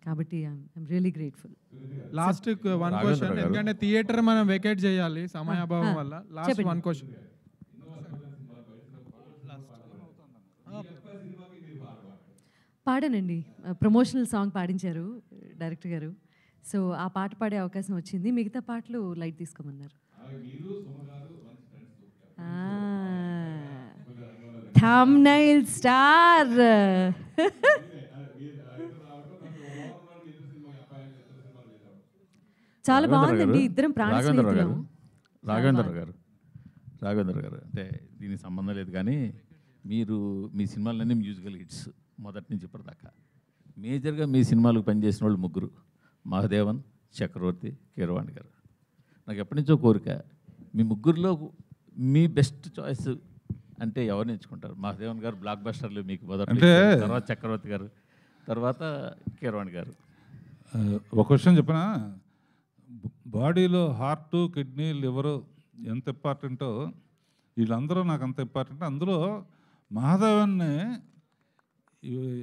కాబట్టి I'm really grateful. Last 1 question, ఎందుకంటే థియేటర్ మనం వెకేట్ చేయాలి సమయాభావం వల్ల. Last 1 question. పాడానండి, ప్రమోషనల్ సాంగ్ పాడించారు డైరెక్టర్ గారు. సో ఆ పాట పాడే అవకాశం వచ్చింది. మిగతా పాటలు లైట్ తీసుకోమన్నారు. Thumbnail star. చాలా బాగుందండి, ఇద్దరం ప్రాణ స్నేహితులం. రాఘవేంద్ర గారు అంటే దీనికి సంబంధం లేదు, కానీ మీరు మీ సినిమాలన్నీ మ్యూజికల్ హిట్స్ మొదటి నుంచి ఇప్పటిదాకా. మేజర్గా మీ సినిమాలకు పనిచేసిన వాళ్ళు 3: మహాదేవన్, చక్రవర్తి, కీరవాణి గారు. నాకు ఎప్పటి నుంచో కోరిక, మీ 3లో మీ బెస్ట్ చాయిస్ అంటే ఎవరిని ఎంచుకుంటారు? మహాదేవన్ గారు బ్లాక్ బస్టర్లు మీకు మొదటి, తర్వాత చక్రవర్తి గారు, తర్వాత కీరవాణి గారు. ఒక క్వశ్చన్ చెప్పిన, బాడీలో హార్ట్, కిడ్నీ, లివరు ఎంత ఇంపార్టెంటో వీళ్ళందరూ నాకు అంత ఇంపార్టెంట్. అందులో మహాదేవన్ని,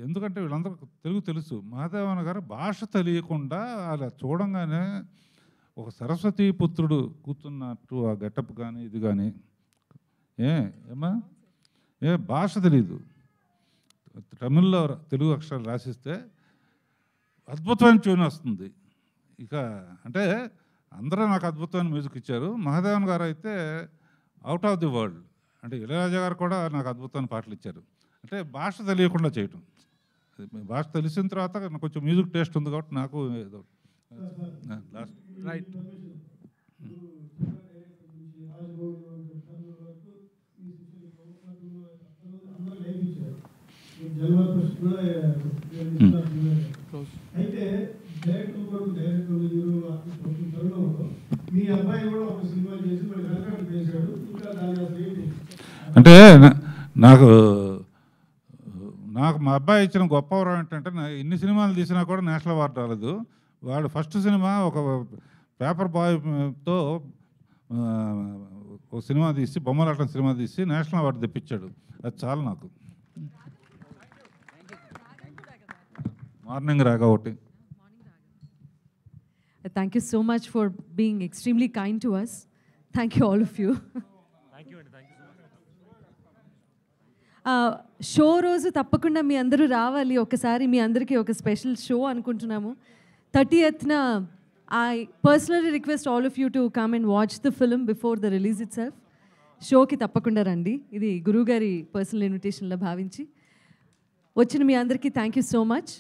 ఎందుకంటే వీళ్ళందరూ తెలుగు తెలుసు. మహాదేవన్ గారు భాష తెలియకుండా అలా చూడంగానే ఒక సరస్వతీ పుత్రుడు కూర్చున్నట్టు ఆ గెటప్ కానీ ఇది కానీ, ఏమా భాష తెలీదు, తమిళ్లో తెలుగు అక్షరాలు రాసిస్తే అద్భుతమైన ట్యూన్ వస్తుంది. ఇక అంటే అందరూ నాకు అద్భుతమైన మ్యూజిక్ ఇచ్చారు. మహాదేవన్ గారు అయితే అవుట్ ఆఫ్ ది వరల్డ్. అంటే ఇళయరాజా గారు కూడా నాకు అద్భుతమైన పాటలు ఇచ్చారు. అంటే భాష తెలియకుండా చేయటం, భాష తెలిసిన తర్వాత నాకు కొంచెం మ్యూజిక్ టేస్ట్ ఉంది కాబట్టి నాకు ఏదో లాస్ట్ రైట్. అయితే డైరెక్టర్ కొరకు డైరెక్టర్ హీరో తరుణంలో మీ అబ్బాయి కూడా ఒక సినిమా చేసి మరి కనకాడు చేశాడు. ఇంకా దాని అసలు ఏంటి? అంటే నాకు మా అబ్బాయి ఇచ్చిన గొప్ప వరం ఏంటంటే ఇన్ని సినిమాలు తీసినా కూడా నేషనల్ అవార్డు రాలేదు. వాడు ఫస్ట్ సినిమా ఒక పేపర్ బాయ్తో ఒక సినిమా తీసి బొమ్మలాటం సినిమా తీసి నేషనల్ అవార్డు తెప్పించాడు. అది చాలు నాకు. మార్నింగ్ రాగా ఒకటి. Thank you so much for being extremely kind to us. Thank you, all of you. Show రోజు తప్పకుండా మీ అందరూ రావాలి. ఒకసారి మీ అందరికీ ఒక స్పెషల్ షో అనుకుంటున్నాము. 30th I personally request all of you to come and watch the film before the release itself. షోకి తప్పకుండా రండి. ఇది గురువు గారి పర్సనల్ ఇన్విటేషన్లో భావించి వచ్చిన మీ అందరికీ థ్యాంక్ యూ సో మచ్.